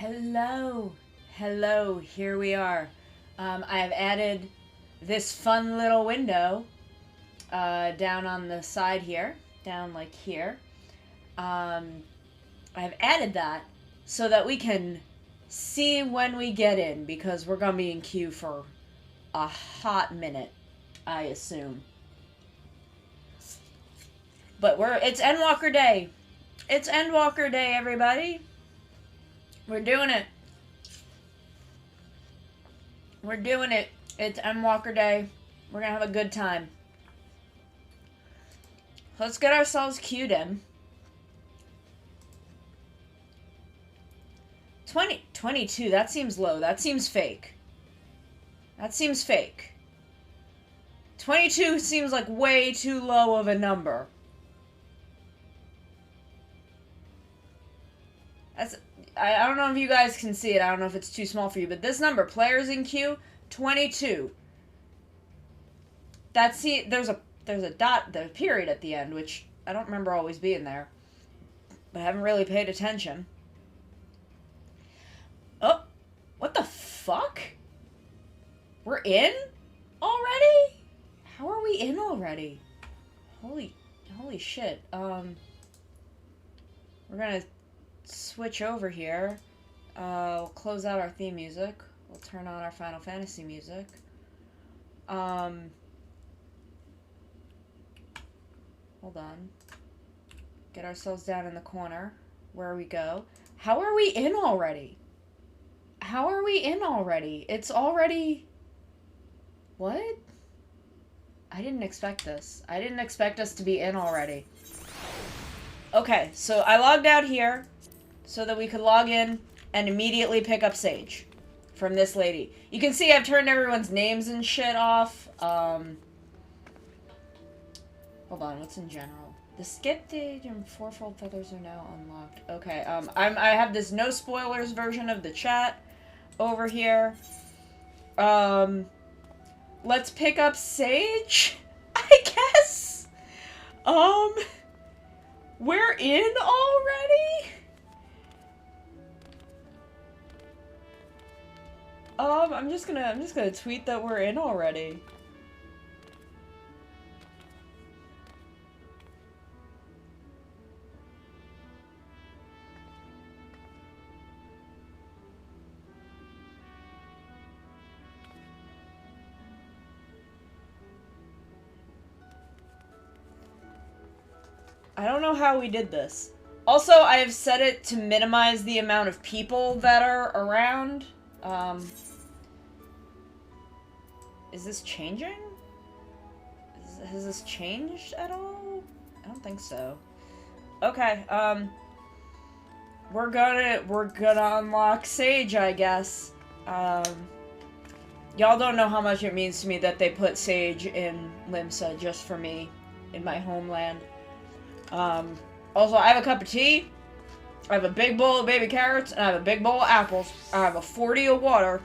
Hello, hello, here we are. I have added this fun little window down on the side here, down like here. I've added that so that we can see when we get in, because we're gonna be in queue for a hot minute, I assume. But it's EndWalker Day. It's EndWalker Day, everybody. We're doing it. We're doing it. It's EndWalker Day. We're gonna have a good time. Let's get ourselves queued in. 22, that seems low. That seems fake. That seems fake. 22 seems like way too low of a number. I don't know if you guys can see it. I don't know if it's too small for you, but this number, players in queue, 22. There's a dot, there's a period at the end, which I don't remember always being there. But I haven't really paid attention. Oh, what the fuck? We're in already? How are we in already? Holy shit. We're gonna switch over here. We'll close out our theme music. We'll turn on our Final Fantasy music. Hold on. Get ourselves down in the corner where we go. How are we in already? How are we in already? It's already... What? I didn't expect this. I didn't expect us to be in already. Okay, so I logged out here so that we could log in and immediately pick up Sage from this lady. You can see I've turned everyone's names and shit off. Hold on, what's in general? The skip stage and fourfold feathers are now unlocked. Okay, I have this no spoilers version of the chat over here. Let's pick up Sage, I guess. We're in already? I'm just gonna tweet that we're in already. I don't know how we did this. Also, I have set it to minimize the amount of people that are around. Is this changing? Has this changed at all? I don't think so. Okay, we're gonna unlock Sage, I guess. Y'all don't know how much it means to me that they put Sage in Limsa just for me, in my homeland. Also, I have a cup of tea, I have a big bowl of baby carrots, and I have a big bowl of apples. I have a 40 of water.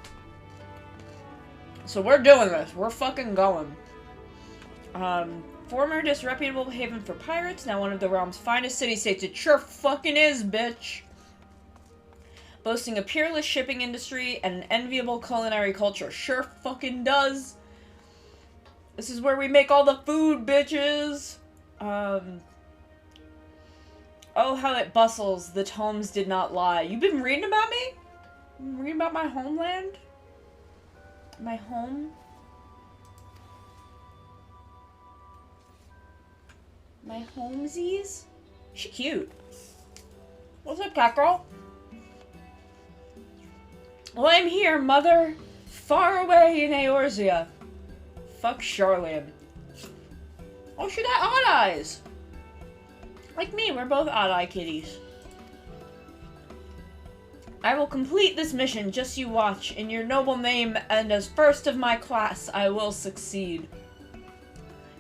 So we're doing this. We're fucking going. Former disreputable haven for pirates, now one of the realm's finest city-states. It sure fucking is, bitch! Boasting a peerless shipping industry and an enviable culinary culture. Sure fucking does! This is where we make all the food, bitches! Oh, how it bustles. The tomes did not lie. You've been reading about me? Reading about my homeland? My home? My homesies? She cute. What's up, cat girl? Well, I'm here, mother. Far away in Eorzea. Fuck Charlene. Oh, she got odd eyes. Like me, we're both odd-eye kitties. I will complete this mission, just you watch. In your noble name, and as first of my class, I will succeed.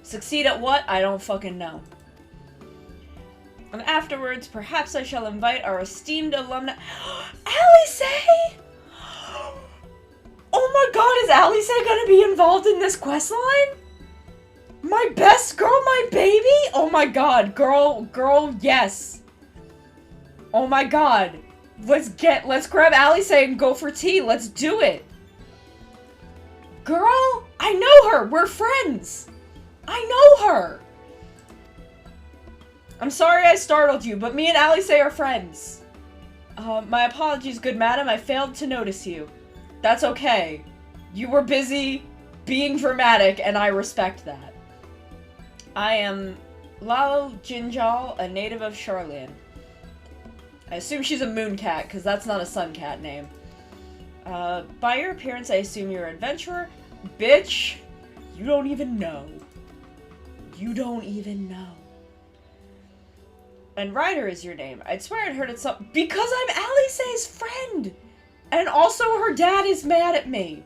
Succeed at what? I don't fucking know. And afterwards, perhaps I shall invite our esteemed alumni— Alice! Oh my god, is Alice gonna be involved in this questline? My best girl, my baby? Oh my god, girl, yes. Oh my god. Let's grab Alice and go for tea. Let's do it. Girl, I know her. We're friends. I know her. I'm sorry I startled you, but me and Alice are friends. My apologies, good madam. I failed to notice you. That's okay. You were busy being dramatic, and I respect that. I am Lalo Jinjal, a native of Charlian. I assume she's a moon cat, because that's not a sun cat name. By your appearance, I assume you're an adventurer. Bitch, you don't even know. You don't even know. And Ryder is your name. I'd swear I'd heard it because I'm Alice's friend! And also her dad is mad at me.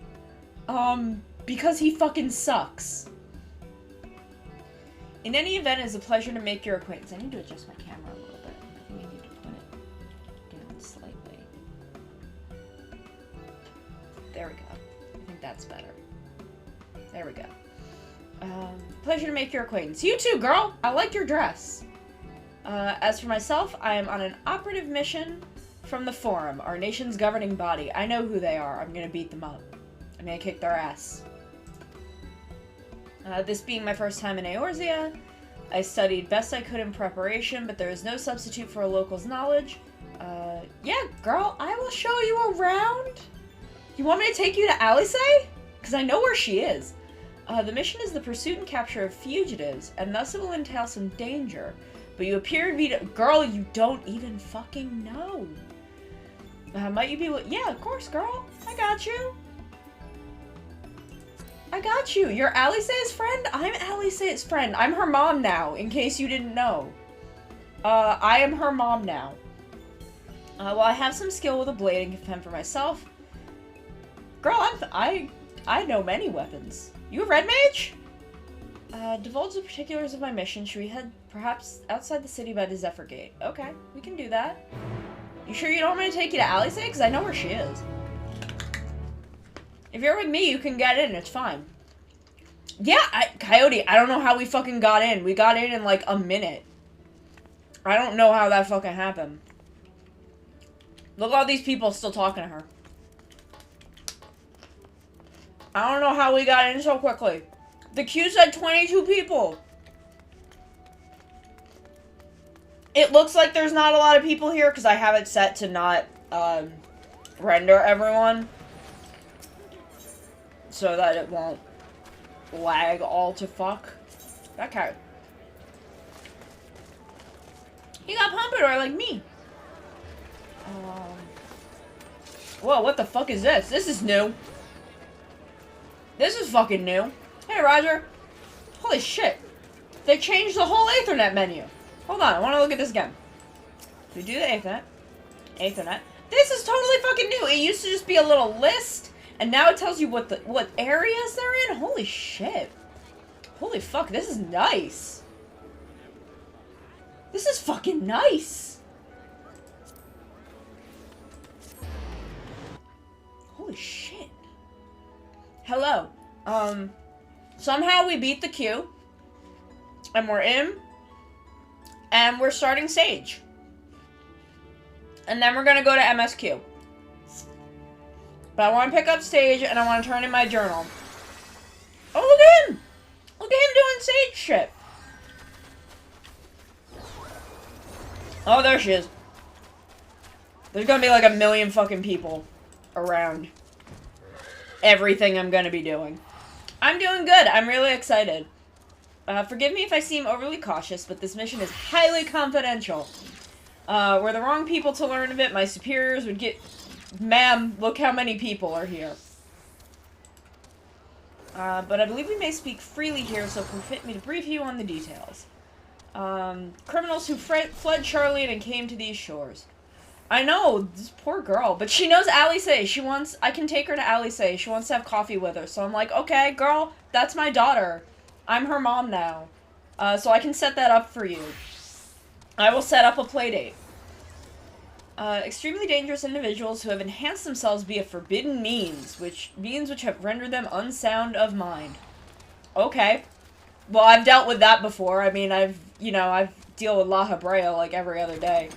Because he fucking sucks. In any event, it's a pleasure to make your acquaintance. I need to adjust my camera a little bit. I think I need to put it down slightly. There we go. I think that's better. There we go. Pleasure to make your acquaintance. You too, girl! I like your dress. As for myself, I am on an operative mission from the Forum, our nation's governing body. I know who they are. I'm gonna beat them up. I'm gonna kick their ass. This being my first time in Eorzea, I studied best I could in preparation, but there is no substitute for a local's knowledge. Yeah, girl, I will show you around. You want me to take you to Alice? Because I know where she is. The mission is the pursuit and capture of fugitives, and thus it will entail some danger. But you appear to be girl, you don't even fucking know. Might you be yeah, of course, girl. I got you. I got you. You're Alice's friend? I'm Alice's friend. I'm her mom now, in case you didn't know. I am her mom now. Well, I have some skill with a blade and can fend for myself. Girl, I know many weapons. You a red mage? Divulge the particulars of my mission. Should we head perhaps outside the city by the Zephyr Gate? Okay, we can do that. You sure you don't want me to take you to Alice? Because I know where she is. If you're with me, you can get in. It's fine. Yeah, Coyote, I don't know how we fucking got in. We got in like a minute. I don't know how that fucking happened. Look at all these people still talking to her. I don't know how we got in so quickly. The queue said 22 people. It looks like there's not a lot of people here because I have it set to not render everyone. So that it won't lag all to fuck. That cat. He got pompadour like me. Whoa, what the fuck is this? This is new. This is fucking new. Hey, Roger. Holy shit. They changed the whole Ethernet menu. Hold on, I want to look at this again. We do the Ethernet. Ethernet. This is totally fucking new. It used to just be a little list, and now it tells you what areas they're in. Holy shit. Holy fuck, this is nice. This is fucking nice. Holy shit. Hello. Somehow we beat the queue. And we're in. And we're starting stage. And then we're gonna go to MSQ. But I want to pick up stage and I want to turn in my journal. Oh, look at him! Look at him doing stage shit. Oh, there she is. There's gonna be like a million fucking people around everything I'm gonna be doing. I'm doing good. I'm really excited. Forgive me if I seem overly cautious, but this mission is highly confidential. We're the wrong people to learn of it. My superiors would get... Ma'am, look how many people are here. But I believe we may speak freely here, so permit me to brief you on the details. Criminals who fled Charlian and came to these shores. I know, this poor girl, but she knows Alice. I can take her to Alice. She wants to have coffee with her, so I'm like, okay, girl, that's my daughter. I'm her mom now. So I can set that up for you. I will set up a playdate. Extremely dangerous individuals who have enhanced themselves via forbidden means which have rendered them unsound of mind. Okay. Well, I've dealt with that before. I mean, I've deal with La Hebrea like every other day.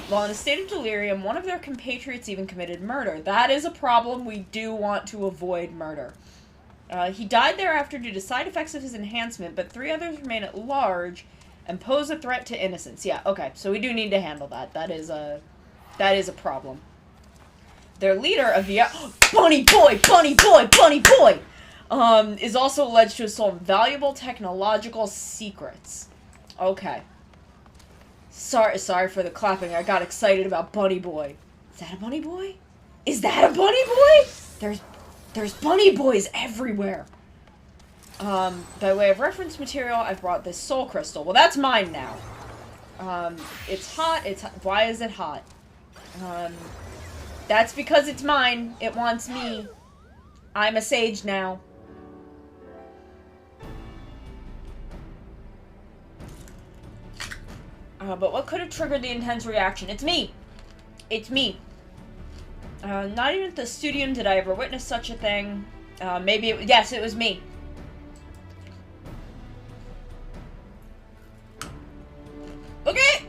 While in a state of delirium, one of their compatriots even committed murder. That is a problem. We do want to avoid murder. He died thereafter due to side effects of his enhancement, but 3 others remain at large and pose a threat to innocence. Yeah, okay, so we do need to handle that. That is a problem. Their leader of the Bunny Boy, is also alleged to have stolen valuable technological secrets. Okay. Sorry for the clapping. I got excited about Bunny Boy. Is that a Bunny Boy? Is that a Bunny Boy? There's Bunny Boys everywhere. By way of reference material, I've brought this soul crystal. Well, that's mine now. It's hot. Why is it hot? That's because it's mine. It wants me. I'm a sage now. But what could have triggered the intense reaction? It's me! It's me. Not even at the studium did I ever witness such a thing. Yes, it was me. Look at it!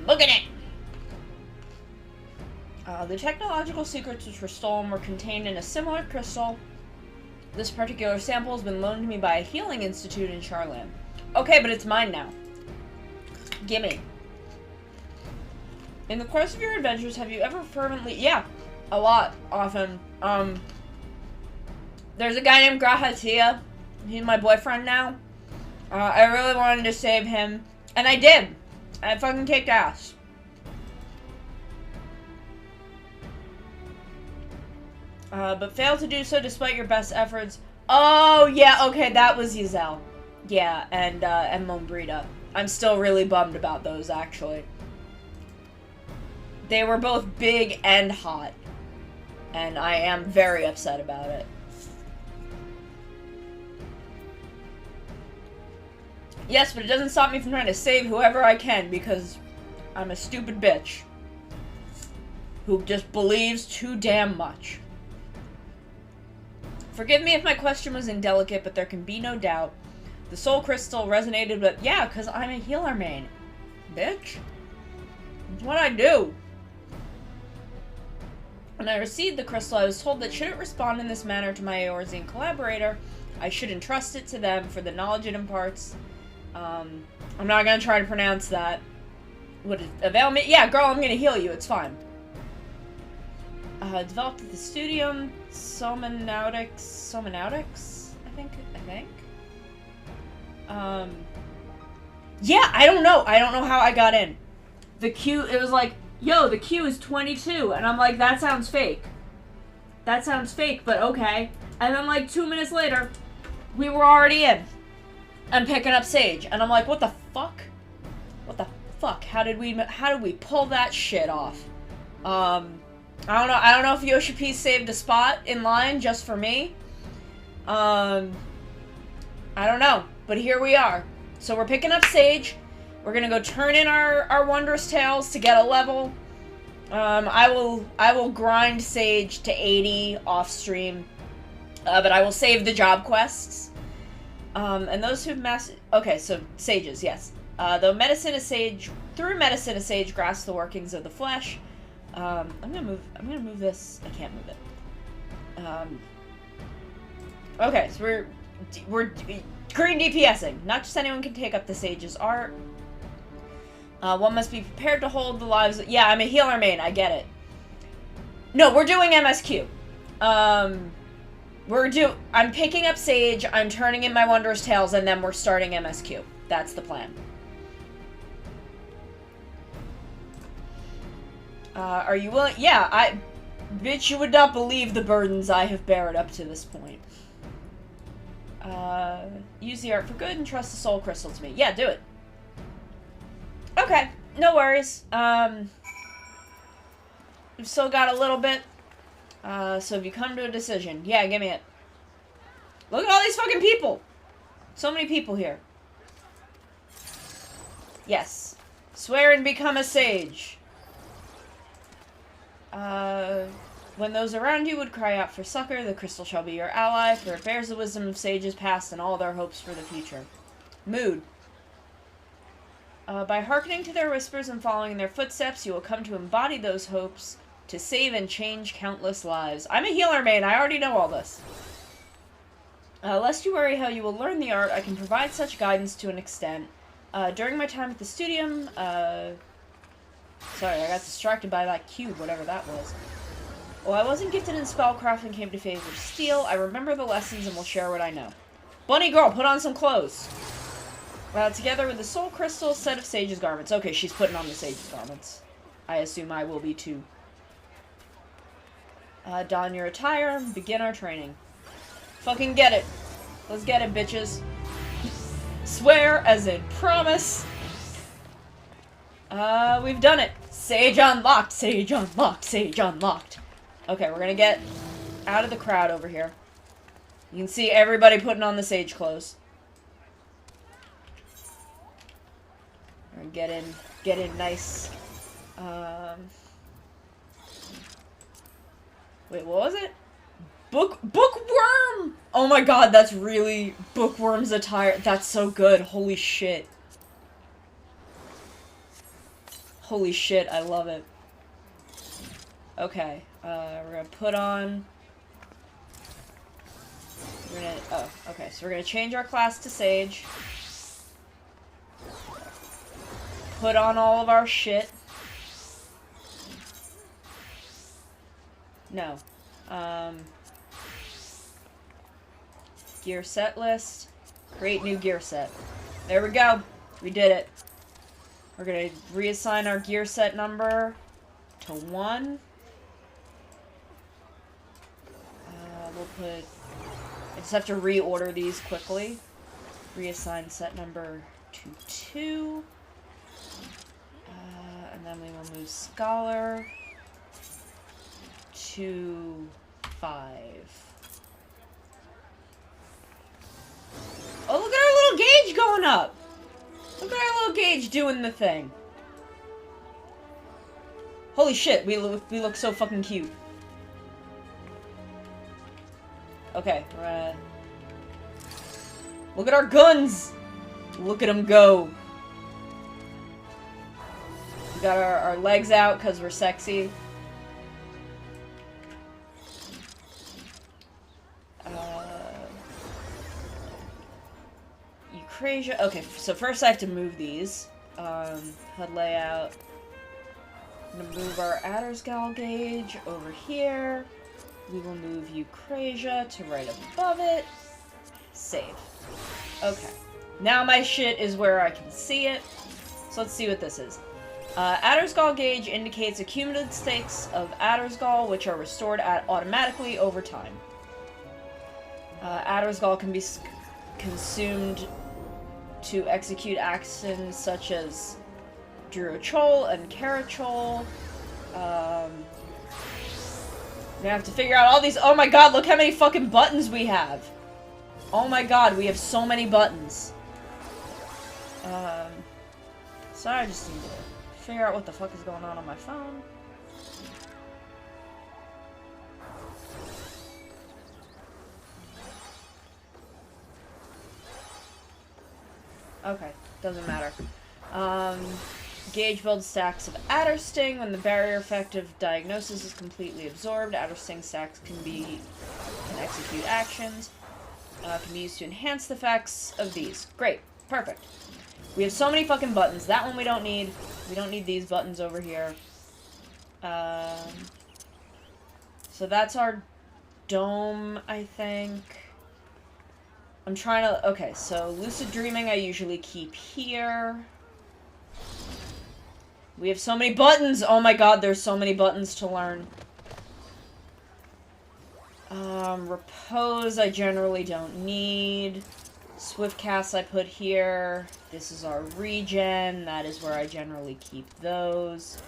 Look at it! The technological secrets which were stolen were contained in a similar crystal. This particular sample has been loaned to me by a healing institute in Charlan. Okay, but it's mine now. Gimme. In the course of your adventures, have you ever fervently... Yeah, a lot, often. There's a guy named Grahatia. He's my boyfriend now. I really wanted to save him. And I did. I fucking kicked ass. But failed to do so despite your best efforts. Oh, yeah, okay, that was Giselle. Yeah, and Mombrita. I'm still really bummed about those, actually. They were both big and hot. And I am very upset about it. Yes, but it doesn't stop me from trying to save whoever I can, because I'm a stupid bitch. Who just believes too damn much. Forgive me if my question was indelicate, but there can be no doubt. The soul crystal resonated with... Yeah, because I'm a healer main. Bitch. That's what I do. When I received the crystal, I was told that should it respond in this manner to my Eorzean collaborator, I should entrust it to them for the knowledge it imparts. I'm not gonna try to pronounce that. Would it avail me? Yeah, girl, I'm gonna heal you. It's fine. Developed at the studium, Somenautics, I think. Yeah, I don't know how I got in. The queue, it was like, yo, the queue is 22, and I'm like, that sounds fake. That sounds fake, but okay. And then like 2 minutes later, we were already in. I'm picking up Sage, and I'm like, what the fuck? What the fuck? How did we pull that shit off? I don't know if Yoshi P saved a spot in line just for me. I don't know, but here we are. So we're picking up Sage. We're gonna go turn in our Wondrous Tales to get a level. I will grind Sage to 80 off stream, but I will save the job quests. And those who've okay, so sages, yes. Though medicine is sage, through medicine a sage grasps the workings of the flesh. I'm gonna move this. I can't move it. Okay, so we're green DPSing. Not just anyone can take up the sage's art. One must be prepared to hold the lives. Yeah, I'm a healer main. I get it. No, we're doing MSQ. I'm picking up Sage, I'm turning in my Wondrous Tales, and then we're starting MSQ. That's the plan. Are you willing? Yeah, bitch, you would not believe the burdens I have bared up to this point. Use the art for good and trust the soul crystal to me. Yeah, do it. Okay, no worries. We've still got a little bit. So have you come to a decision? Yeah, give me it. Look at all these fucking people! So many people here. Yes. Swear and become a sage. When those around you would cry out for succor, the crystal shall be your ally, for it bears the wisdom of sages past and all their hopes for the future. Mood. By hearkening to their whispers and following in their footsteps, you will come to embody those hopes to save and change countless lives. I'm a healer main, I already know all this. Lest you worry how you will learn the art, I can provide such guidance to an extent. During my time at the studium, sorry, I got distracted by that cube, whatever that was. While I wasn't gifted in spellcraft and came to favor steel, I remember the lessons and will share what I know. Bunny girl, put on some clothes! Together with the soul crystal, set of sage's garments. Okay, she's putting on the sage's garments. I assume I will be too. Don your attire and begin our training. Fucking get it. Let's get it, bitches. Swear as in promise. We've done it. Sage unlocked, sage unlocked, sage unlocked. Okay, we're gonna get out of the crowd over here. You can see everybody putting on the sage clothes. We're gonna get in nice. Wait, what was it? Bookworm! Oh my god, that's really Bookworm's attire. That's so good. Holy shit. Holy shit, I love it. Okay, we're gonna put on... We're gonna... Oh, okay, so we're gonna change our class to Sage. Put on all of our shit. No. Gear set list. Create new gear set. There we go. We did it. We're gonna reassign our gear set number to 1. We'll put... I just have to reorder these quickly. Reassign set number to 2. And then we will move Scholar to 5. Oh, look at our little gauge going up! Look at our little gauge doing the thing. Holy shit, we look so fucking cute. Okay, we're gonna... Look at our guns! Look at them go. We got our legs out because we're sexy. Eucrasia. Okay, so first I have to move these. HUD layout. I'm gonna move our Addersgall gauge over here. We will move Eucrasia to right above it. Save. Okay. Now my shit is where I can see it. So let's see what this is. Addersgall gauge indicates accumulated stakes of Addersgall, which are restored automatically over time. Addersgall can be consumed to execute actions such as Druachol and Carachol. We have to figure out all these. Oh my god, look how many fucking buttons we have! Oh my god, we have so many buttons. Sorry, I just need to figure out what the fuck is going on my phone. Okay, doesn't matter. Gauge builds stacks of Adder Sting. When the barrier effect of diagnosis is completely absorbed, Adder Sting stacks can execute actions. Can be used to enhance the effects of these. Great. Perfect. We have so many fucking buttons. That one we don't need. We don't need these buttons over here. So that's our dome, I think. I'm trying to... Okay, so Lucid Dreaming I usually keep here. We have so many buttons! Oh my god, there's so many buttons to learn. Repose I generally don't need. Swift Cast I put here. This is our regen. That is where I generally keep those.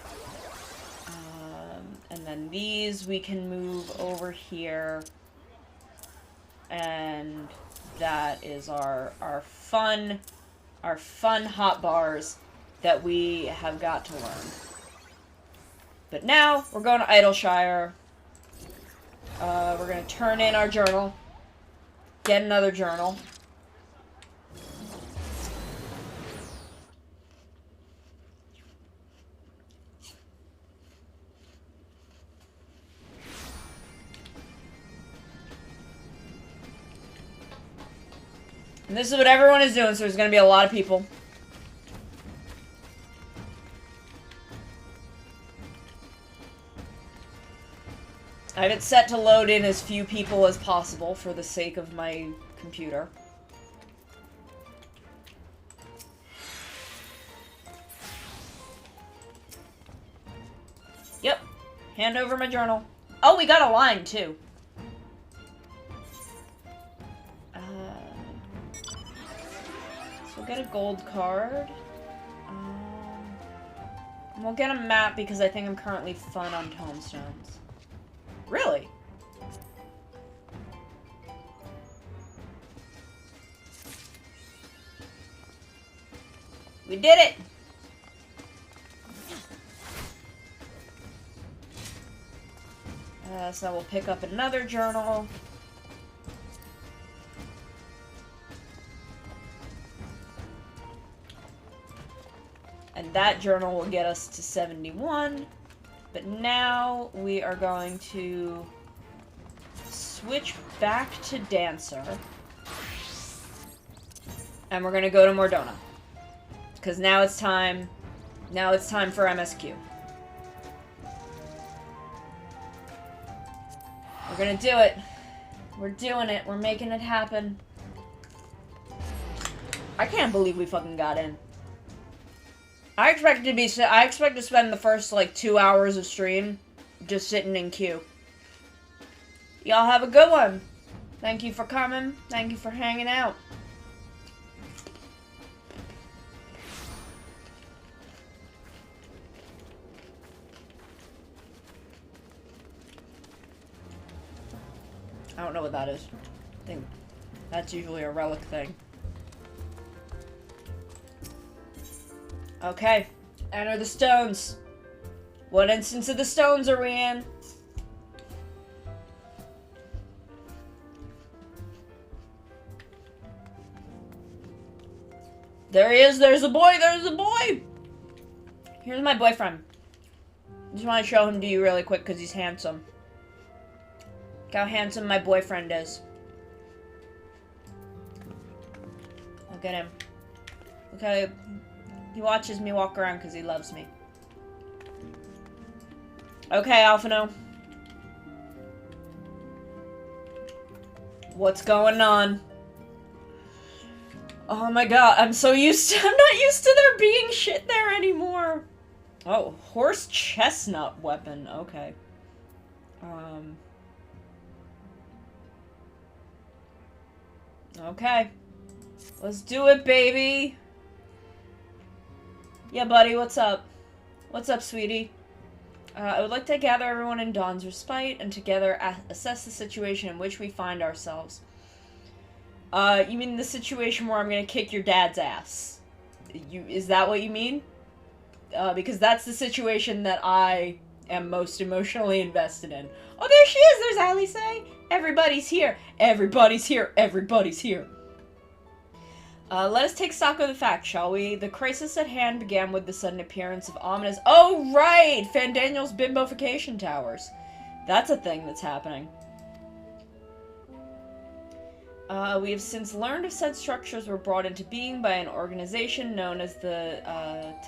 And then these we can move over here. And that is our fun hotbars that we have got to learn. But now we're going to Idleshire. We're going to turn in our journal. Get another journal. And this is what everyone is doing, so there's gonna be a lot of people. I have it set to load in as few people as possible for the sake of my computer. Yep. Hand over my journal. Oh, we got a line, too. So we'll get a gold card. And we'll get a map because I think I'm currently fun on tombstones. Really? We did it! So we'll pick up another journal. And that journal will get us to 71. But now we are going to switch back to Dancer. And we're going to go to Mordona. Because now it's time for MSQ. We're gonna do it. We're doing it. We're making it happen. I can't believe we fucking got in. I expect to spend the first, like, 2 hours of stream just sitting in queue. Y'all have a good one. Thank you for coming. Thank you for hanging out. I don't know what that is. I think that's usually a relic thing. Okay. Enter the stones. What instance of the stones are we in? There he is. There's a boy. There's a boy. Here's my boyfriend. Just want to show him to you really quick because he's handsome. Look how handsome my boyfriend is. Look at him. Look how he watches me walk around because he loves me. Okay, Alphino. What's going on? Oh my god, I'm not used to there being shit there anymore. Oh, horse chestnut weapon, okay. Okay. Let's do it, baby! Yeah, buddy, what's up? What's up, sweetie? I would like to gather everyone in Dawn's respite and together assess the situation in which we find ourselves. You mean the situation where I'm gonna kick your dad's ass? Is that what you mean? Because that's the situation that I am most emotionally invested in. Oh, there she is! There's Alice! Everybody's here! Everybody's here! Everybody's here! Let us take stock of the facts, shall we? The crisis at hand began with the sudden appearance of ominous— Oh, right! Fandaniel's bimbofication towers. That's a thing that's happening. We have since learned of said structures were brought into being by an organization known as the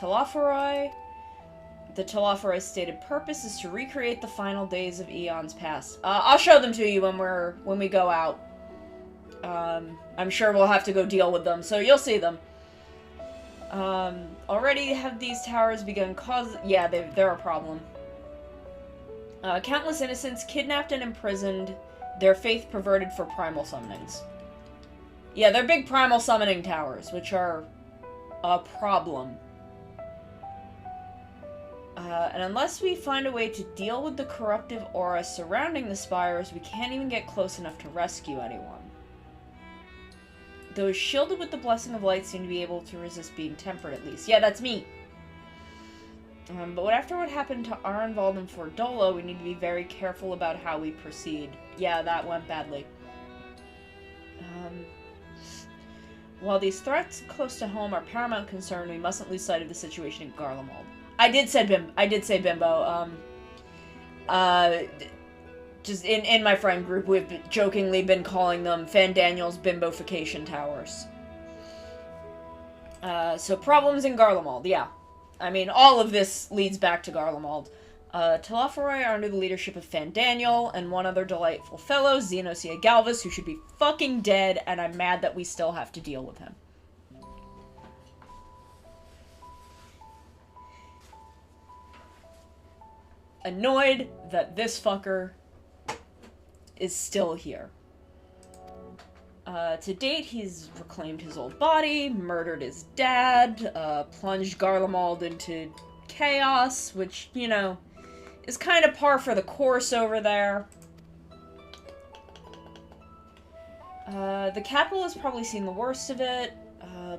Telophoroi. The Telophoroi stated purpose is to recreate the final days of eons past. I'll show them to you when we go out. I'm sure we'll have to go deal with them, so you'll see them. Already have these towers begun yeah, they're a problem. Countless innocents kidnapped and imprisoned, their faith perverted for primal summonings. Yeah, they're big primal summoning towers, which are a problem. And unless we find a way to deal with the corruptive aura surrounding the spires, we can't even get close enough to rescue anyone. Those shielded with the blessing of light seem to be able to resist being tempered, at least. Yeah, that's me! But after what happened to our involvement for Dolo, we need to be very careful about how we proceed. Yeah, that went badly. While these threats close to home are paramount concern, we mustn't lose sight of the situation in Garlemald. I did say bimbo. Just in my friend group, we've jokingly been calling them Fandaniel's bimbofication towers. So problems in Garlemald, yeah. I mean, all of this leads back to Garlemald. Telophoroi are under the leadership of Fandaniel and one other delightful fellow, Xenosia Galvus, who should be fucking dead, and I'm mad that we still have to deal with him. Annoyed that this fucker is still here. To date, he's reclaimed his old body, murdered his dad, plunged Garlemald into chaos, which, you know, is kind of par for the course over there. The capital has probably seen the worst of it.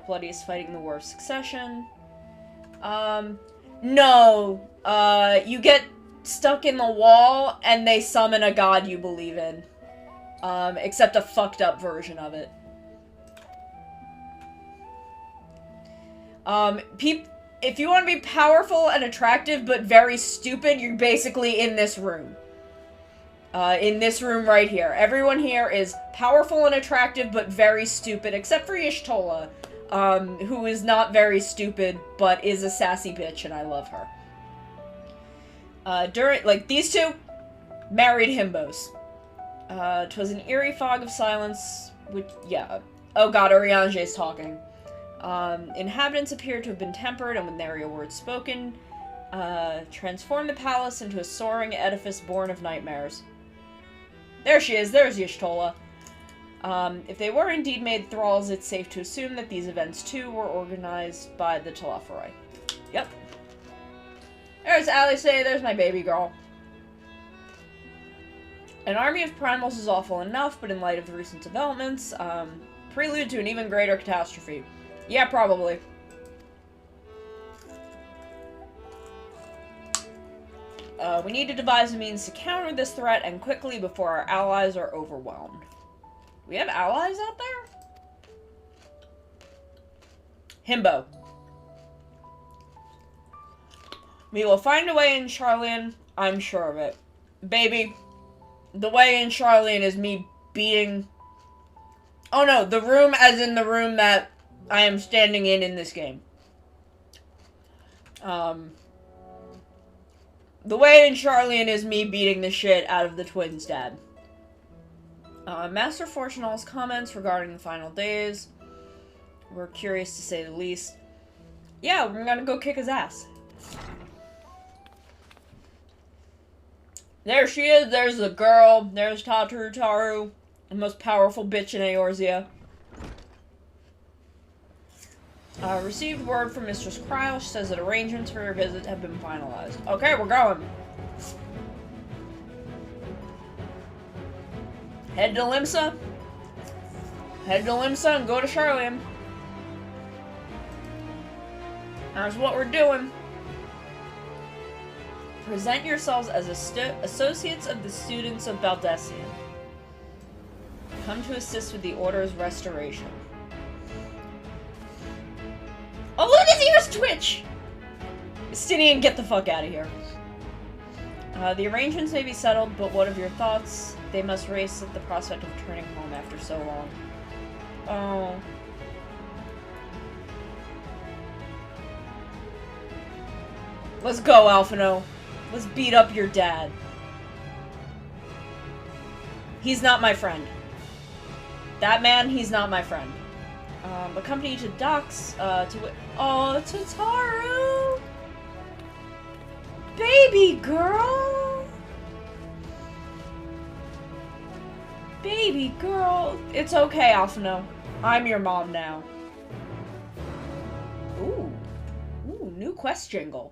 Bloody is fighting the War of Succession. No. You get stuck in the wall, and they summon a god you believe in. Except a fucked up version of it. If you want to be powerful and attractive but very stupid, you're basically in this room. In this room right here. Everyone here is powerful and attractive but very stupid, except for Y'shtola, who is not very stupid but is a sassy bitch, and I love her. These two, married himbos. 'Twas an eerie fog of silence, which, yeah. Oh god, Urianger's talking. Inhabitants appear to have been tempered, and with nary a word spoken, transformed the palace into a soaring edifice born of nightmares. There she is, there's Y'shtola. If they were indeed made thralls, it's safe to assume that these events, too, were organized by the Telophoroi. Yep. There's Alice, there's my baby girl. An army of primals is awful enough, but in light of the recent developments, prelude to an even greater catastrophe. Yeah, probably. We need to devise a means to counter this threat, and quickly, before our allies are overwhelmed. We have allies out there? Himbo. We will find a way in Sharlayan, I'm sure of it. Baby, the way in Sharlayan is me beating... Oh no, the room as in the room that I am standing in this game. The way in Sharlayan is me beating the shit out of the twins' dad. Master Fortunal's comments regarding the final days were curious to say the least. Yeah, we're gonna go kick his ass. There she is, there's the girl, there's Taru, the most powerful bitch in Eorzea. Received word from Mistress Kryl. She says that arrangements for her visit have been finalized. Okay, we're going. Head to Limsa. Head to Limsa and go to Sharlayan. That's what we're doing. Present yourselves as associates of the students of Baldesion. Come to assist with the Order's restoration. Oh, look at his ears twitch! Stinian, get the fuck out of here. The arrangements may be settled, but what of your thoughts? They must race at the prospect of returning home after so long. Oh. Let's go, Alphino. Let's beat up your dad. He's not my friend. That man, he's not my friend. Accompany you to docks, oh, Tataru! Baby girl! Baby girl! It's okay, Alphino. I'm your mom now. Ooh. Ooh, new quest jingle.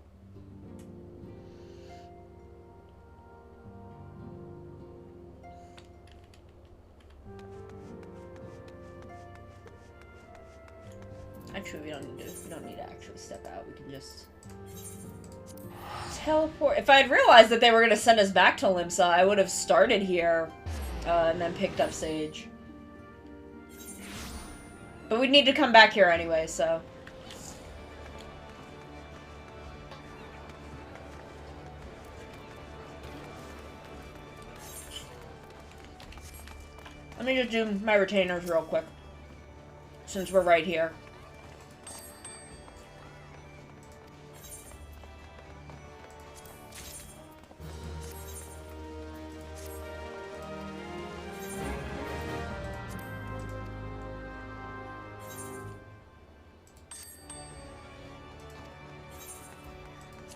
Actually, we don't need to actually step out. We can just teleport. If I had realized that they were gonna send us back to Limsa, I would have started here, and then picked up Sage. But we'd need to come back here anyway, so. Let me just do my retainers real quick, since we're right here.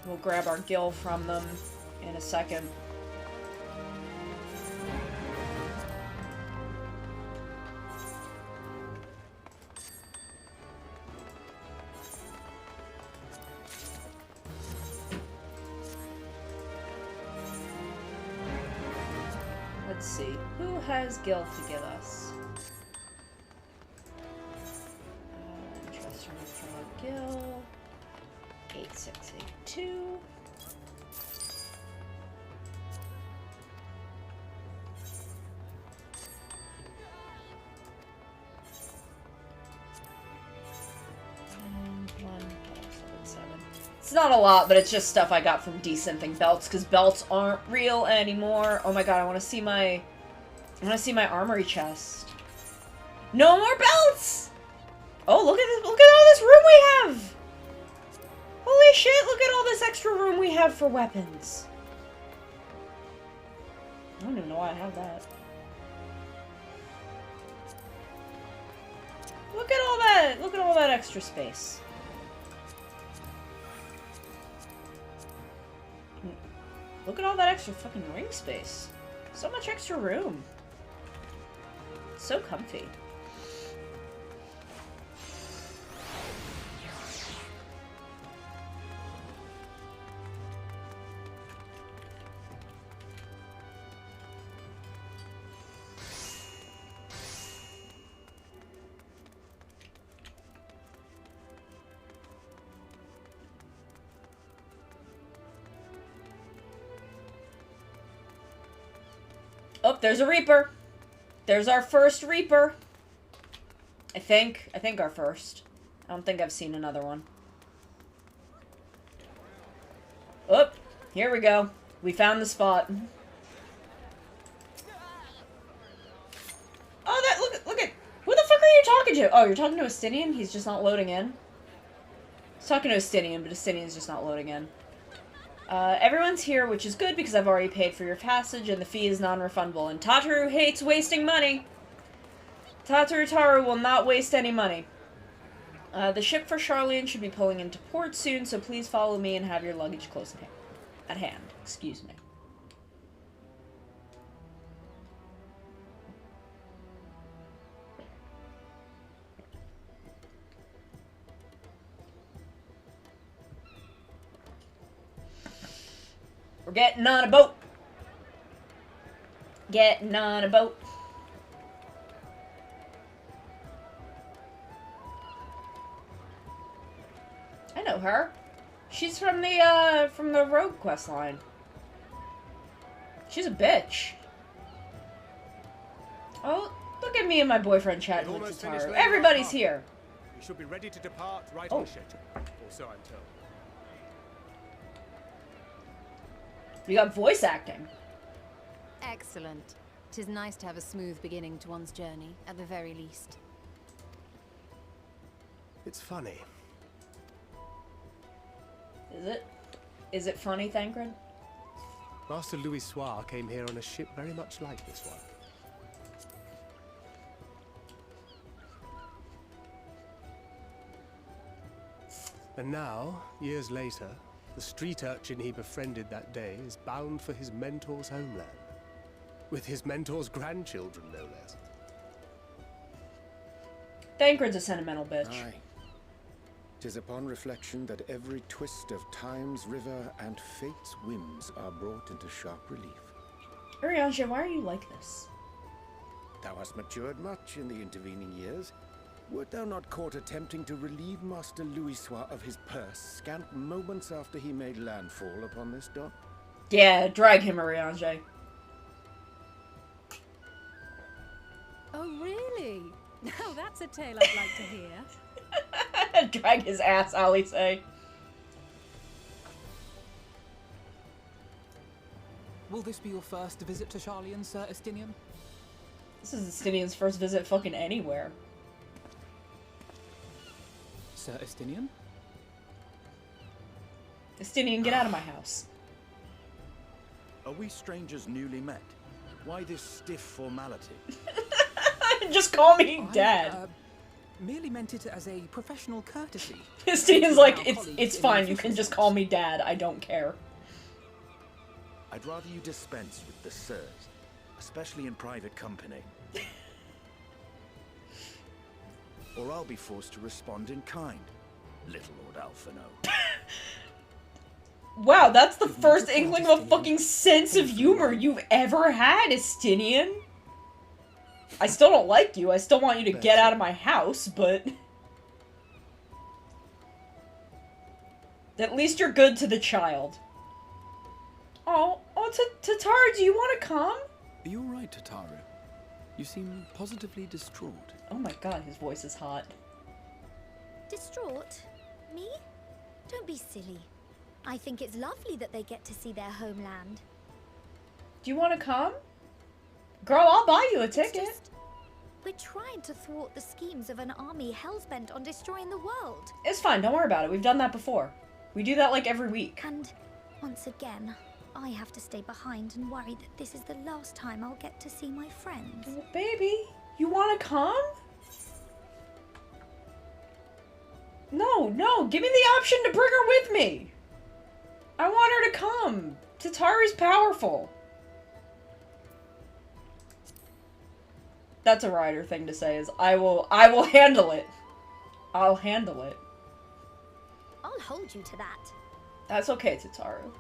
We'll grab our gil from them in a second. Let's see. Who has gil to give us? Interest from gil. 8682. And 1577. It's not a lot, but it's just stuff I got from desynthing belts, because belts aren't real anymore. Oh my god, I want to see my armory chest. No more belts! Oh, look at all this room we have! Holy shit, look at all this extra room we have for weapons. I don't even know why I have that. Look at all that extra space. Look at all that extra fucking ring space. So much extra room. So comfy. Oh, there's a Reaper. There's our first Reaper. I think our first. I don't think I've seen another one. Oh, here we go. We found the spot. Oh, look at, who the fuck are you talking to? Oh, you're talking to Estinian? He's just not loading in? I was talking to Estinian, but Estinian's just not loading in. Everyone's here, which is good because I've already paid for your passage and the fee is non-refundable. And Tataru hates wasting money. Tataru will not waste any money. The ship for Charlian should be pulling into port soon, so please follow me and have your luggage close at hand. Excuse me. We're getting on a boat. Getting on a boat. I know her. She's from the Rogue quest line. She's a bitch. Oh, look at me and my boyfriend chatting with Tataru. Everybody's here. We should be ready to depart right on schedule. Or so I'm told. We got voice acting. Excellent. 'Tis nice to have a smooth beginning to one's journey, at the very least. It's funny. Is it? Is it funny, Thancred? Master Louis Soir came here on a ship very much like this one. And now, years later, the street urchin he befriended that day is bound for his mentor's homeland. With his mentor's grandchildren, no less. Thancred's a sentimental bitch. Aye. 'Tis upon reflection that every twist of time's river and fate's whims are brought into sharp relief. Urianger, why are you like this? Thou hast matured much in the intervening years. Wert thou not caught attempting to relieve Master Louis Soir of his purse scant moments after he made landfall upon this dock? Yeah, drag him, Urianger. Oh, really? Now that's a tale I'd like to hear. Drag his ass, I'll say. Will this be your first visit to Charlian, Sir Estinian? This is Estinian's first visit fucking anywhere. Sir Estinian? Estinian, get out of my house. Are we strangers newly met? Why this stiff formality? Just call me Dad. merely meant it as a professional courtesy. Steven's like, it's fine, you can just call me Dad, I don't care. I'd rather you dispense with the sirs, especially in private company. Or I'll be forced to respond in kind, little Lord Alphino. Wow, that's the first inkling of a fucking sense of humor you've ever had, Estinian. I still don't like you, I still want you to get out of my house, but... At least you're good to the child. Oh, Tataru, do you want to come? Are you alright, Tataru? You seem positively distraught. Oh my god, his voice is hot. Distraught? Me? Don't be silly. I think it's lovely that they get to see their homeland. Do you want to come? Girl, I'll buy you a ticket. We're trying to thwart the schemes of an army hellbent on destroying the world. It's fine, don't worry about it. We've done that before. We do that like every week. And once again, I have to stay behind and worry that this is the last time I'll get to see my friends. Oh, baby, you want to come? No, give me the option to bring her with me. I want her to come. Tataru's powerful. That's a Ryder thing to say, is I will handle it. I'll handle it. I'll hold you to that. That's okay, Tataru.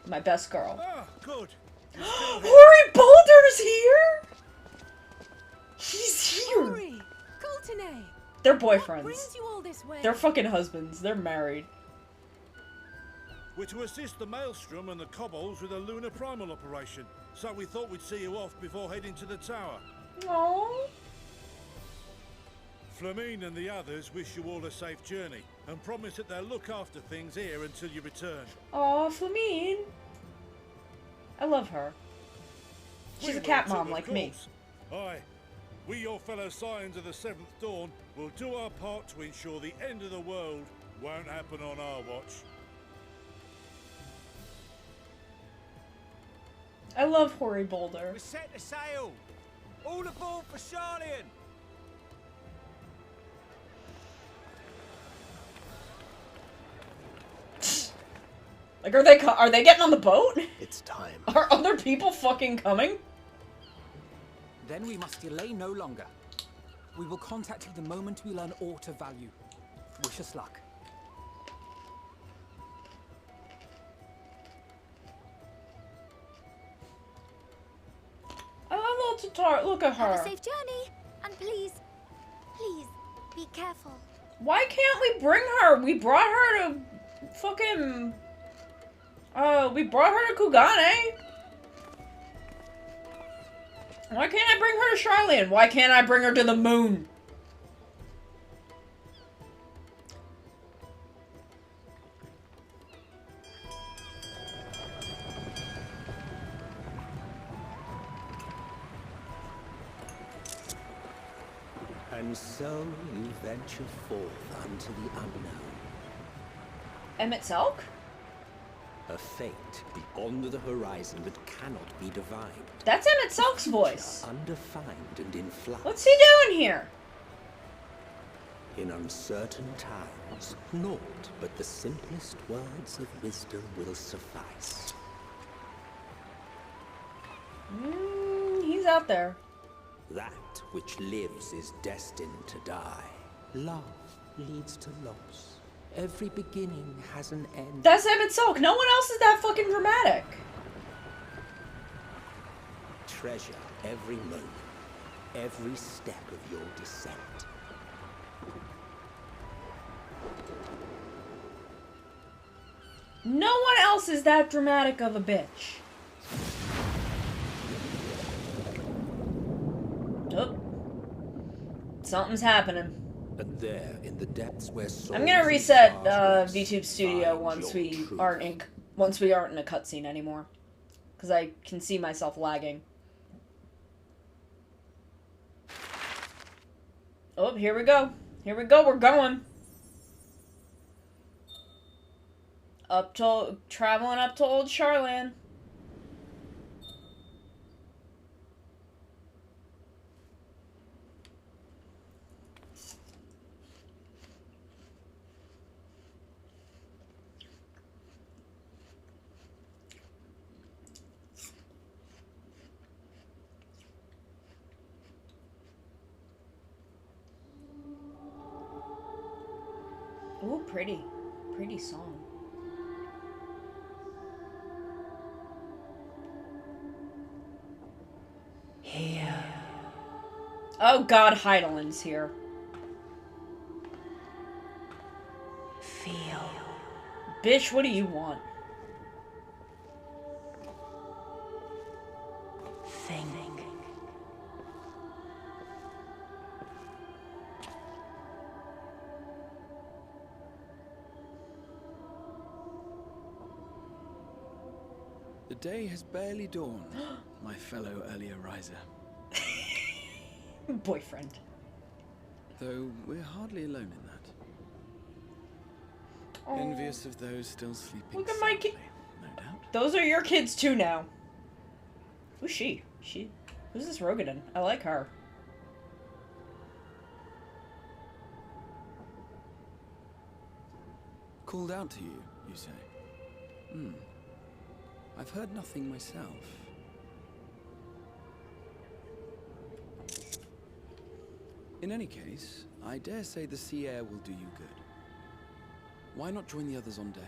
My best girl. Ah, good. Hori Boulder's here? He's here. Hori! Coltine! They're What boyfriends. brings you all this way? They're fucking husbands. They're married. We're to assist the Maelstrom and the Kobolds with a lunar primal operation, so we thought we'd see you off before heading to the tower. Aww. Flamine and the others wish you all a safe journey, and promise that they'll look after things here until you return. Aw, Flamine. I love her. She's a cat mom like me. Aye. We, your fellow Scions of the Seventh Dawn, will do our part to ensure the end of the world won't happen on our watch. I love Hori Boulder. We set the sail! All aboard for Charlian! Like, are they getting on the boat? It's time. Are other people fucking coming? Then we must delay no longer. We will contact you the moment we learn aught of value. Wish us luck. I love little Tataru. Look at Have a her. safe journey. And please, be careful. Why can't we bring her? We brought her to fucking... we brought her to Kugane. Why can't I bring her to Charlian? Why can't I bring her to the moon? And so you venture forth unto the unknown. Emmett Selk? A fate beyond the horizon that cannot be divined. That's Emmett Selk's voice. Undefined and in flux. What's he doing here? In uncertain times, naught but the simplest words of wisdom will suffice. He's out there. That which lives is destined to die. Love leads to loss. Every beginning has an end. That's Emmett Selk. No one else is that fucking dramatic. Treasure every moment, every step of your descent. No one else is that dramatic of a bitch. Oh. Something's happening. And there, in the depths where I'm gonna reset VTube Studio once we aren't in a cutscene anymore, because I can see myself lagging. Oh, here we go. Here we go. We're going. Traveling up to Old Charlan. Ooh, pretty. Pretty song. Here. Oh god, Heidelin's here. Feel. Bitch, what do you want? Think. The day has barely dawned, my fellow earlier riser. Boyfriend. Though we're hardly alone in that. Aww. Envious of those still sleeping. Look at my kid. No doubt. Those are your kids too now. Who's she? Who's this Rogadin? I like her. Called out to you, you say? I've heard nothing myself. In any case, I dare say the sea air will do you good. Why not join the others on deck?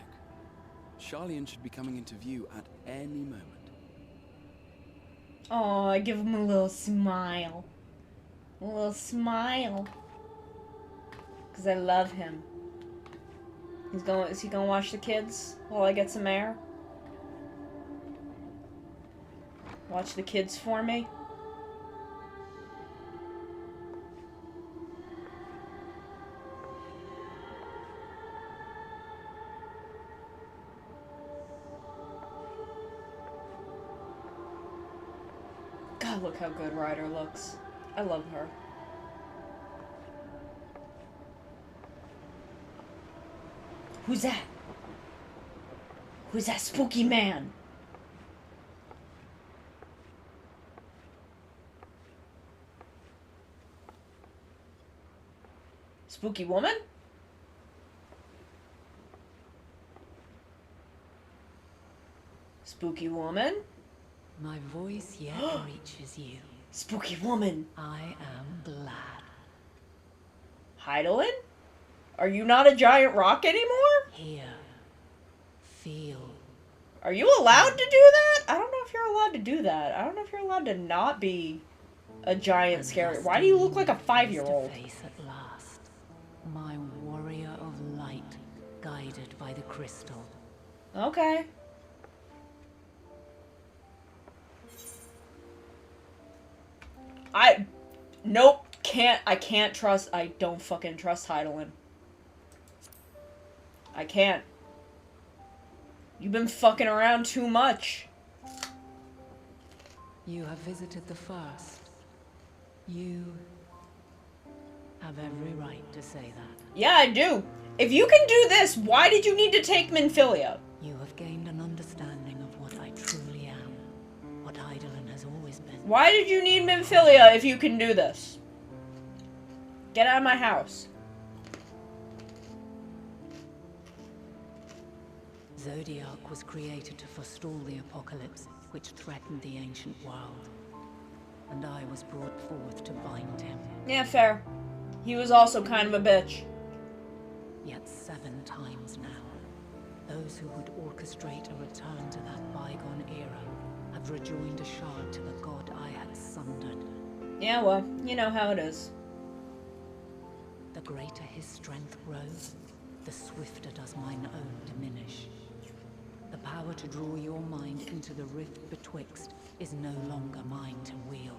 Charlian should be coming into view at any moment. Oh, I give him a little smile. A little smile. Because I love him. Is he gonna watch the kids while I get some air? Watch the kids for me? God, look how good Ryder looks. I love her. Who's that? Who's that spooky man? Spooky woman? Spooky woman? My voice yet reaches you. Spooky woman. I am glad. Heidelin? Are you not a giant rock anymore? Here. Feel. Are you allowed to do that? I don't know if you're allowed to do that. I don't know if you're allowed to not be a giant scary. Why do you look like a 5-year-old? Face at last. My warrior of light, guided by the crystal. Okay. Nope, I don't fucking trust Heidelin. I can't. You've been fucking around too much. You have visited the first. You have every right to say that. Yeah, I do. If you can do this, why did you need to take Minfilia? You have gained an understanding of what I truly am. What Heidelin has always been. Why did you need Minfilia if you can do this? Get out of my house. Zodiac was created to forestall the apocalypse, which threatened the ancient world. And I was brought forth to bind him. Yeah, fair. He was also kind of a bitch. Yet 7 times now, those who would orchestrate a return to that bygone era have rejoined a shard to the god I had sundered. Yeah, well, you know how it is. The greater his strength grows, the swifter does mine own diminish. The power to draw your mind into the rift betwixt is no longer mine to wield.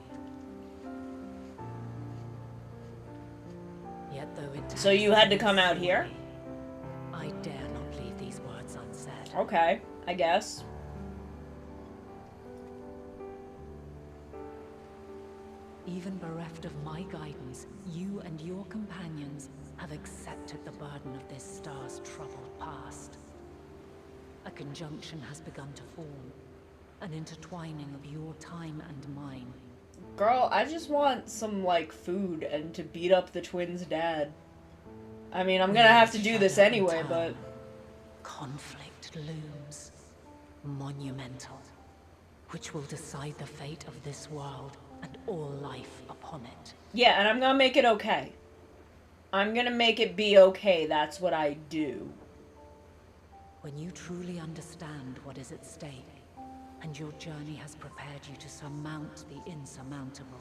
Yet though it So you had to come out here? I dare not leave these words unsaid. Okay, I guess. Even bereft of my guidance, you and your companions have accepted the burden of this star's troubled past. A conjunction has begun to form, an intertwining of your time and mine. Girl, I just want some, like, food and to beat up the twins' dad. I mean, I'm gonna have to do this anyway, but... Conflict looms, monumental, which will decide the fate of this world and all life upon it. Yeah, and I'm gonna make it okay. I'm gonna make it be okay. That's what I do. When you truly understand what is at stake, and your journey has prepared you to surmount the insurmountable,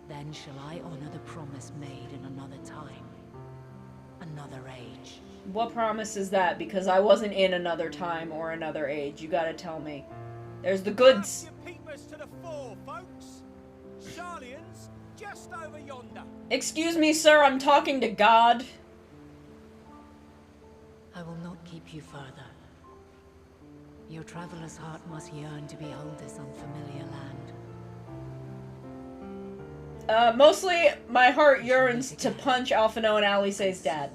then shall I honor the promise made in another time, another age. What promise is that? Because I wasn't in another time or another age. You gotta tell me. There's the goods. Your peepers to the fore, folks. Sharlian's just over yonder. Excuse me, sir. I'm talking to God. I will not keep you further. Your traveler's heart must yearn to behold this unfamiliar land. Mostly my heart yearns to punch Alphino and Alice's dad.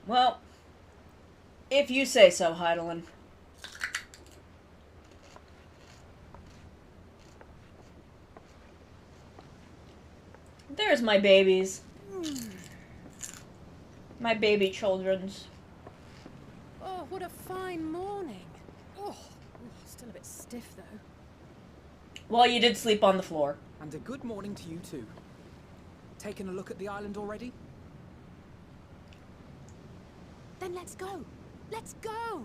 Well, if you say so, Heidelin. There's my babies. My baby children's. Oh, what a fine morning. Oh, still a bit stiff though. Well, you did sleep on the floor. And a good morning to you too. Taking a look at the island already? Then let's go. Let's go.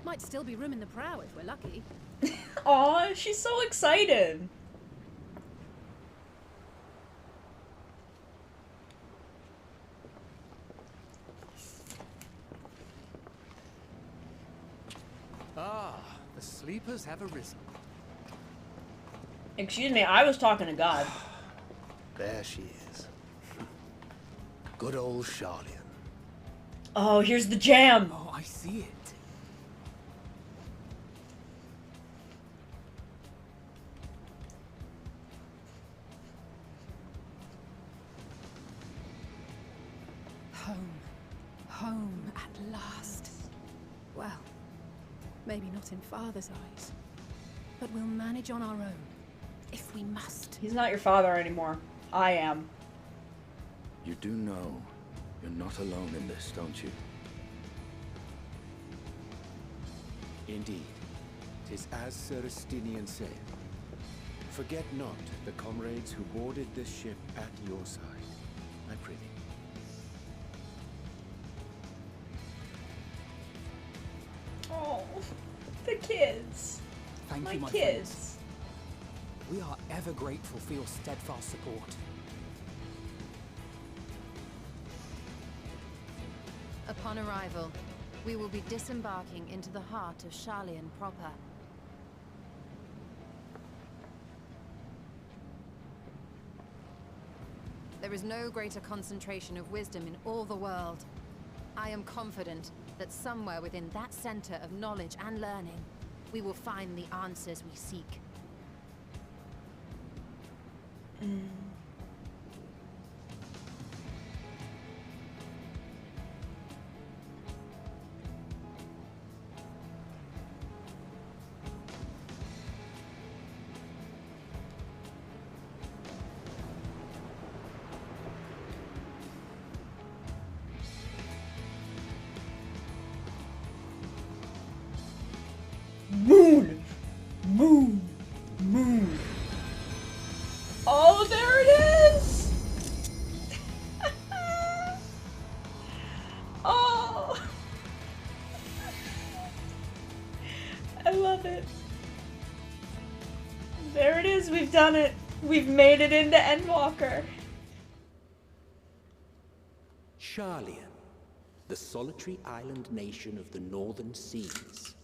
Might still be room in the prow if we're lucky. Aw, she's so excited. Ah, the sleepers have arisen. Excuse me, I was talking to God. There she is. Good old Sharlian. Oh, here's the jam. Oh, I see it. Home. Home at last. Well, maybe not in Father's eyes, but we'll manage on our own, if we must. He's not your father anymore. I am. You do know you're not alone in this, don't you? Indeed. 'Tis as Sir Estinian said. Forget not the comrades who boarded this ship at your side. I prithee. Oh, the kids. Thank you, my kids. friends. We are ever grateful for your steadfast support. Upon arrival, we will be disembarking into the heart of Sharlian proper. There is no greater concentration of wisdom in all the world. I am confident that somewhere within that center of knowledge and learning, we will find the answers we seek. Moon! Moon! Moon! Oh, there it is! Oh! I love it. There it is, we've done it. We've made it into EndWalker. Sharlian, the solitary island nation of the northern seas.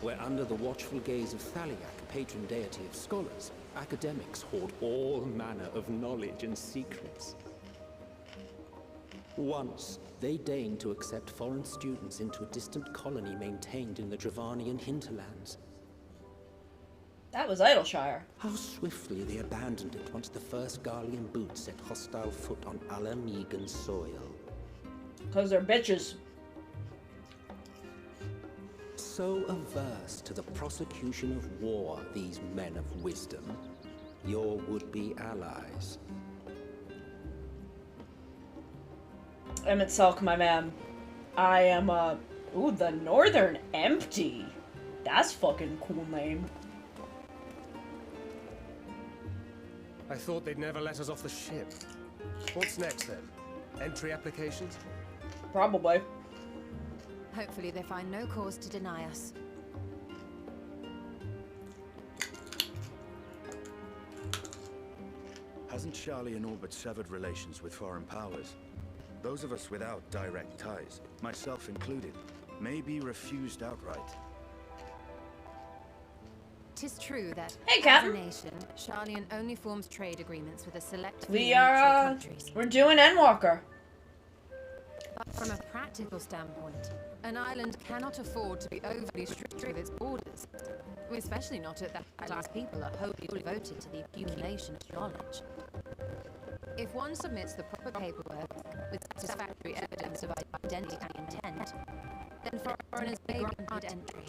Where under the watchful gaze of Thaliak, patron deity of scholars, academics hoard all manner of knowledge and secrets. Once, they deigned to accept foreign students into a distant colony maintained in the Dravanian hinterlands. That was Idleshire. How swiftly they abandoned it once the first Garlean boot set hostile foot on Alamegan soil. Because they're bitches. So averse to the prosecution of war, these men of wisdom, your would-be allies. Emmett Selk, my man. I am, ooh, the Northern Empty. That's fucking cool name. I thought they'd never let us off the ship. What's next, then? Entry applications? Probably. Hopefully they find no cause to deny us. Hasn't Charlie and Orbit severed relations with foreign powers? Those of us without direct ties, myself included, may be refused outright. 'Tis true that, hey, as Captain. a nation, Charlian only forms trade agreements with a select few We neutral are, countries. we're doing EndWalker. But from a practical standpoint, an island cannot afford to be overly strict with its borders, especially not at that last people are wholly devoted to the accumulation of knowledge. If one submits the proper paperwork with satisfactory evidence of identity and intent, then foreigners may be granted entry.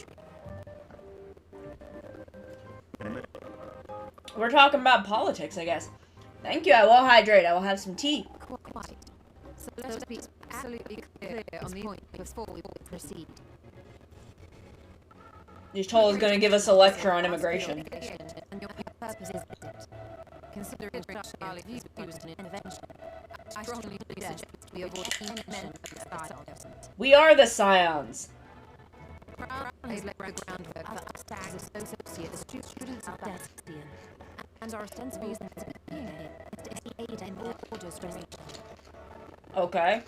We're talking about politics, I guess. Thank you, I will hydrate. I will have some tea. Quite. So let us be absolutely clear on the point before we proceed. This toll is going to give us a lecture on immigration. And your purpose is it. Considering Charlie's views on intervention, I strongly suggest we avoid any mention of the Scions. We are the Scions. Brown has laid the groundwork for us as associates, students of Destian, and our ostensible reason for being here is to aid in borders restoration. Okay.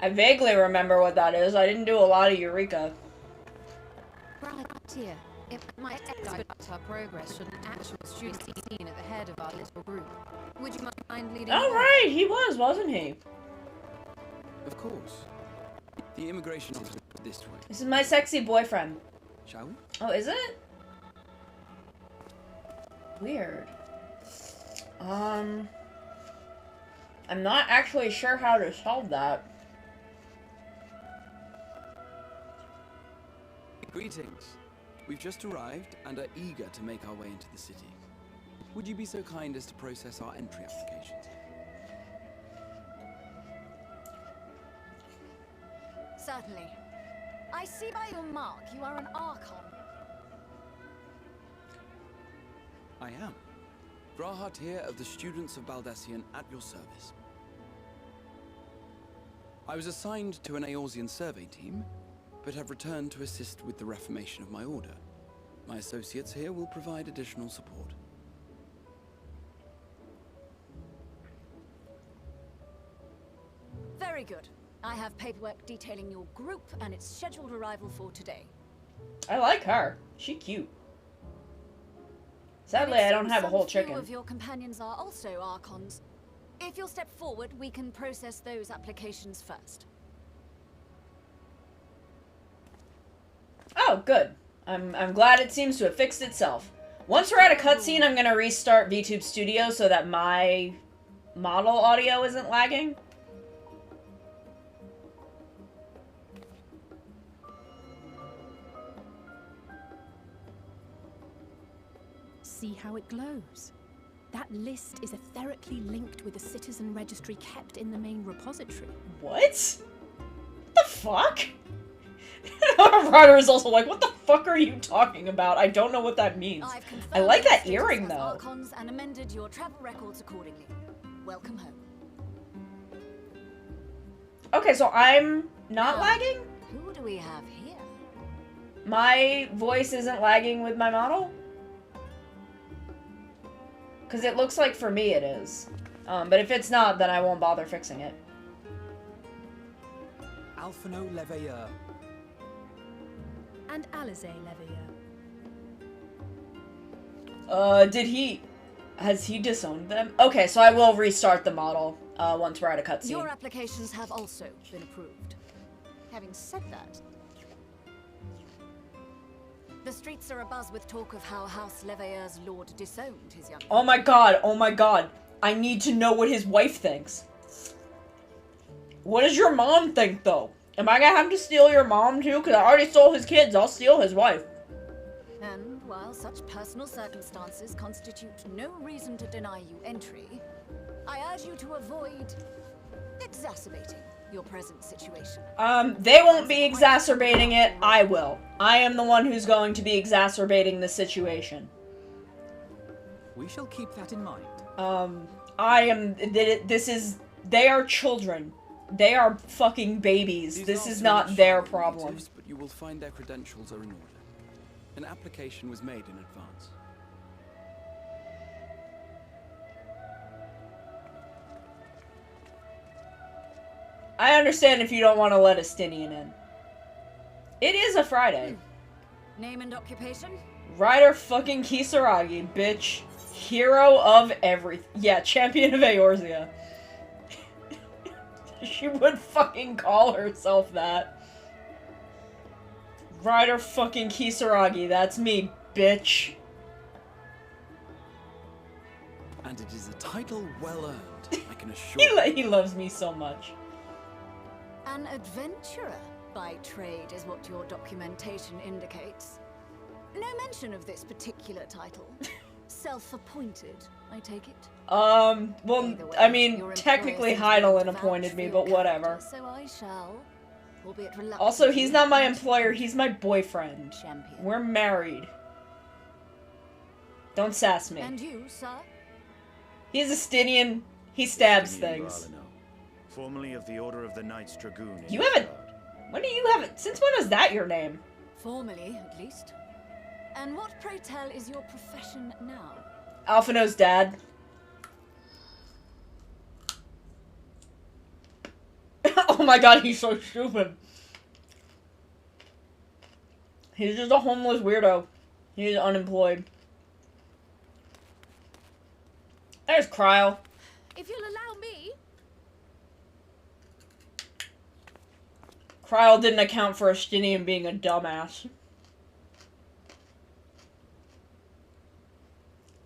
I vaguely remember what that is. I didn't do a lot of Eureka. Here, it might expedite our progress should an actual student be seen at the head of our little group. Would you mind leading? Oh, right, he was, wasn't he? Of course. The immigration officer is this way. This is my sexy boyfriend. Shall we? Oh, is it? Weird. I'm not actually sure how to solve that. Greetings. We've just arrived and are eager to make our way into the city. Would you be so kind as to process our entry applications? Certainly. I see by your mark you are an Archon. I am. Brahat here of the Students of Baldassian at your service. I was assigned to an Eorzean survey team, but have returned to assist with the reformation of my order. My associates here will provide additional support. Very good. I have paperwork detailing your group and its scheduled arrival for today. I like her. She cute. Sadly, I don't have a whole chicken. Few of your companions are also Archons. If you'll step forward, we can process those applications first. Oh, good. I'm glad it seems to have fixed itself. Once we're at a cutscene, I'm gonna restart VTube Studio so that my model audio isn't lagging. See how it glows? That list is etherically linked with the citizen registry kept in the main repository. What? What the fuck? Ryder is also like, what the fuck are you talking about? I don't know what that means. I like that earring, though. Archons and amended your travel records accordingly. Welcome home. Okay, so I'm not lagging? Who do we have here? My voice isn't lagging with my model? Because it looks like for me it is. But if it's not, then I won't bother fixing it. Alphino Leveilleur. And Alize Leveilleur. Has he disowned them? Okay, so I will restart the model once we're at a cutscene. Your applications have also been approved. Having said that, the streets are abuzz with talk of how House Leveilleur's lord disowned his young. Oh my god, oh my god. I need to know what his wife thinks. What does your mom think, though? Am I gonna have to steal your mom, too? Because I already stole his kids. I'll steal his wife. And while such personal circumstances constitute no reason to deny you entry, I urge you to avoid exacerbating your present situation. They won't be exacerbating it, I will. I am the one who's going to be exacerbating the situation. We shall keep that in mind. They are children. They are fucking babies. This is not their problem. But you will find their credentials are in order. An application was made in advance. I understand if you don't want to let a Stinian in. It is a Friday. Name and occupation? Ryder fucking Kisaragi, bitch. Hero of everything. Yeah, champion of Eorzea. She would fucking call herself that. Ryder fucking Kisaragi, that's me, bitch. And it is a title well earned, I can assure you. He loves me so much. An adventurer by trade is what your documentation indicates. No mention of this particular title. Self-appointed, I take it? Well, I mean, technically Heidelin appointed me, but whatever. So I shall, albeit reluctantly. Also, he's not my employer, he's my boyfriend. Champion. We're married. Don't sass me. And you, sir? He's a Stinian. He stabs things. Formerly of the Order of the Knights Dragoon. You haven't... When do you have it? Since when was that your name? Formerly, at least. And what, pray tell, is your profession now? Alphino's dad. Oh my god, he's so stupid. He's just a homeless weirdo. He's unemployed. There's Cryle. If you'll allow me... Cryle didn't account for Estinian being a dumbass.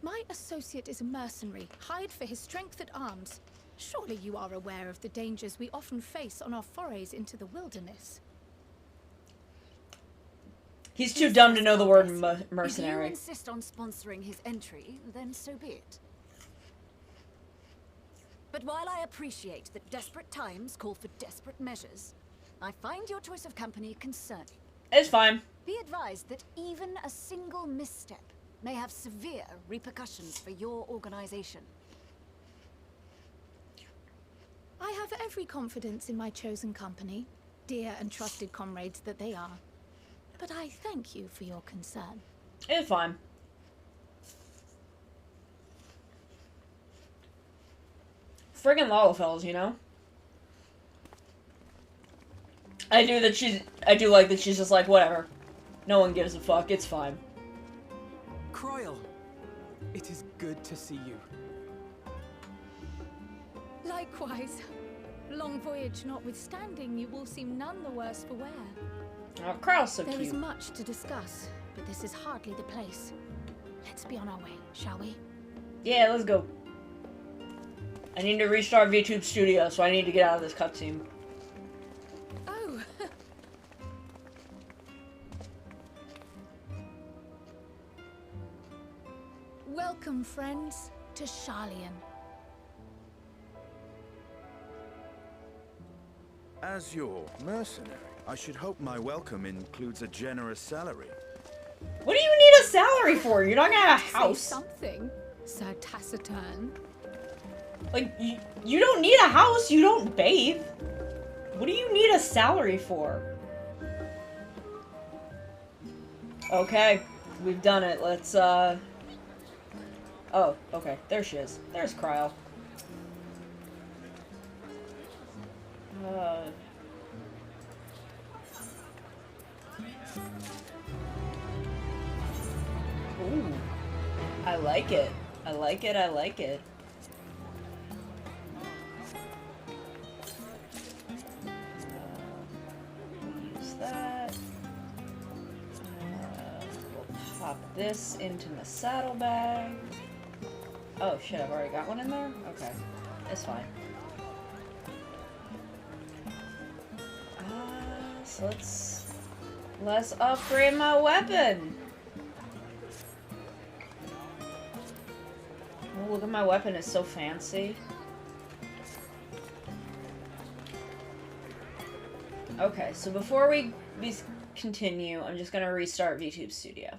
My associate is a mercenary, hired for his strength at arms. Surely you are aware of the dangers we often face on our forays into the wilderness. He's too dumb to know the word mercenary. If you insist on sponsoring his entry, then so be it. But while I appreciate that desperate times call for desperate measures, I find your choice of company concerning. It's fine. Be advised that even a single misstep may have severe repercussions for your organization. I have every confidence in my chosen company, dear and trusted comrades that they are. But I thank you for your concern. It's fine. Friggin' Lalafells, you know? I do like that she's just like, whatever. No one gives a fuck, it's fine. Cryle, it is good to see you. Likewise. Long voyage notwithstanding, you will seem none the worse for wear. Oh, Cryle's so There cute. is much to discuss, but this is hardly the place. Let's be on our way, shall we? Yeah, let's go. I need to restart VTube Studio, so I need to get out of this cutscene. Oh. Welcome, friends, to Sharlayan. As your mercenary, I should hope my welcome includes a generous salary. What do you need a salary for? You're not gonna have a house. Say something, Sir Taciturn. Like, you don't need a house, you don't bathe. What do you need a salary for? Okay, we've done it. Let's, Oh, okay, there she is. There's Cryle. Ooh. I like it. I like it, I like it. Use that. We'll pop this into the saddlebag. Oh shit, I've already got one in there? Okay. It's fine. So let's upgrade my weapon. look at my weapon, it's so fancy. Okay, so before we continue, I'm just gonna restart VTube Studio.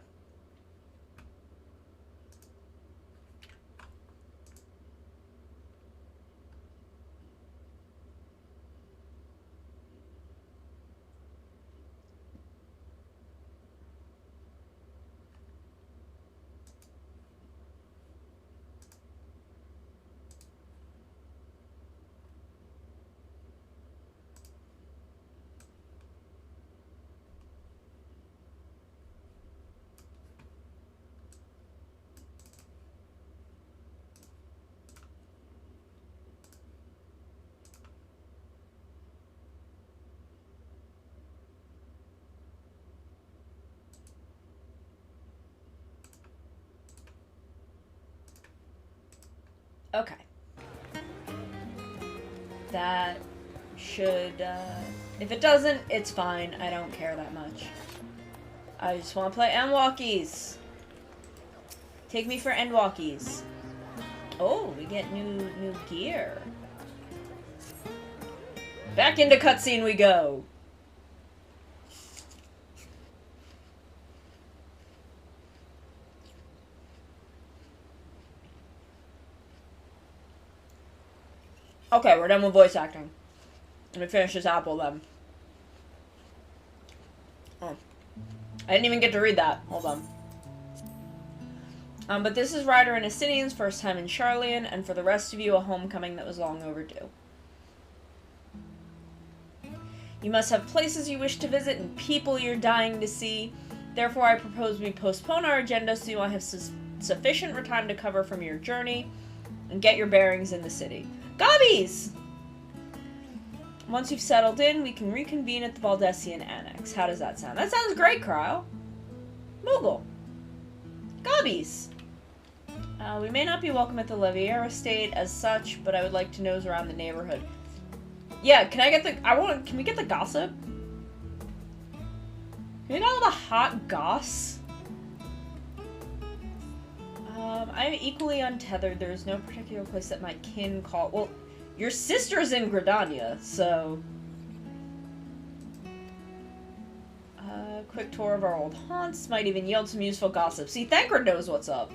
Okay. That should, if it doesn't, it's fine. I don't care that much. I just want to play EndWalkies. Take me for EndWalkies. Oh, we get new gear. Back into cutscene we go. Okay, we're done with voice acting. Let me finish this apple then. Oh. I didn't even get to read that. Hold on. But this is Ryder and Estinian's first time in Sharlayan, and for the rest of you, a homecoming that was long overdue. You must have places you wish to visit and people you're dying to see. Therefore, I propose we postpone our agenda so you will have sufficient time to cover from your journey and get your bearings in the city. Gobbies! Once you've settled in, we can reconvene at the Valdesian Annex. How does that sound? That sounds great, Cryo. Moogle. Gobbies! We may not be welcome at the Leviera estate as such, but I would like to nose around the neighborhood. Yeah, can I get the... can we get the gossip? Can we get all the hot goss? I am equally untethered. There is no particular place that my kin call... Well, your sister's in Gridania, so... Quick tour of our old haunts might even yield some useful gossip. See, Thancred knows what's up.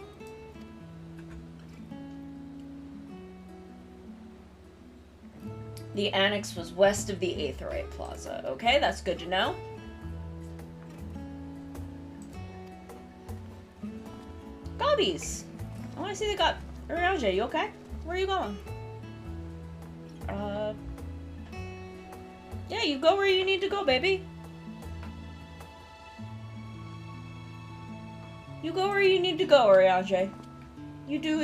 The annex was west of the Aetherite Plaza. Okay, that's good to know. Gobbies! I want to see the gob... Urianger, you okay? Where are you going? Yeah, you go where you need to go, baby. You go where you need to go, Urianger. You do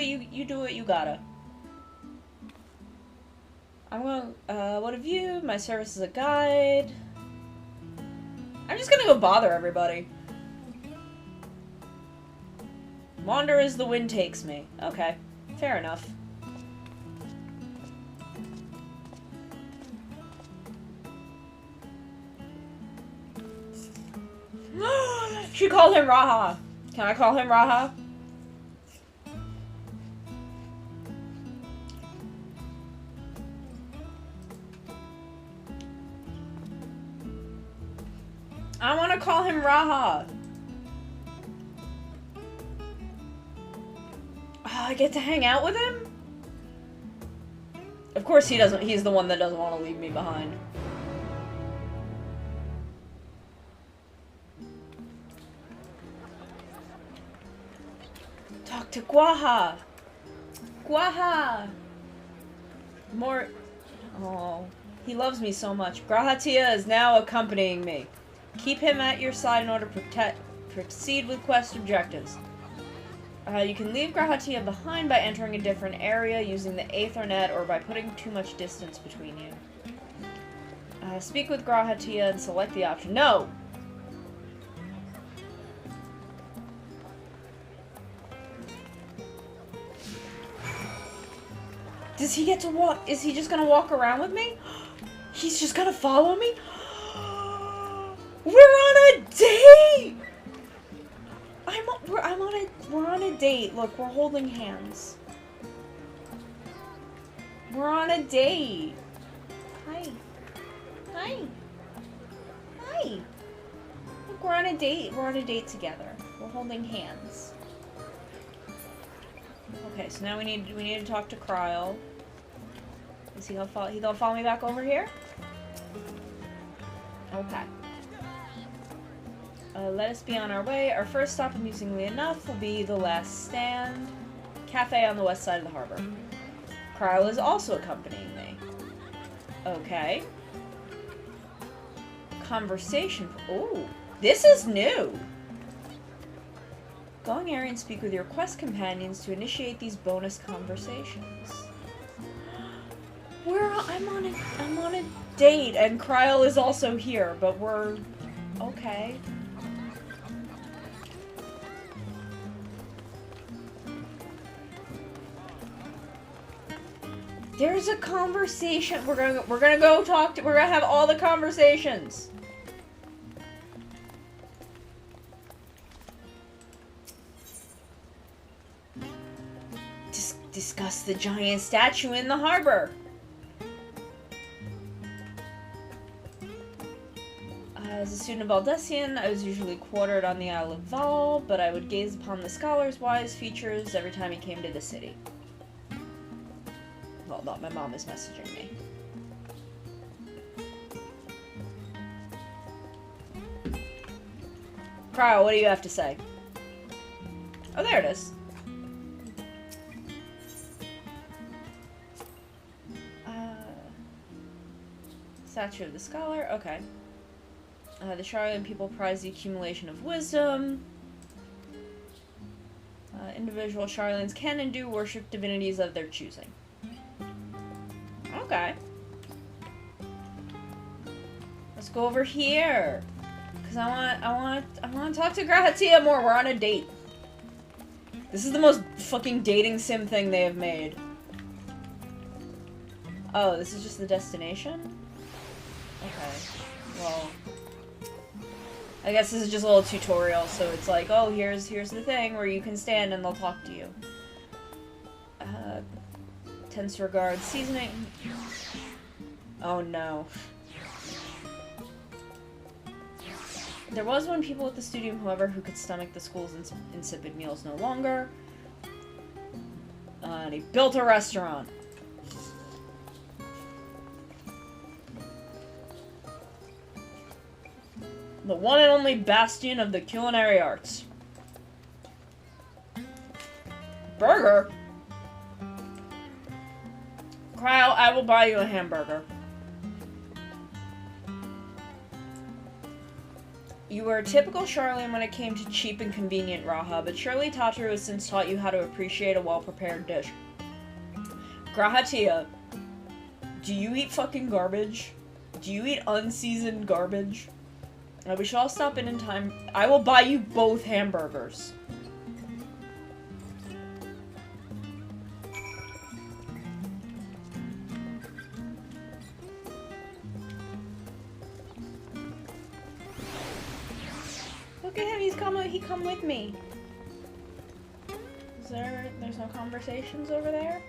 what you gotta. I'm gonna, what of you? My service as a guide. I'm just gonna go bother everybody. Wander as the wind takes me. Okay, fair enough. She called him Raha. Can I call him Raha? I want to call him Raha. Oh, I get to hang out with him? Of course he doesn't. He's the one that doesn't want to leave me behind. Talk to Guaha. Guaha. More... Oh, he loves me so much. Grahatia is now accompanying me. Keep him at your side in order to proceed with quest objectives. You can leave Grahatia behind by entering a different area using the Aethernet or by putting too much distance between you. Speak with Grahatia and select the option. No! Does he get to walk? Is he just gonna walk around with me? He's just gonna follow me? We're on a date! We're on a date. Look, we're holding hands. We're on a date. Hi. Hi. Hi. Look, we're on a date. We're on a date together. We're holding hands. Okay, so now we need to talk to Kryl. Is he gonna follow me back over here? Okay. Let us be on our way. Our first stop, amusingly enough, will be the last stand. Cafe on the west side of the harbor. Kryl is also accompanying me. Okay. Conversation. Ooh, this is new. Go in area and speak with your quest companions to initiate these bonus conversations. I'm on a date, and Kryl is also here, but we're okay. There's a conversation. We're gonna go talk to. We're gonna have all the conversations. Discuss the giant statue in the harbor. As a student of Aldessian, I was usually quartered on the Isle of Val, but I would gaze upon the scholar's wise features every time he came to the city. Well, not my mom is messaging me. Kryl, what do you have to say? Oh, there it is. Statue of the Scholar, okay. The Charlian people prize the accumulation of wisdom. Individual Charlians can and do worship divinities of their choosing. Okay. Let's go over here. Cause I want to talk to Grahatia more. We're on a date. This is the most fucking dating sim thing they have made. Oh, this is just the destination? Okay. Well, I guess this is just a little tutorial, so it's like, oh, here's the thing where you can stand and they'll talk to you. Tense regard, seasoning. Oh no. There was one people at the studio, however, who could stomach the school's insipid meals no longer. And he built a restaurant. The one and only bastion of the culinary arts. Burger? Kryl, I will buy you a hamburger. You were a typical Charlian when it came to cheap and convenient Raha, but surely Tataru has since taught you how to appreciate a well-prepared dish. Grahatia, do you eat fucking garbage? Do you eat unseasoned garbage? We should all stop in time. I will buy you both hamburgers. Look at him, he come with me. There's no conversations over there?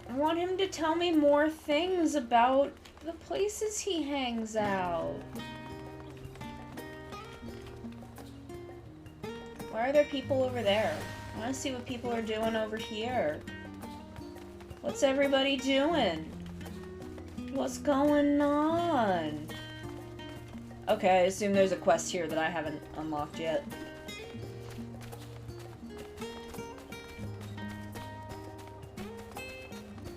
I want him to tell me more things about the places he hangs out. Why are there people over there? I want to see what people are doing over here. What's everybody doing? What's going on? Okay, I assume there's a quest here that I haven't unlocked yet.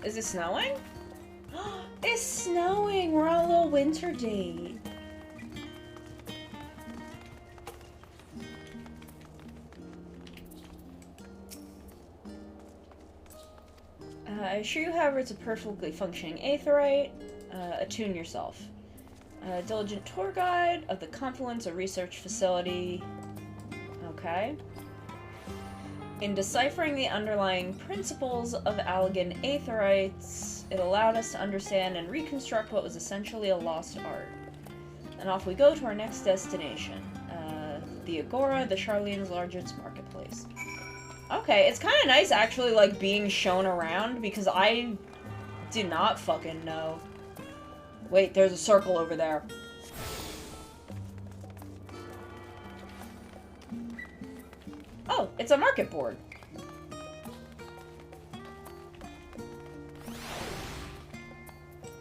Is it snowing? It's snowing! We're on a little winter date. I assure you, however, it's a perfectly functioning aetheryte. Attune yourself. Diligent tour guide of the Confluence, a research facility. Okay. In deciphering the underlying principles of Allegan aetherites, it allowed us to understand and reconstruct what was essentially a lost art. And off we go to our next destination. The Agora, the Charlian's largest marketplace. Okay, it's kind of nice actually, like, being shown around, because I did not fucking know. Wait, there's a circle over there. Oh, it's a market board.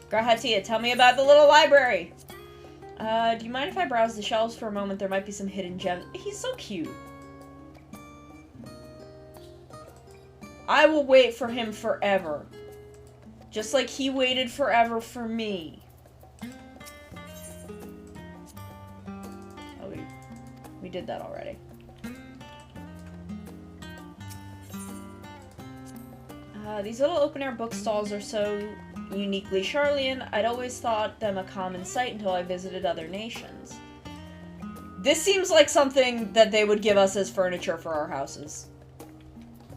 Grahatia, tell me about the little library. Do you mind if I browse the shelves for a moment? There might be some hidden gems. He's so cute. I will wait for him forever. Just like he waited forever for me. Oh, we did that already. These little open-air bookstalls are so uniquely Charlian. I'd always thought them a common sight until I visited other nations. This seems like something that they would give us as furniture for our houses.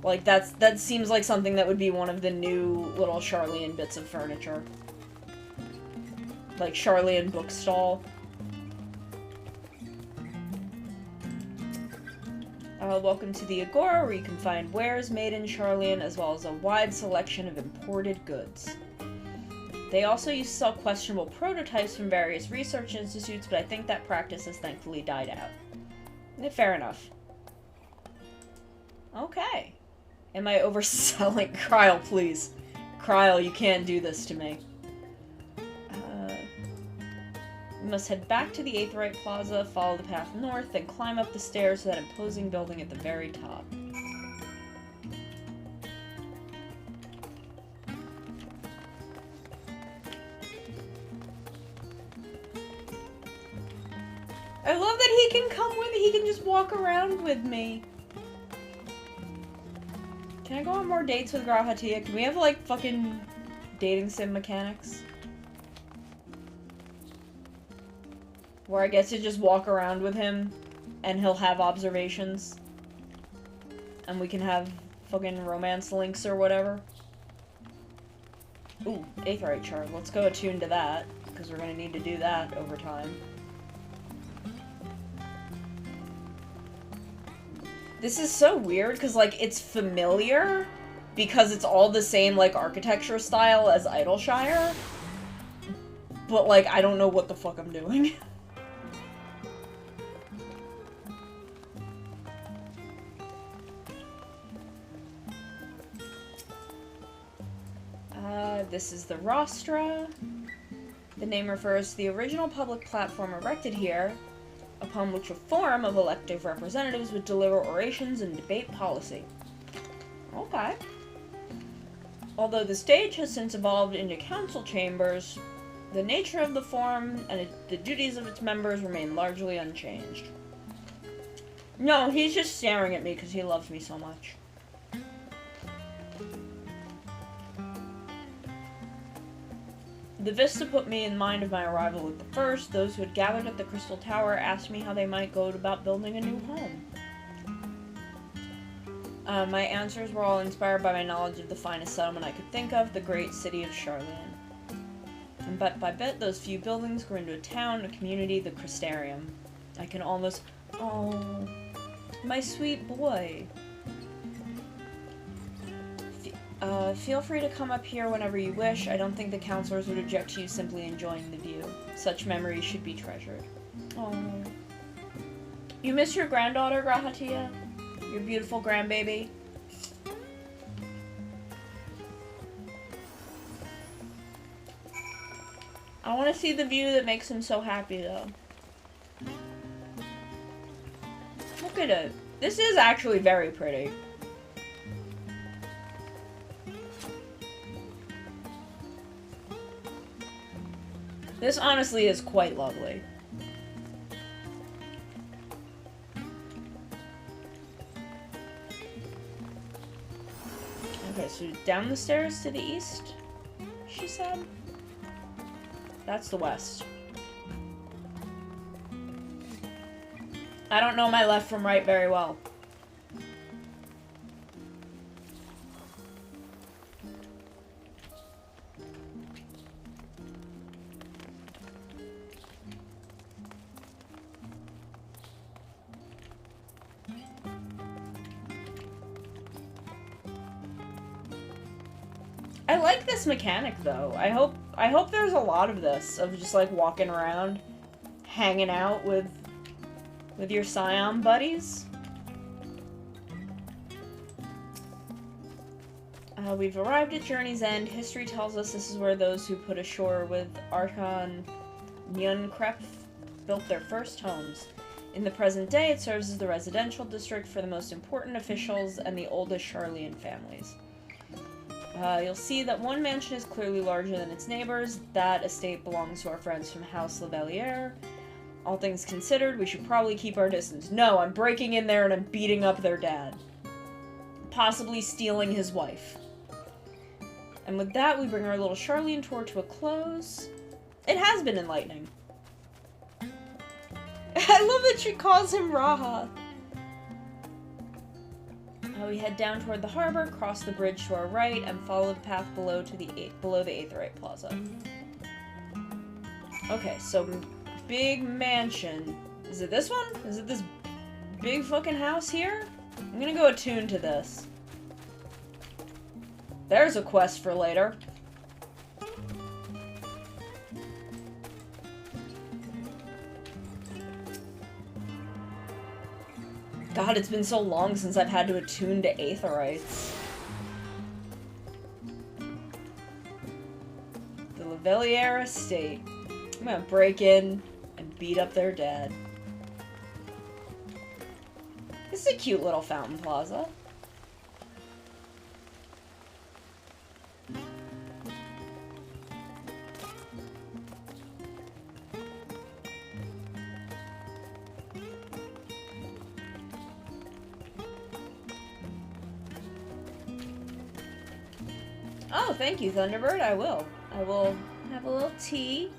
Like, that seems like something that would be one of the new little Charlian bits of furniture. Like, Charlian bookstall. Welcome to the Agora, where you can find wares made in Charlian, as well as a wide selection of imported goods. They also used to sell questionable prototypes from various research institutes, but I think that practice has thankfully died out. Fair enough. Okay. Am I overselling? Kryl, please. Kryl, you can't do this to me. We must head back to the Aetheryte Plaza, follow the path north, then climb up the stairs to that imposing building at the very top. I love that he can come with me. He can just walk around with me. Can I go on more dates with Grahatia? Can we have, like, fucking dating sim mechanics? Where I get to just walk around with him, and he'll have observations. And we can have fucking romance links or whatever. Ooh, Aetheryte Shard. Let's go attune to that, because we're gonna need to do that over time. This is so weird, because, like, it's familiar, because it's all the same, like, architecture style as Idleshire. But, like, I don't know what the fuck I'm doing. This is the rostra. The name refers to the original public platform erected here, upon which a forum of elective representatives would deliver orations and debate policy. Okay. Although the stage has since evolved into council chambers, the nature of the forum and the duties of its members remain largely unchanged. No, he's just staring at me because he loves me so much. The vista put me in mind of my arrival at the first. Those who had gathered at the Crystal Tower asked me how they might go about building a new home. My answers were all inspired by my knowledge of the finest settlement I could think of, the great city of Charlian. And bit by bit, those few buildings grew into a town, a community, the Crystarium. I can almost... Oh, my sweet boy. Feel free to come up here whenever you wish. I don't think the counselors would object to you simply enjoying the view. Such memories should be treasured. Oh. You miss your granddaughter, Grahatia? Your beautiful grandbaby? I want to see the view that makes him so happy, though. Look at it. This is actually very pretty. This honestly is quite lovely. Okay, so down the stairs to the east, she said? That's the west. I don't know my left from right very well. I like this mechanic though. I hope there's a lot of this, of just like walking around, hanging out with your Scion buddies. We've arrived at Journey's End. History tells us this is where those who put ashore with Archon Nyunkrep built their first homes. In the present day, it serves as the residential district for the most important officials and the oldest Charlian families. You'll see that one mansion is clearly larger than its neighbors. That estate belongs to our friends from House Lavalier. All things considered, we should probably keep our distance. No, I'm breaking in there and I'm beating up their dad. Possibly stealing his wife. And with that, we bring our little Charlian tour to a close. It has been enlightening. I love that she calls him Raha. We head down toward the harbor, cross the bridge to our right, and follow the path below to the Aetheryte Plaza. Okay, so big mansion. Is it this one? Is it this big fucking house here? I'm gonna go attune to this. There's a quest for later. God, it's been so long since I've had to attune to Aetherites. The Lavalier estate. I'm gonna break in and beat up their dad. This is a cute little fountain plaza. Oh, thank you, Thunderbird. I will. I will have a little tea.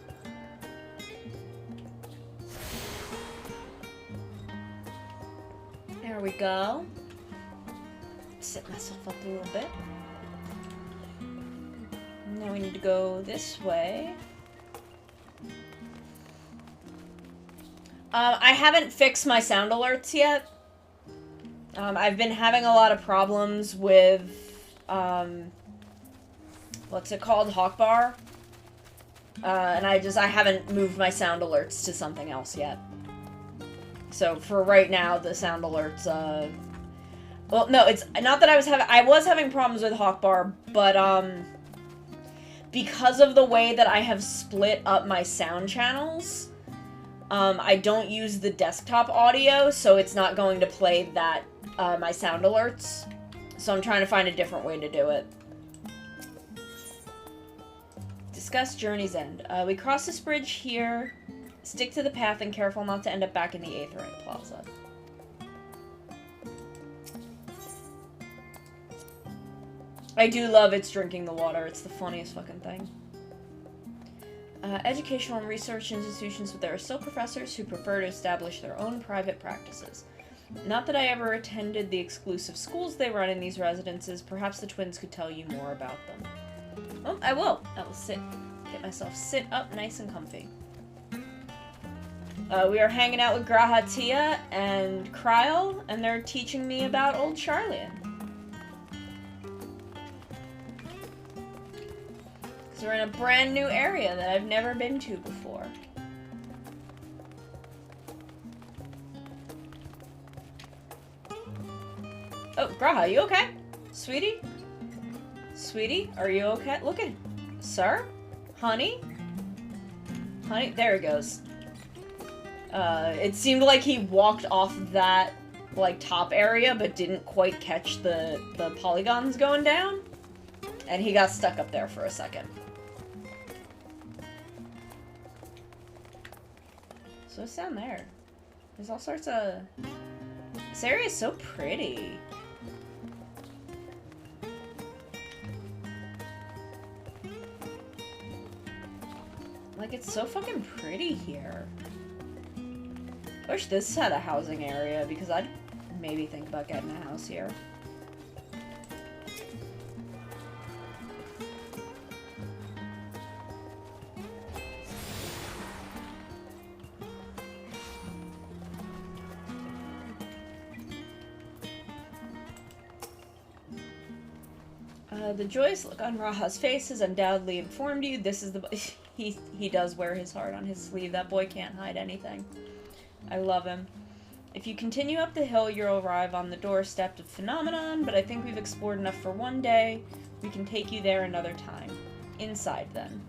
There we go. Set myself up a little bit. Now we need to go this way. I haven't fixed my sound alerts yet. I've been having a lot of problems with, what's it called? Hawkbar. And I haven't moved my sound alerts to something else yet. So for right now, the sound alerts, well, no, it's not that I was having problems with Hawkbar, but, because of the way that I have split up my sound channels, I don't use the desktop audio, so it's not going to play that, my sound alerts. So I'm trying to find a different way to do it. Discuss Journey's End. We cross this bridge here. Stick to the path and careful not to end up back in the Aetheryte Plaza. I do love It's Drinking the Water. It's the funniest fucking thing. Educational and research institutions, but there are still professors who prefer to establish their own private practices. Not that I ever attended the exclusive schools they run in these residences. Perhaps the twins could tell you more about them. Oh, I will. I will get myself sit up nice and comfy. We are hanging out with Graha Tia and Kryl, and they're teaching me about old Charlian. Because we're in a brand new area that I've never been to before. Oh, Graha, you okay? Sweetie? Sweetie, are you okay? Look at... Sir? Honey? Honey? There he goes. It seemed like he walked off that, like, top area, but didn't quite catch the polygons going down. And he got stuck up there for a second. So what's down there? There's all sorts of... This area is so pretty. Like, it's so fucking pretty here. I wish this had a housing area, because I'd maybe think about getting a house here. The joyous look on Raha's face has undoubtedly informed you this is the... he does wear his heart on his sleeve. That boy can't hide anything. I love him. If you continue up the hill, you'll arrive on the doorstep of Phenomenon, but I think we've explored enough for one day. We can take you there another time. Inside, then.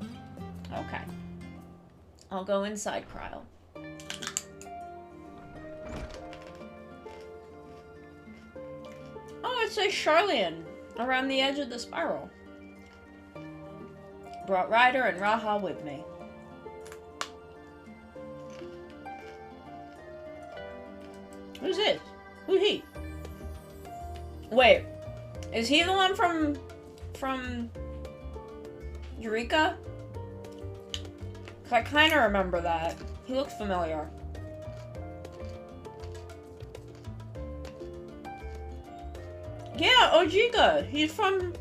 Okay. I'll go inside, Kryl. Oh, it says Charlian around the edge of the spiral. Brought Ryder and Raha with me. Who's this? Who's he? Wait, is he the one from Eureka? 'Cause I kind of remember that. He looks familiar. Yeah, Ojika. He's from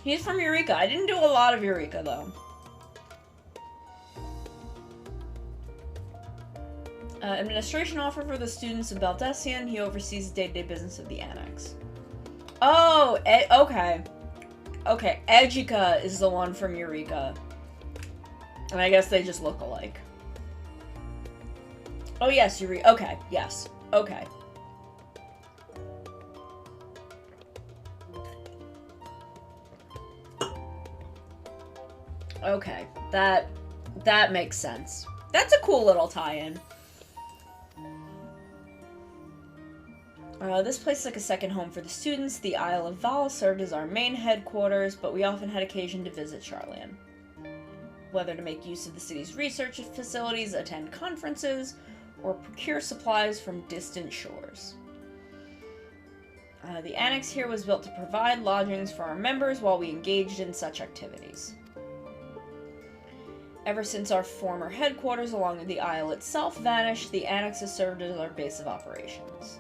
Eureka. I didn't do a lot of Eureka though. Administration offer for the students of Baldessian. He oversees the day-to-day business of the annex. Oh, okay. Okay, Ejika is the one from Eureka. And I guess they just look alike. Oh yes, Eureka. Okay, yes. Okay. Okay, that makes sense. That's a cool little tie-in. This place is like a second home for the students. The Isle of Val served as our main headquarters, but we often had occasion to visit Charlian. Whether to make use of the city's research facilities, attend conferences, or procure supplies from distant shores. The annex here was built to provide lodgings for our members while we engaged in such activities. Ever since our former headquarters along the Isle itself vanished, the annex has served as our base of operations.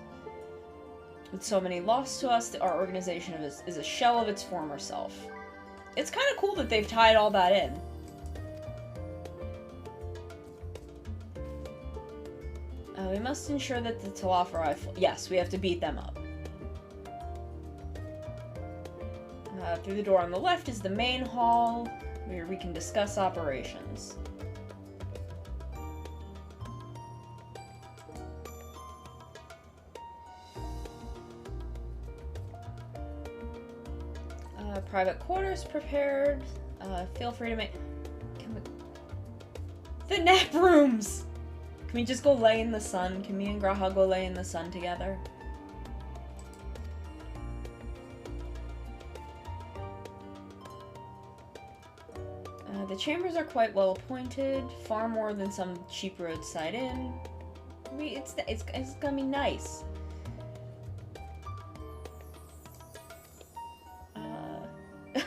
With so many lost to us, our organization is a shell of its former self. It's kind of cool that they've tied all that in. We must ensure that the Talafari... Yes, we have to beat them up. Through the door on the left is the main hall, where we can discuss operations. Private quarters prepared. Feel free to make... The nap rooms! Can we just go lay in the sun? Can me and Graha go lay in the sun together? The chambers are quite well appointed, far more than some cheap roadside inn. It's gonna be nice.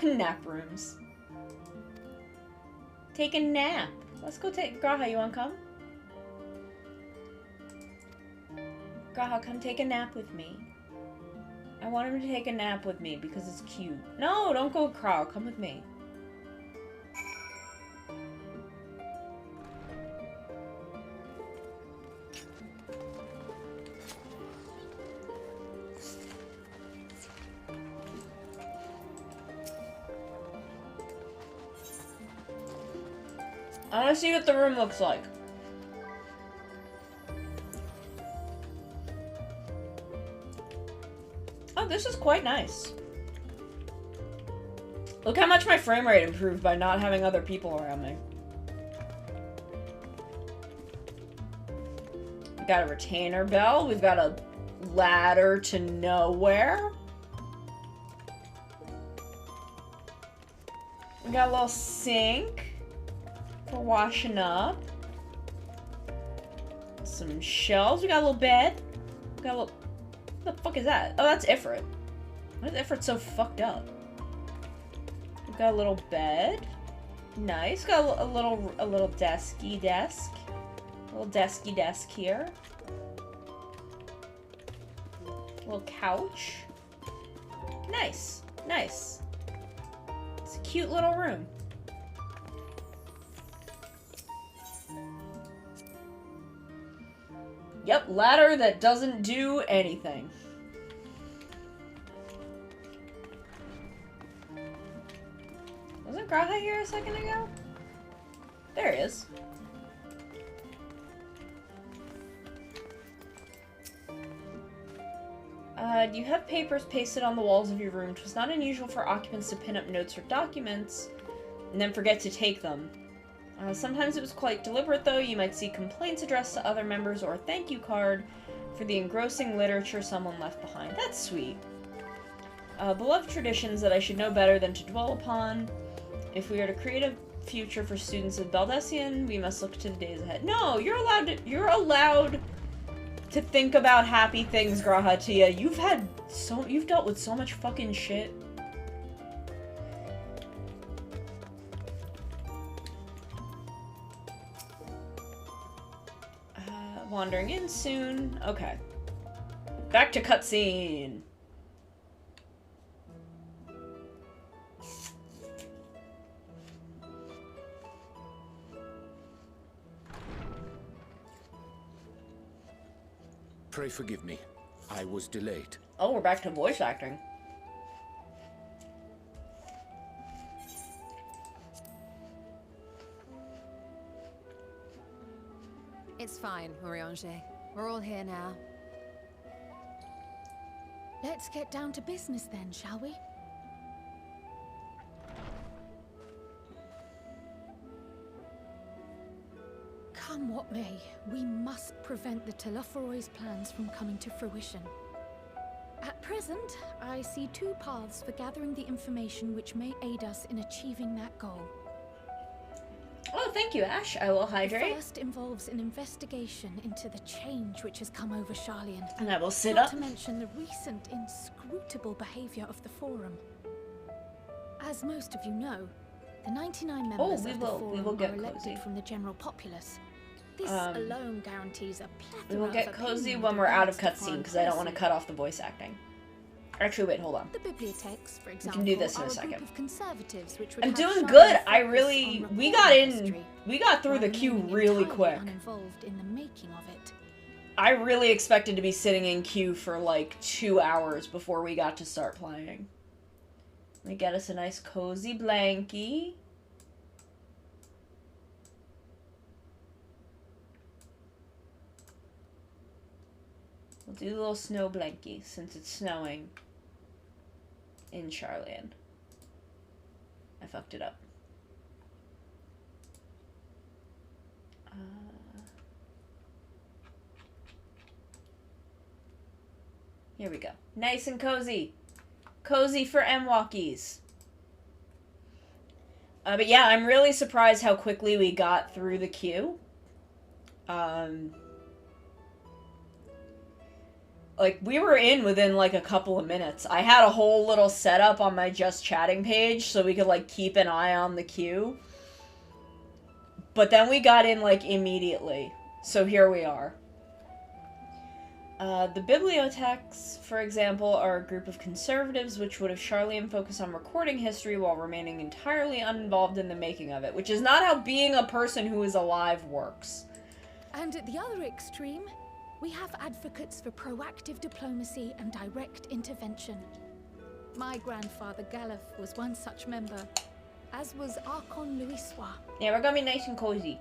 Nap rooms. Take a nap. Let's go take... Graha, you wanna come? Graha, come take a nap with me. I want him to take a nap with me because it's cute. No, don't go, Graha. Come with me. I want to see what the room looks like. Oh, this is quite nice. Look how much my frame rate improved by not having other people around me. We got a retainer bell. We've got a ladder to nowhere. We got a little sink for washing up. Some shelves. We got a little bed. We got a little... What the fuck is that? Oh, that's Ifrit. Why is Ifrit so fucked up? We've got a little bed. Nice. Got a little desky desk. A little desky desk here. A little couch. Nice. Nice. It's a cute little room. Yep, ladder that doesn't do anything. Graha here a second ago? There he is. You have papers pasted on the walls of your room. It was not unusual for occupants to pin up notes or documents and then forget to take them. Sometimes it was quite deliberate, though. You might see complaints addressed to other members or a thank you card for the engrossing literature someone left behind. That's sweet. Beloved traditions that I should know better than to dwell upon. If we are to create a future for students of Baldessian, we must look to the days ahead. No, you're allowed to think about happy things, Grahatia. You've dealt with so much fucking shit. Wandering in soon. Okay. Back to cutscene. Pray forgive me. I was delayed. Oh, we're back to voice acting. It's fine, Urianger. We're all here now. Let's get down to business then, shall we? Come what may, we must prevent the Telophoroid's plans from coming to fruition. At present, I see two paths for gathering the information which may aid us in achieving that goal. Oh, thank you, Ash. I will hydrate. The first involves an investigation into the change which has come over Sharlayan. And I will sit Not up. to mention the recent inscrutable behavior of the Forum. As most of you know, the 99 members of the Forum are elected from the general populace. This alone guarantees a plethora We will get cozy when we're out of cutscene, because I don't want to cut off the voice acting. Actually, wait, hold on. The bibliotheques, for example, we can do this in a are second. group of conservatives which would I'm have doing Sharlayan good. I focus really, on we got through the queue really quick. Uninvolved in the making of it. I really expected to be sitting in queue for like 2 hours before we got to start playing. Let me get us a nice cozy blankie. We'll do a little snow blankie since it's snowing in Sharlayan. I fucked it up. Here we go. Nice and cozy. Cozy for EndWalkies. But yeah, I'm really surprised how quickly we got through the queue. Like, we were in within, like, a couple of minutes. I had a whole little setup on my Just Chatting page so we could, like, keep an eye on the queue. But then we got in, like, immediately. So here we are. The bibliotheques, for example, are a group of conservatives which would have Sharlayan focus on recording history while remaining entirely uninvolved in the making of it, which is not how being a person who is alive works. And at the other extreme, we have advocates for proactive diplomacy and direct intervention. My grandfather Galef was one such member, as was Archon Louisois. Yeah, we're gonna be nice and cozy.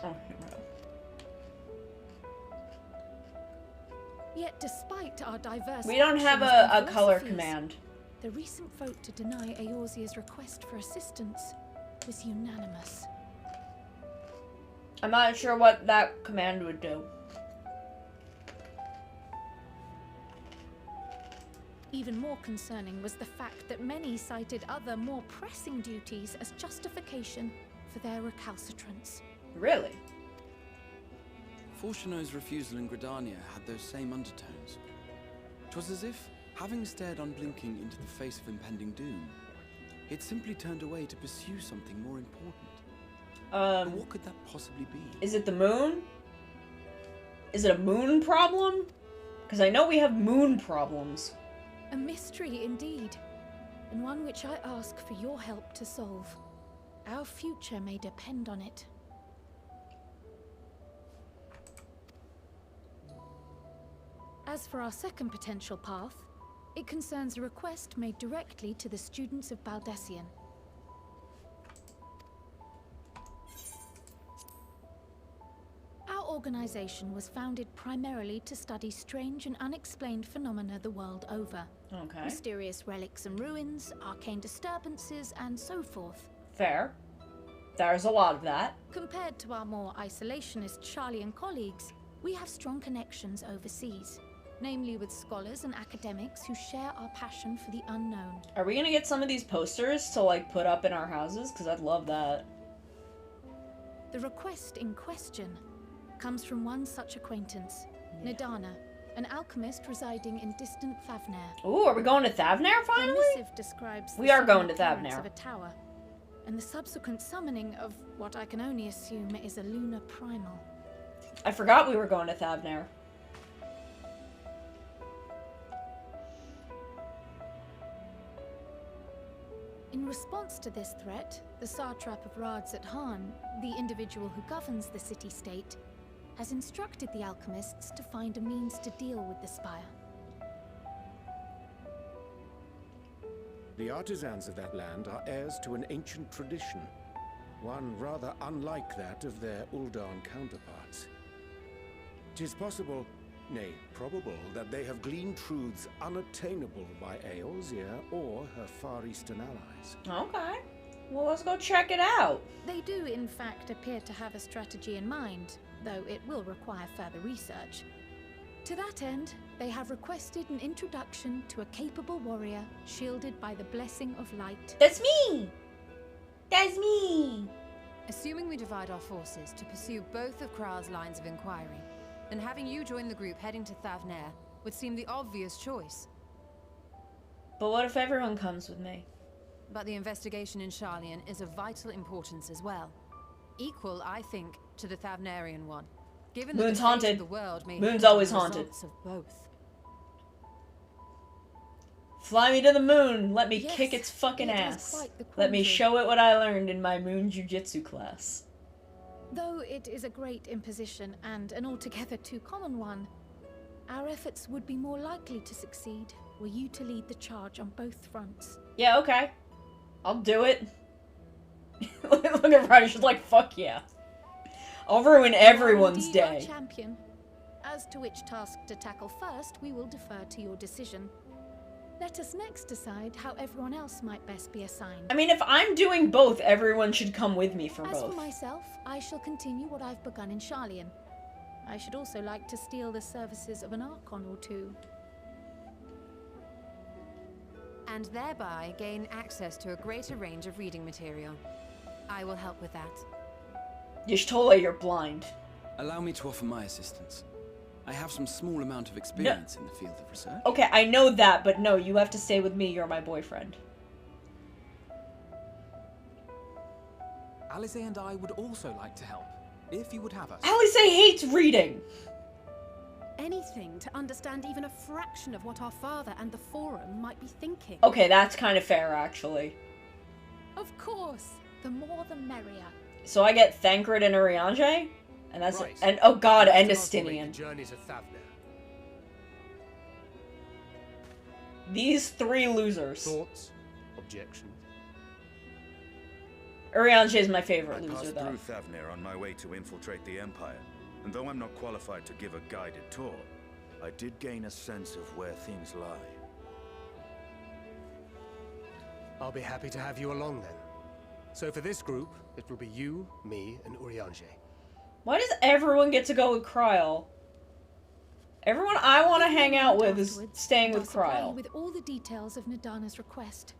Oh, here we go. Yet despite our diverse We don't have actions a and color philosophies, command. the recent vote to deny Eorzea's request for assistance was unanimous. I'm not sure what that command would do. Even more concerning was the fact that many cited other, more pressing duties as justification for their recalcitrance. Really? Fortuno's refusal in Gridania had those same undertones. 'Twas as if, having stared unblinking into the face of impending doom, he'd simply turned away to pursue something more important. But what could that possibly be? Is it the moon? Is it a moon problem? Because I know we have moon problems. A mystery indeed, and one which I ask for your help to solve. Our future may depend on it. As for our second potential path, it concerns a request made directly to the students of Baldessian. organization was founded primarily to study strange and unexplained phenomena the world over. Okay. Mysterious relics and ruins, arcane disturbances, and so forth. Fair. There's a lot of that. Compared to our more isolationist Charlian colleagues, we have strong connections overseas, namely with scholars and academics who share our passion for the unknown. Are we gonna get some of these posters to, like, put up in our houses? Because I'd love that. The request in question comes from one such acquaintance, Nadana, an alchemist residing in distant Thavnair. Ooh, are we going to Thavnair finally? The missive describes We the are going to sudden appearance Thavnair. of a tower, and the subsequent summoning of what I can only assume is a lunar primal. I forgot we were going to Thavnair. In response to this threat, the satrap of Rads at Han, the individual who governs the city-state, has instructed the alchemists to find a means to deal with the spire. The artisans of that land are heirs to an ancient tradition, one rather unlike that of their Uldan counterparts. 'Tis possible, nay, probable, that they have gleaned truths unattainable by Eorzea or her Far Eastern allies. Okay. Well, let's go check it out. They do, in fact, appear to have a strategy in mind, though it will require further research. To that end, they have requested an introduction to a capable warrior shielded by the blessing of light. That's me! That's me! Assuming we divide our forces to pursue both of Kral's lines of inquiry, then having you join the group heading to Thavnair would seem the obvious choice. But what if everyone comes with me? But the investigation in Charlian is of vital importance as well. Equal, I think, to the Thavnarian one. Given that Moon's the fate haunted. of the world may Moon's hinge on always the haunted. results of both. Fly me to the moon. Let me Yes, kick its fucking it is ass. quite the Let me quandary. show it what I learned in my moon jujitsu class. Though it is a great imposition and an altogether too common one, our efforts would be more likely to succeed were you to lead the charge on both fronts. Yeah, okay. I'll do it. Look at Ryder, she's like, fuck yeah. I'll ruin everyone's You are indeed our day. champion. As to which task to tackle first, we will defer to your decision. Let us next decide how everyone else might best be assigned. I mean, if I'm doing both, everyone should come with me for As for both. myself, I shall continue what I've begun in Charlian. I should also like to steal the services of an Archon or two. And thereby gain access to a greater range of reading material. I will help with that. Y'shtola, you're blind. Allow me to offer my assistance. I have some small amount of experience in the field of research. Okay, I know that, but no, you have to stay with me. You're my boyfriend. Alice and I would also like to help, if you would have us. Alice hates reading. Anything to understand even a fraction of what our father and the Forum might be thinking. Okay, that's kind of fair, actually. Of course, the more the merrier. So I get Thancred and Urianger? And that's Right. and oh god, and Let's make the Estinian. journey to Thavnair. These three losers. Thoughts? Objections? Urianger is my favorite I loser, passed though. through Thavnair on my way to infiltrate the Empire, and though I'm not qualified to give a guided tour, I did gain a sense of where things lie. I'll be happy to have you along then. So for this group, it will be you, me, and Urianger. Why does everyone get to go with Kryl? Everyone I want to hang out with is Afterwards, staying and I'll with supply you Kryl. with all the details of Nadana's request.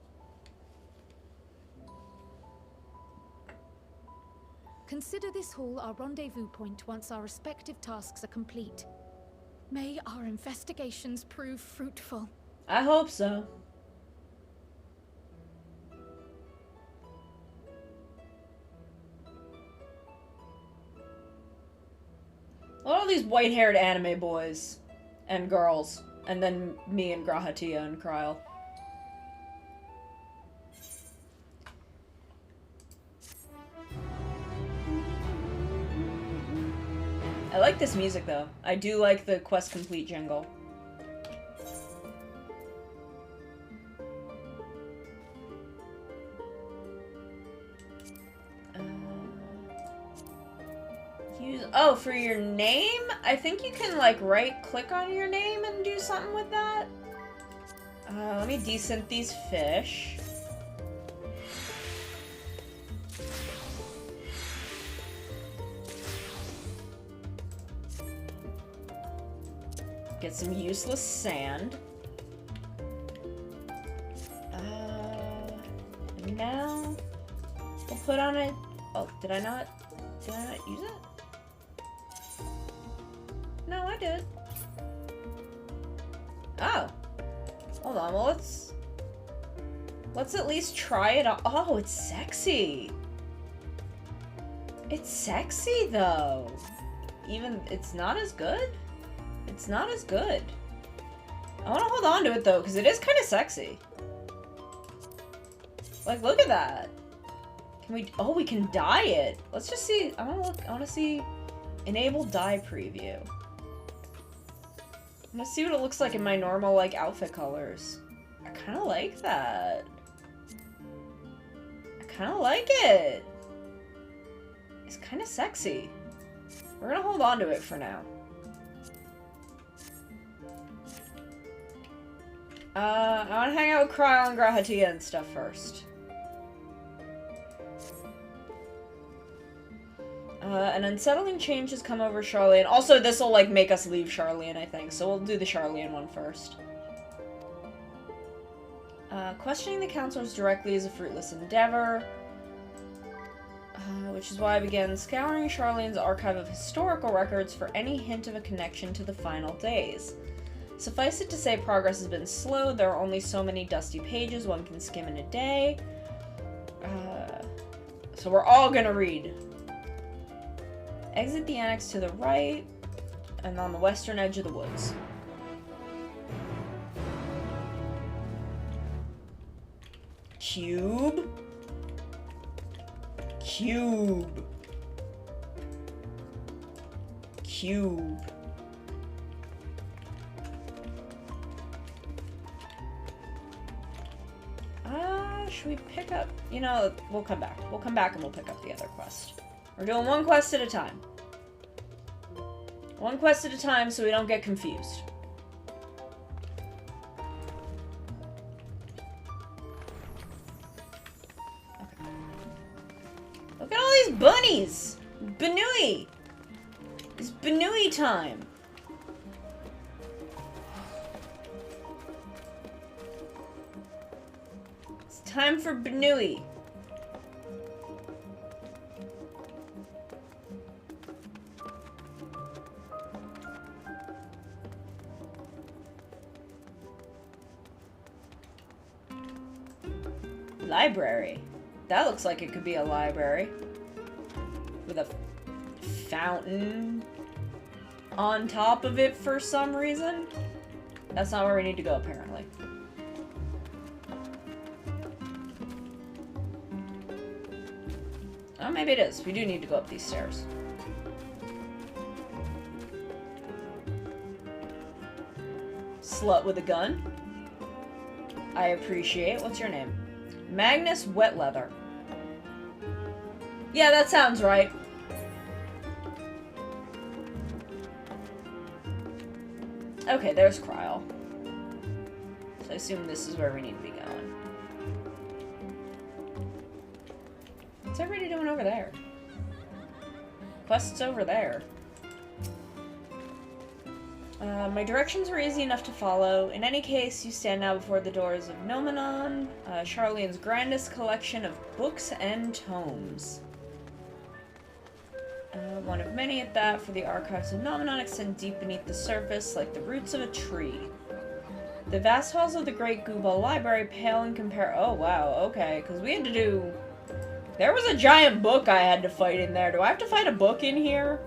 Consider this hall our rendezvous point once our respective tasks are complete. May our investigations prove fruitful. I hope so. What are all these white-haired anime boys and girls? And then me and Grahatia and Kryl. I like this music though. I do like the quest complete jingle. Use Oh, for your name? I think you can, like, right-click on your name and do something with that. Let me desynth these fish. Get some useless sand. And now we'll put on it. Oh, did I not use it? No, I did. Oh. Hold on, well, let's at least try it out. Oh, it's sexy. It's sexy, though. Even, it's not as good? It's not as good. I want to hold on to it, though, because it is kind of sexy. Like, look at that. Can we, oh, we can dye it. Let's just see, I want to see enable dye preview. I'm gonna see what it looks like in my normal, like, outfit colors. I kind of like that. I kind of like it. It's kind of sexy. We're gonna hold on to it for now. I want to hang out with Kryl and Grahatia and stuff first. An unsettling change has come over Charlian. Also, this will, like, make us leave Charlian, I think. So we'll do the Charlian one first. Questioning the counselors directly is a fruitless endeavor. Which is why I began scouring Charlian's archive of historical records for any hint of a connection to the final days. Suffice it to say, progress has been slow. There are only so many dusty pages one can skim in a day. So we're all gonna read. Exit the annex to the right, and on the western edge of the woods. Cube. Cube. Cube. Should we pick up? You know, we'll come back. We'll come back and we'll pick up the other quest. We're doing one quest at a time. One quest at a time so we don't get confused. Okay. Look at all these bunnies! Banui! It's Banui time! It's time for Banui. Library. That looks like it could be a library. With a fountain on top of it for some reason. That's not where we need to go, apparently. Oh, maybe it is. We do need to go up these stairs. Slut with a gun. I appreciate. What's your name? Magnus Wetleather. Yeah, that sounds right. Okay, there's Kryl. So I assume this is where we need to be going. What's everybody doing over there? Quest's over there. My directions were easy enough to follow. In any case, you stand now before the doors of Nomenon, Charlian's grandest collection of books and tomes. One of many at that, for the archives of Nomenon extend deep beneath the surface like the roots of a tree. The vast halls of the Great Goobal Library pale in compare- oh wow, okay, because we had to do- there was a giant book I had to fight in there. Do I have to fight a book in here?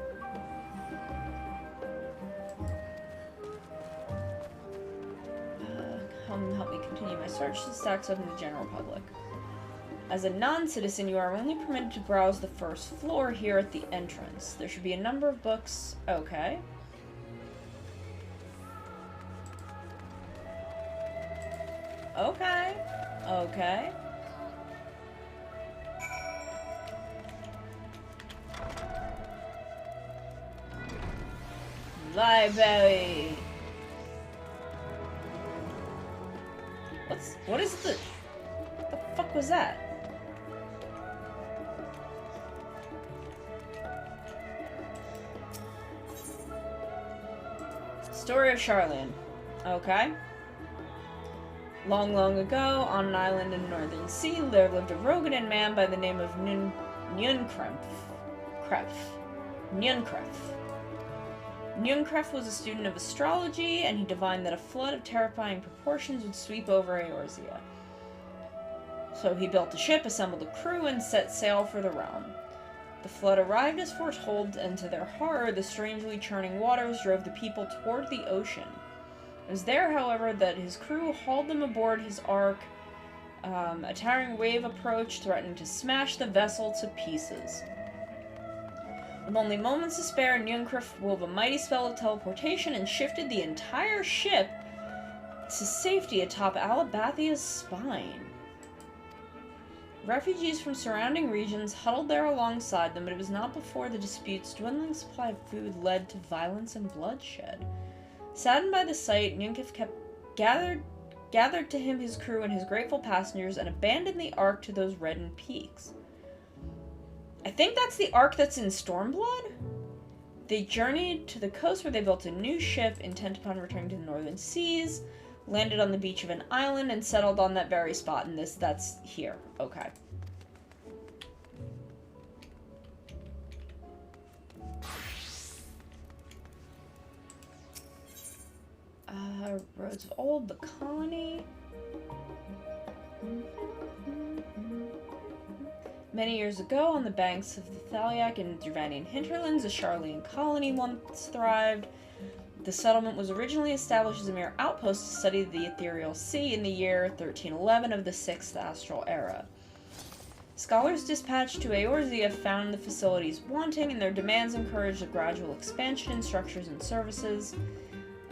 Help me continue my search to stacks open to the general public. As a non-citizen, you are only permitted to browse the first floor here at the entrance. There should be a number of books. Okay. Okay. Okay. library. What is the fuck was that? Story of Charlene. Okay. Long, long ago, on an island in the Northern Sea, there lived a Rogadan man by the name of Nunkref. Nunkref was a student of astrology, and he divined that a flood of terrifying proportions would sweep over Eorzea. So he built a ship, assembled a crew, and set sail for the realm. The flood arrived as foretold, and to their horror, the strangely churning waters drove the people toward the ocean. It was there, however, that his crew hauled them aboard his ark. A towering wave approached, threatening to smash the vessel to pieces. With only moments to spare, Nunkref wove a mighty spell of teleportation and shifted the entire ship to safety atop Alabathia's spine. Refugees from surrounding regions huddled there alongside them, but it was not before the dispute's dwindling supply of food led to violence and bloodshed. Saddened by the sight, Nunkref gathered to him his crew and his grateful passengers and abandoned the ark to those reddened peaks. I think that's the ark that's in Stormblood? They journeyed to the coast where they built a new ship, intent upon returning to the northern seas, landed on the beach of an island, and settled on that very spot, and that's here. Okay. Roads of Old, the colony. Many years ago, on the banks of the Thaliak and Durvanian hinterlands, a Charlene colony once thrived. The settlement was originally established as a mere outpost to study the ethereal sea in the year 1311 of the 6th Astral Era. Scholars dispatched to Eorzea found the facilities wanting, and their demands encouraged a gradual expansion in structures and services.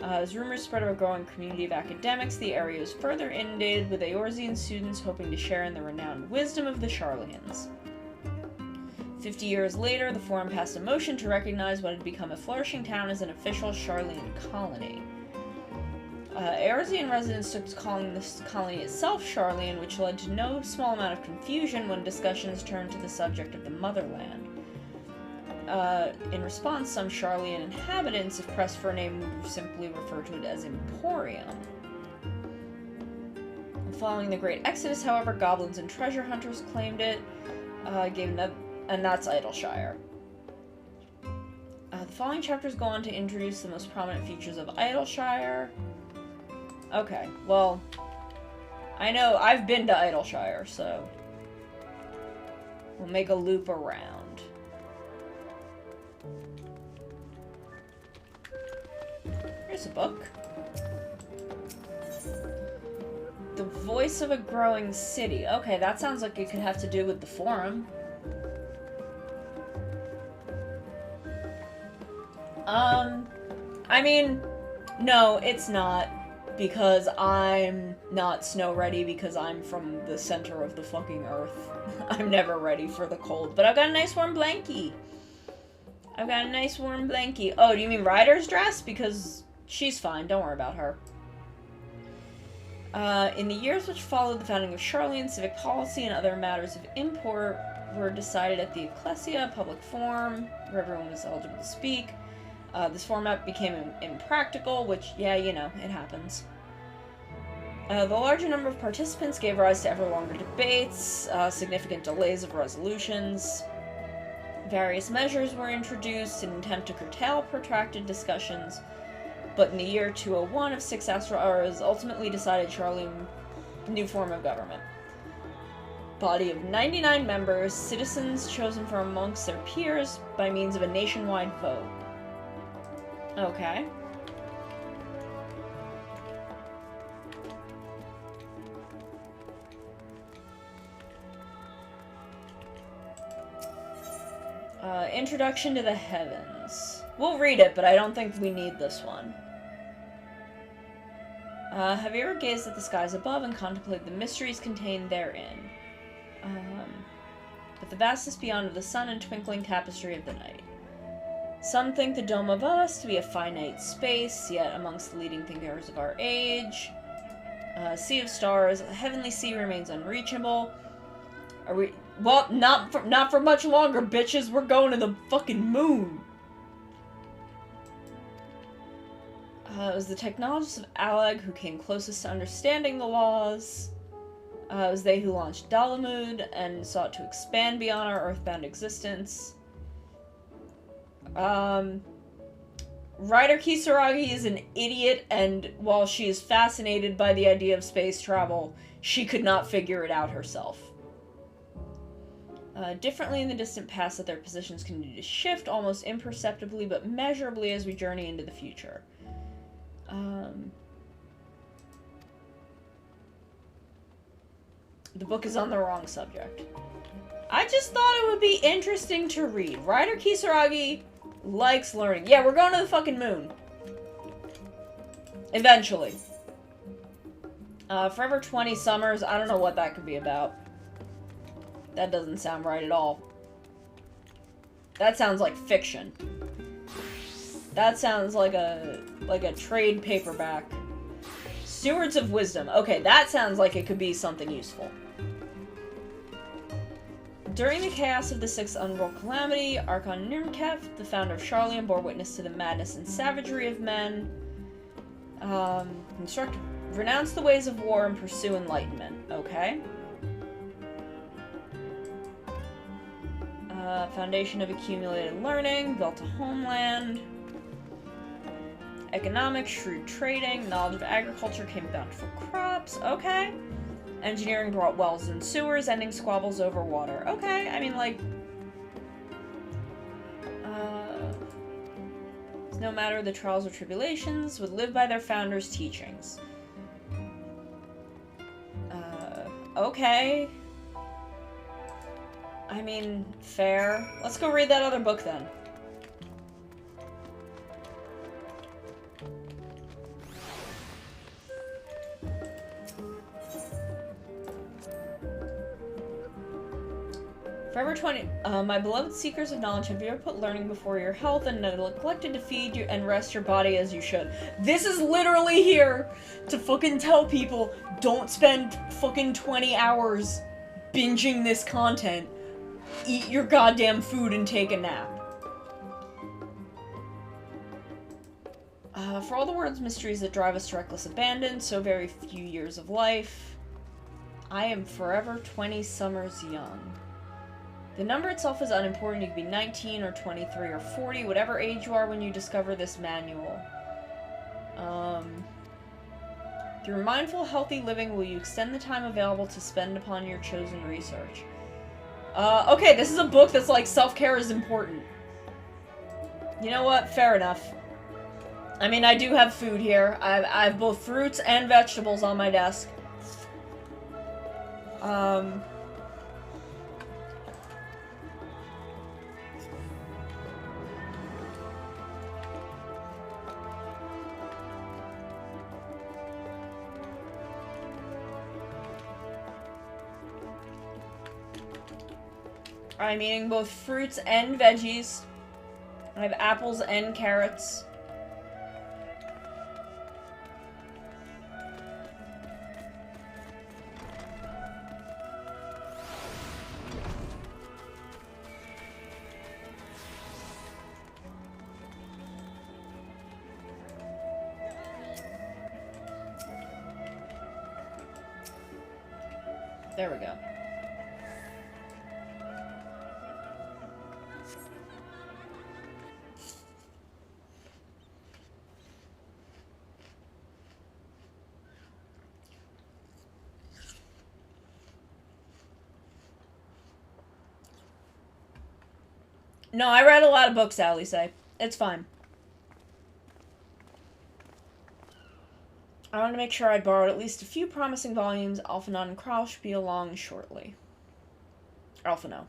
As rumors spread of a growing community of academics, the area was further inundated with Eorzean students hoping to share in the renowned wisdom of the Charlians. 50 years later, the Forum passed a motion to recognize what had become a flourishing town as an official Charlian colony. Eorzean residents took to calling this colony itself Charlian, which led to no small amount of confusion when discussions turned to the subject of the motherland. In response, some Charlian inhabitants, if pressed for a name, would simply refer to it as Emporium. Following the Great Exodus, however, goblins and treasure hunters claimed it, and that's Idleshire. The following chapters go on to introduce the most prominent features of Idleshire. Okay, well, I know I've been to Idleshire, so we'll make a loop around. Here's a book. The Voice of a Growing City. Okay, that sounds like it could have to do with the Forum. I mean, no, it's not, because I'm not snow ready because I'm from the center of the fucking earth. I'm never ready for the cold, but I've got a nice warm blankie. Oh, do you mean Ryder's dress? Because she's fine, don't worry about her. In the years which followed the founding of Charlian, civic policy and other matters of import were decided at the Ecclesia public forum, where everyone was eligible to speak. This format became impractical, which, yeah, you know, it happens. The larger number of participants gave rise to ever longer debates, significant delays of resolutions. Various measures were introduced in an attempt to curtail protracted discussions, but in the year 201 of 6 Astral Eras ultimately decided Charlian new form of government. Body of 99 members, citizens chosen from amongst their peers by means of a nationwide vote. Okay. Introduction to the Heavens. We'll read it, but I don't think we need this one. Have you ever gazed at the skies above and contemplated the mysteries contained therein? But the vastness beyond of the sun and twinkling tapestry of the night. Some think the Dome of Us to be a finite space, yet amongst the leading thinkers of our age. Sea of Stars, the heavenly sea remains unreachable. Are we... Well, not for much longer, bitches. We're going to the fucking moon. It was the technologists of Alag who came closest to understanding the laws. It was they who launched Dalamud and sought to expand beyond our earthbound existence. Ryder Kisaragi is an idiot, and while she is fascinated by the idea of space travel, she could not figure it out herself. Differently in the distant past, that their positions continue to shift almost imperceptibly but measurably as we journey into the future. The book is on the wrong subject. I just thought it would be interesting to read. Ryder Kisaragi likes learning. Yeah, we're going to the fucking moon. Eventually. Forever 20 Summers. I don't know what that could be about. That doesn't sound right at all. That sounds like fiction. That sounds like a trade paperback. Stewards of Wisdom. Okay, that sounds like it could be something useful. During the chaos of the Sixth Unworld Calamity, Archon Nirmkef, the founder of Sharlayan, bore witness to the madness and savagery of men. Renounce the ways of war and pursue enlightenment. Okay. Foundation of accumulated learning, built a homeland. Economics, shrewd trading, knowledge of agriculture, came bountiful crops. Okay. Engineering brought wells and sewers, ending squabbles over water. Okay, I mean, like... no matter the trials or tribulations, would live by their founders' teachings. Okay. I mean, fair. Let's go read that other book, then. Forever 20. My beloved seekers of knowledge, have you ever put learning before your health and neglected to feed you and rest your body as you should? This is literally here to fucking tell people, don't spend fucking 20 hours binging this content. Eat your goddamn food and take a nap. For all the world's mysteries that drive us to reckless abandon, so very few years of life. I am forever 20 summers young. The number itself is unimportant. You can be 19 or 23 or 40, whatever age you are when you discover this manual. Through mindful, healthy living, will you extend the time available to spend upon your chosen research? Okay, this is a book that's like self-care is important. You know what? Fair enough. I mean, I do have food here. I have both fruits and vegetables on my desk. I'm eating both fruits and veggies. I have apples and carrots. There we go. No, I read a lot of books, Alice. It's fine. I wanted to make sure I'd borrowed at least a few promising volumes. Alphanon and Kral should be along shortly. Alphano.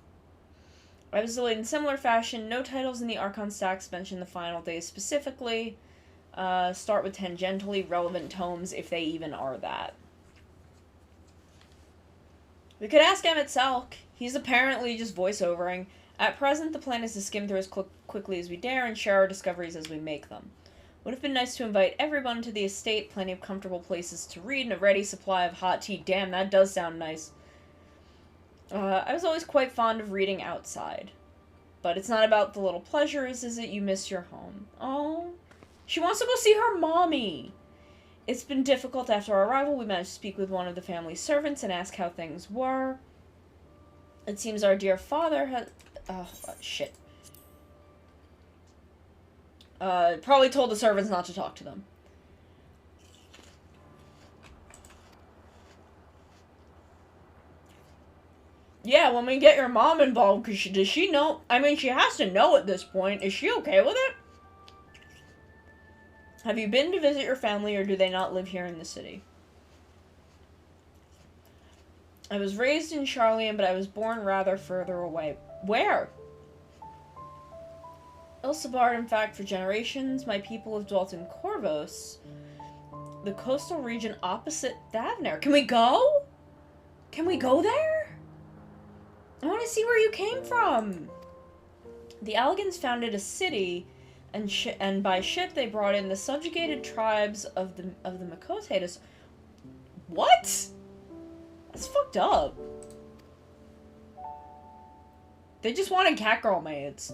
I was delayed in similar fashion. No titles in the Archon stacks mention the final days specifically. Start with tangentially relevant tomes, if they even are that. We could ask Emmett Selk. He's apparently just voiceovering. At present, the plan is to skim through as quickly as we dare and share our discoveries as we make them. Would have been nice to invite everyone to the estate, plenty of comfortable places to read, and a ready supply of hot tea. Damn, that does sound nice. I was always quite fond of reading outside. But it's not about the little pleasures, is it? You miss your home. Oh, she wants to go see her mommy. It's been difficult after our arrival. We managed to speak with one of the family servants and ask how things were. It seems our dear father has... Oh, shit. Probably told the servants not to talk to them. Yeah, when we get your mom involved, because does she know? I mean, she has to know at this point. Is she okay with it? Have you been to visit your family, or do they not live here in the city? I was raised in Charlian, but I was born rather further away. Where? Ilsabard, in fact, for generations, my people have dwelt in Corvos, the coastal region opposite Thavner. Can we go? Can we go there? I want to see where you came from. The Alligans founded a city, and by ship they brought in the subjugated tribes of the Makotes. What? That's fucked up. They just wanted catgirl maids.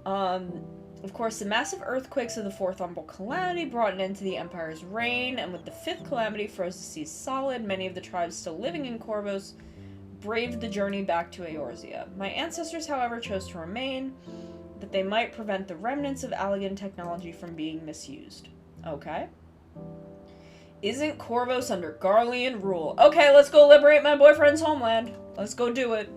Of course, the massive earthquakes of the Fourth Umbral Calamity brought an end to the Empire's reign, and with the Fifth Calamity froze the seas solid, many of the tribes still living in Corvos braved the journey back to Eorzea. My ancestors, however, chose to remain, that they might prevent the remnants of Allagan technology from being misused. Okay. Isn't Corvos under Garlean rule? Okay, let's go liberate my boyfriend's homeland. Let's go do it.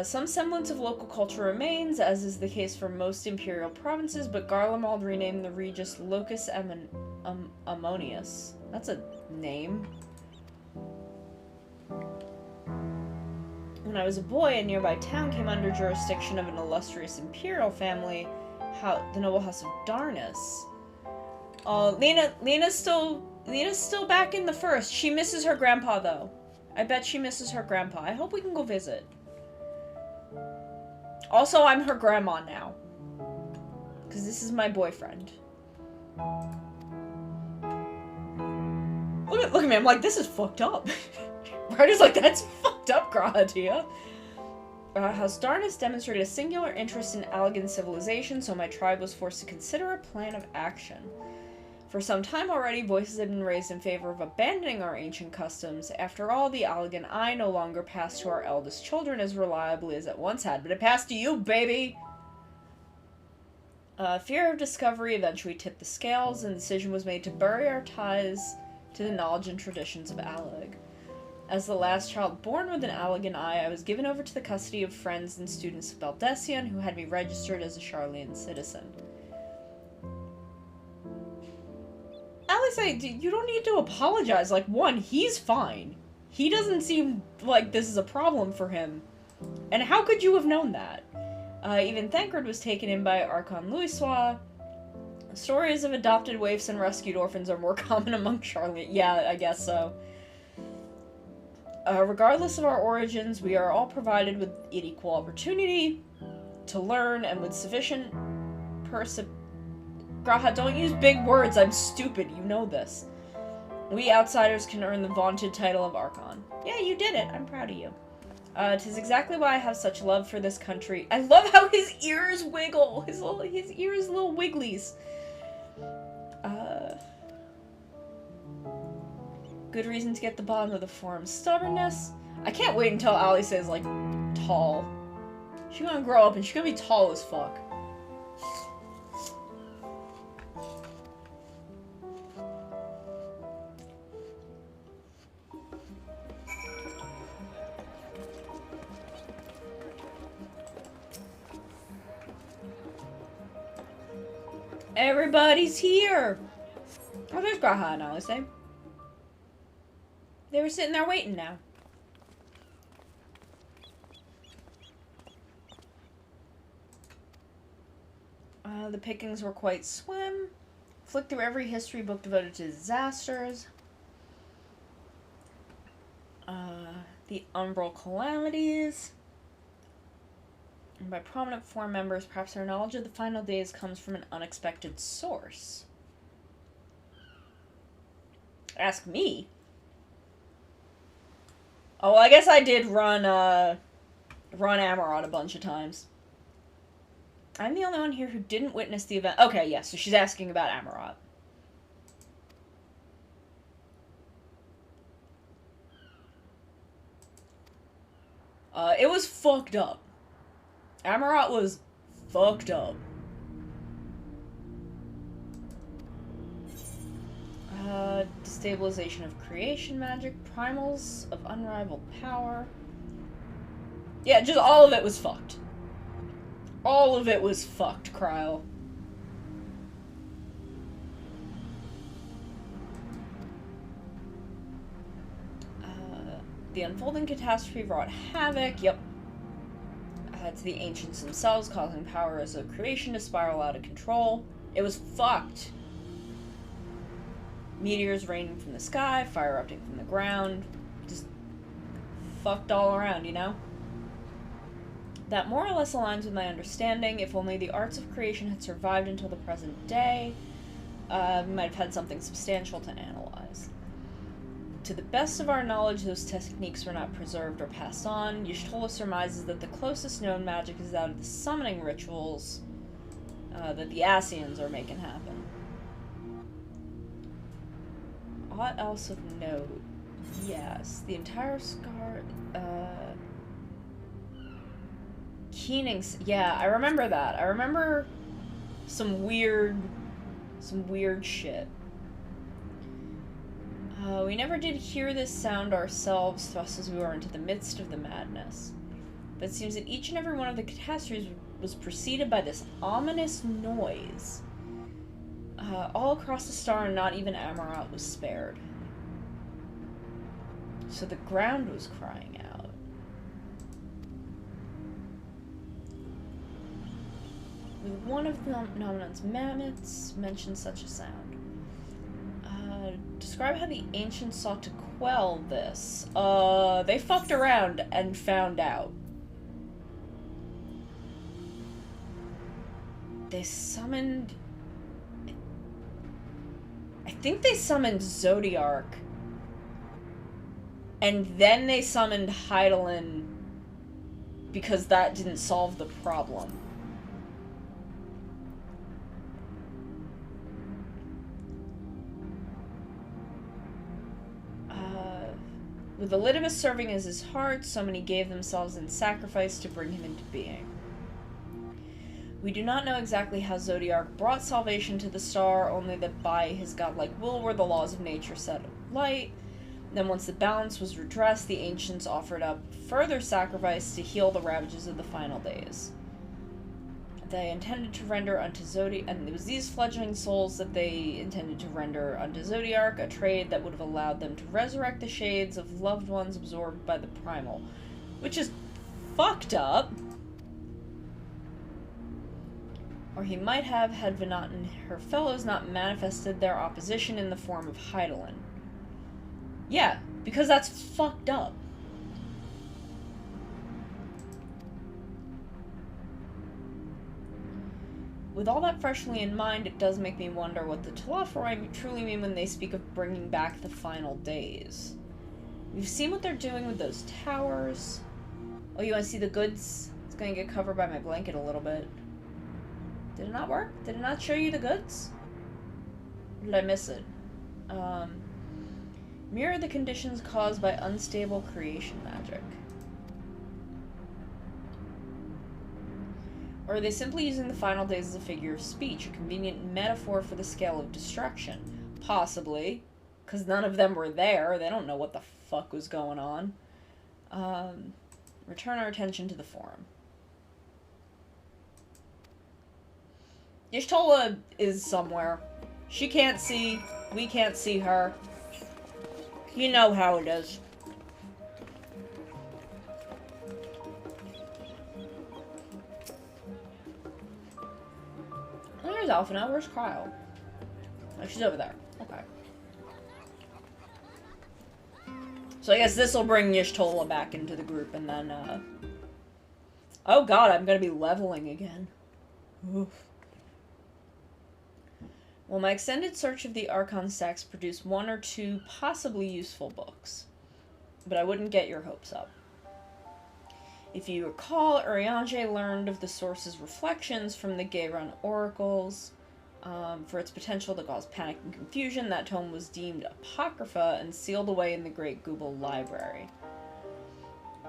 Some semblance of local culture remains, as is the case for most imperial provinces, but Garlemald renamed the Regis Locus Ammonius. That's a name. When I was a boy, a nearby town came under jurisdiction of an illustrious imperial family, the noble house of Darnus. Lena's still back in the first. She misses her grandpa, though. I bet she misses her grandpa. I hope we can go visit. Also, I'm her grandma now. Because this is my boyfriend. Look at me, I'm like, this is fucked up. Ryder's like, that's fucked up, Grahatia. House Darnus demonstrated a singular interest in Allagan civilization, so my tribe was forced to consider a plan of action. For some time already, voices had been raised in favor of abandoning our ancient customs. After all, the Allagan eye no longer passed to our eldest children as reliably as it once had, but it passed to you, baby! Fear of discovery eventually tipped the scales, and the decision was made to bury our ties to the knowledge and traditions of Allag. As the last child born with an Allagan eye, I was given over to the custody of friends and students of Baldessian, who had me registered as a Charlian citizen. Alice, you don't need to apologize. Like, one, he's fine. He doesn't seem like this is a problem for him. And how could you have known that? Even Thancred was taken in by Archon Louisois. Stories of adopted waifs and rescued orphans are more common among Charlian. Yeah, I guess so. Regardless of our origins, we are all provided with equal opportunity to learn, and with sufficient Graha, don't use big words, I'm stupid, you know this. We outsiders can earn the vaunted title of Archon. Yeah, you did it, I'm proud of you. 'Tis exactly why I have such love for this country. I love how his ears wiggle! His ears little wigglies. Good reason to get the bottom of the form. Stubbornness? I can't wait until Alice is, like, tall. She's gonna grow up and she's gonna be tall as fuck. Everybody's here! Oh, there's Graha and Alice. They were sitting there waiting now. The pickings were quite slim. Flicked through every history book devoted to disasters. The umbral calamities. And by prominent form members, perhaps our knowledge of the final days comes from an unexpected source. Ask me? Oh, well, I guess I did run Amarot a bunch of times. I'm the only one here who didn't witness the event. Okay, yes, so she's asking about Amarot. It was fucked up. Amarot was fucked up. Destabilization of creation magic, primals of unrivaled power. Yeah, just all of it was fucked. All of it was fucked, Cryo. The unfolding catastrophe wrought havoc, yep. To the ancients themselves, causing power as a creation to spiral out of control. It was fucked. Meteors raining from the sky, fire erupting from the ground. Just fucked all around, you know? That more or less aligns with my understanding. If only the arts of creation had survived until the present day, we might have had something substantial to analyze. To the best of our knowledge, those techniques were not preserved or passed on. Y'shtola surmises that the closest known magic is that of the summoning rituals that the Ascians are making happen. Aught else of note? Yes, the entire scar... Keening's... Yeah, I remember that. I remember some weird shit. We never did hear this sound ourselves, thrust as we were into the midst of the madness. But it seems that each and every one of the catastrophes was preceded by this ominous noise. All across the star, and not even Amarot was spared. So the ground was crying out. With one of the Nominon's mammoths mentioned such a sound. Describe how the ancients sought to quell this. They fucked around and found out. They summoned... I think they summoned Zodiark. And then they summoned Hydaelyn because that didn't solve the problem. With Elidibus serving as his heart, so many gave themselves in sacrifice to bring him into being. We do not know exactly how Zodiark brought salvation to the star, only that by his godlike will were the laws of nature set light. Then once the balance was redressed, the ancients offered up further sacrifice to heal the ravages of the final days. They intended to render unto Zodiark, and it was these fledgling souls that they intended to render unto Zodiark, a trade that would have allowed them to resurrect the shades of loved ones absorbed by the primal. Which is fucked up. Or he might have, had Venat and her fellows not manifested their opposition in the form of Hydaelyn. Yeah, because that's fucked up. With all that freshly in mind, it does make me wonder what the Telophoroi truly mean when they speak of bringing back the final days. We've seen what they're doing with those towers. Oh, you want to see the goods? It's going to get covered by my blanket a little bit. Did it not work? Did it not show you the goods? Or did I miss it? Mirror the conditions caused by unstable creation magic. Or are they simply using the final days as a figure of speech, a convenient metaphor for the scale of destruction? Possibly, because none of them were there. They don't know what the fuck was going on. Return our attention to the forum. Y'shtola is somewhere. She can't see. We can't see her. You know how it is. Oh, there's Alphina. Where's Cryo? Oh, she's over there. Okay. So I guess this will bring Y'shtola back into the group, and then, oh god, I'm gonna be leveling again. Oof. Well, my extended search of the Archon stacks produced 1 or 2 possibly useful books. But I wouldn't get your hopes up. If you recall, Urianger learned of the source's reflections from the Gayron oracles. For its potential to cause panic and confusion, that tome was deemed apocrypha and sealed away in the Great Google Library.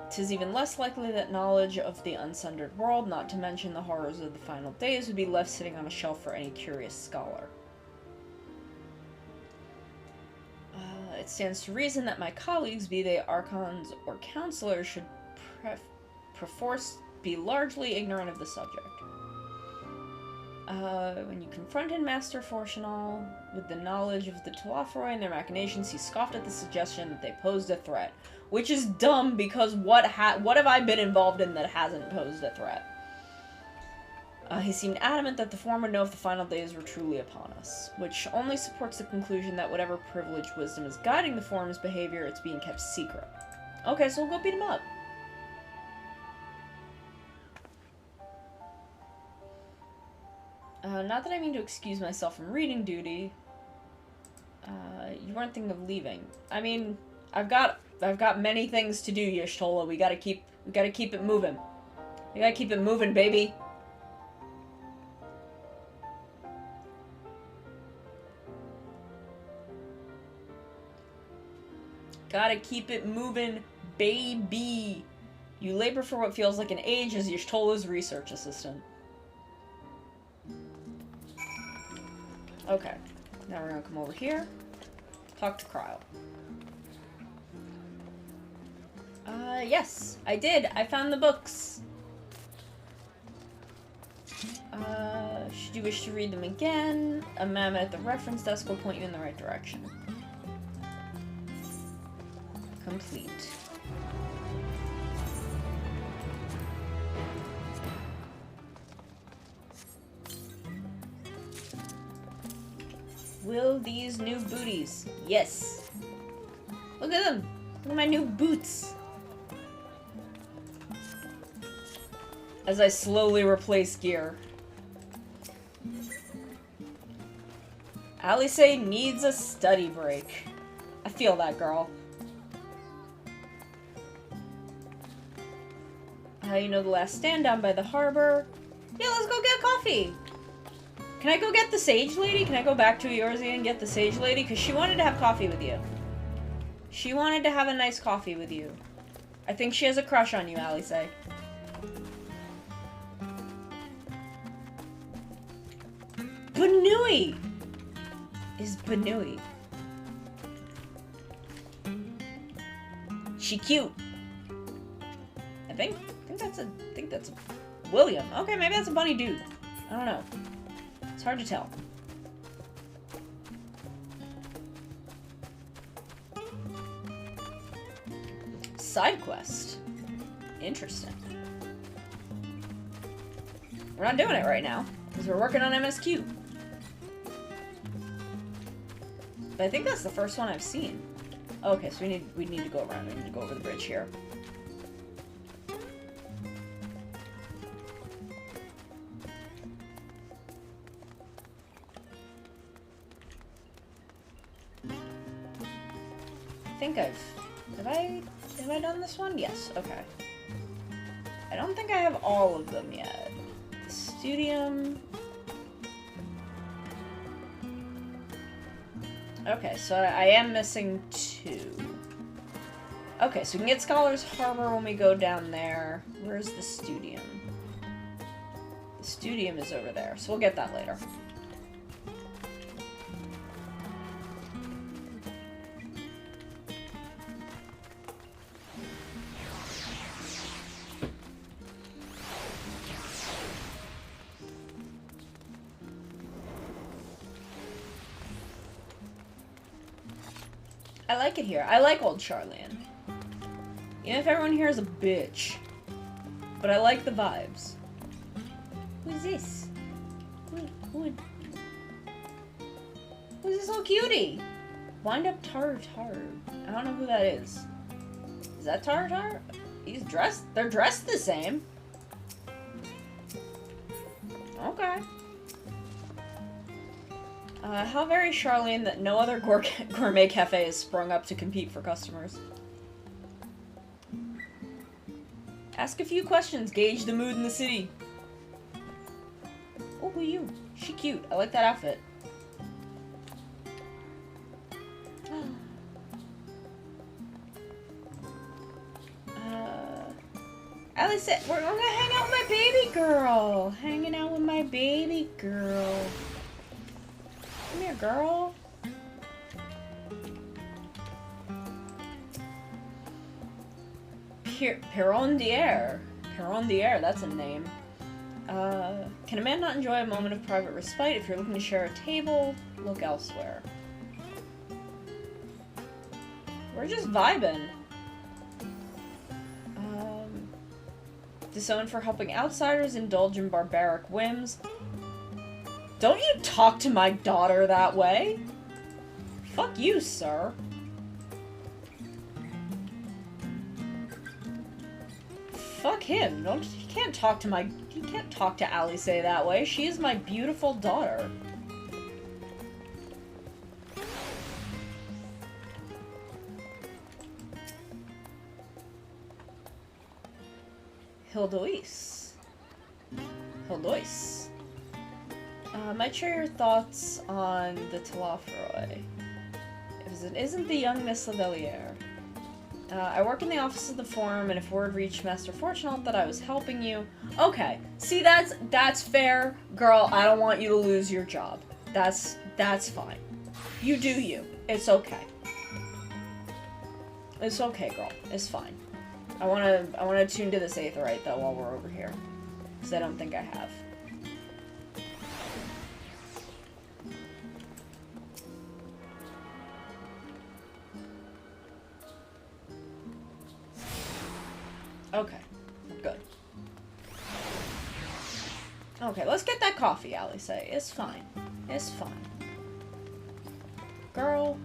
'Tis even less likely that knowledge of the unsundered world, not to mention the horrors of the final days, would be left sitting on a shelf for any curious scholar. It stands to reason that my colleagues, be they archons or counselors, should perforce be largely ignorant of the subject. When you confronted Master Fortunal with the knowledge of the Telophoroi and their machinations, he scoffed at the suggestion that they posed a threat. Which is dumb, because what have I been involved in that hasn't posed a threat? He seemed adamant that the Form would know if the final days were truly upon us, which only supports the conclusion that whatever privileged wisdom is guiding the Form's behavior, it's being kept secret. Okay, so we'll go beat him up. Not that I mean to excuse myself from reading duty. You weren't thinking of leaving. I mean, I've got many things to do, Y'shtola. We gotta keep it moving. We gotta keep it moving, baby. Gotta keep it moving, baby. You labor for what feels like an age as Y'shtola's research assistant. Okay, now we're gonna come over here. Talk to Cryle. Yes, I did. I found the books. Should you wish to read them again, a ma'am at the reference desk will point you in the right direction. Complete. Will these new booties? Yes. Look at them. Look at my new boots. As I slowly replace gear. Alice needs a study break. I feel that, girl. You know the last stand down by the harbor? Yeah, let's go get coffee. Can I go get the Sage Lady? Can I go back to Eorzea and get the Sage Lady? Because she wanted to have coffee with you. She wanted to have a nice coffee with you. I think she has a crush on you, Alice. Banui! Is Banui. She cute. I think that's a William. Okay, maybe that's a bunny dude. I don't know. It's hard to tell. Side quest. Interesting. We're not doing it right now, because we're working on MSQ. But I think that's the first one I've seen. Okay, so we need to go around. We need to go over the bridge here. I think have I done this one? Yes, okay. I don't think I have all of them yet. The Studium. Okay, so I am missing 2. Okay, so we can get Scholar's Harbor when we go down there. Where's the Studium? The Studium is over there, so we'll get that later. I like it here. I like old Charlian. Even if everyone here is a bitch. But I like the vibes. Who's this? Who's this little cutie? Wind up Tar. I don't know who that is. Is that Tartar? He's dressed. They're dressed the same. Okay. How very Charlene that no other gourmet cafe has sprung up to compete for customers. Ask a few questions, gauge the mood in the city. Oh, who are you? She cute. I like that outfit. Alice said, we're gonna hang out with my baby girl. Hanging out with my baby girl. Come here, girl. Perondier. Perondier, that's a name. Can a man not enjoy a moment of private respite? If you're looking to share a table, look elsewhere. We're just vibing. Disowned for helping outsiders indulge in barbaric whims. Don't you talk to my daughter that way. Fuck you, sir. Fuck him. You can't talk to Alice that way. She is my beautiful daughter. Hildois. Might share your thoughts on the Talafroy. If it isn't the young Miss Laveliere. I work in the office of the Forum, and if word reached Master Fortunate that I was helping you... Okay, see, that's fair. Girl, I don't want you to lose your job. That's fine. You do you. It's okay. It's okay, girl. It's fine. I wanna tune to this Aetheryte, though, while we're over here. Because I don't think I have. Okay, good. Okay, let's get that coffee, Alice. It's fine. It's fine. Girl.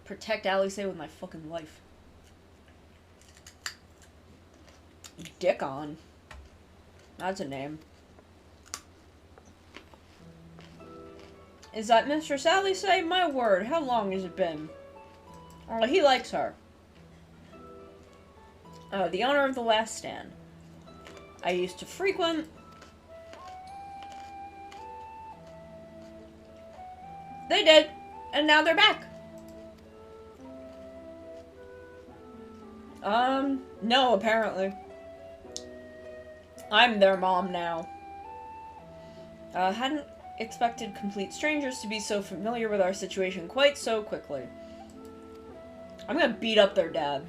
Protect Alice with my fucking life. Dick on. That's a name. Is that Mistress Alice? My word, how long has it been? Oh, he likes her. Oh, the owner of the Last Stand. I used to frequent. They did, and now they're back. No, apparently. I'm their mom now. Hadn't expected complete strangers to be so familiar with our situation quite so quickly. I'm gonna beat up their dad.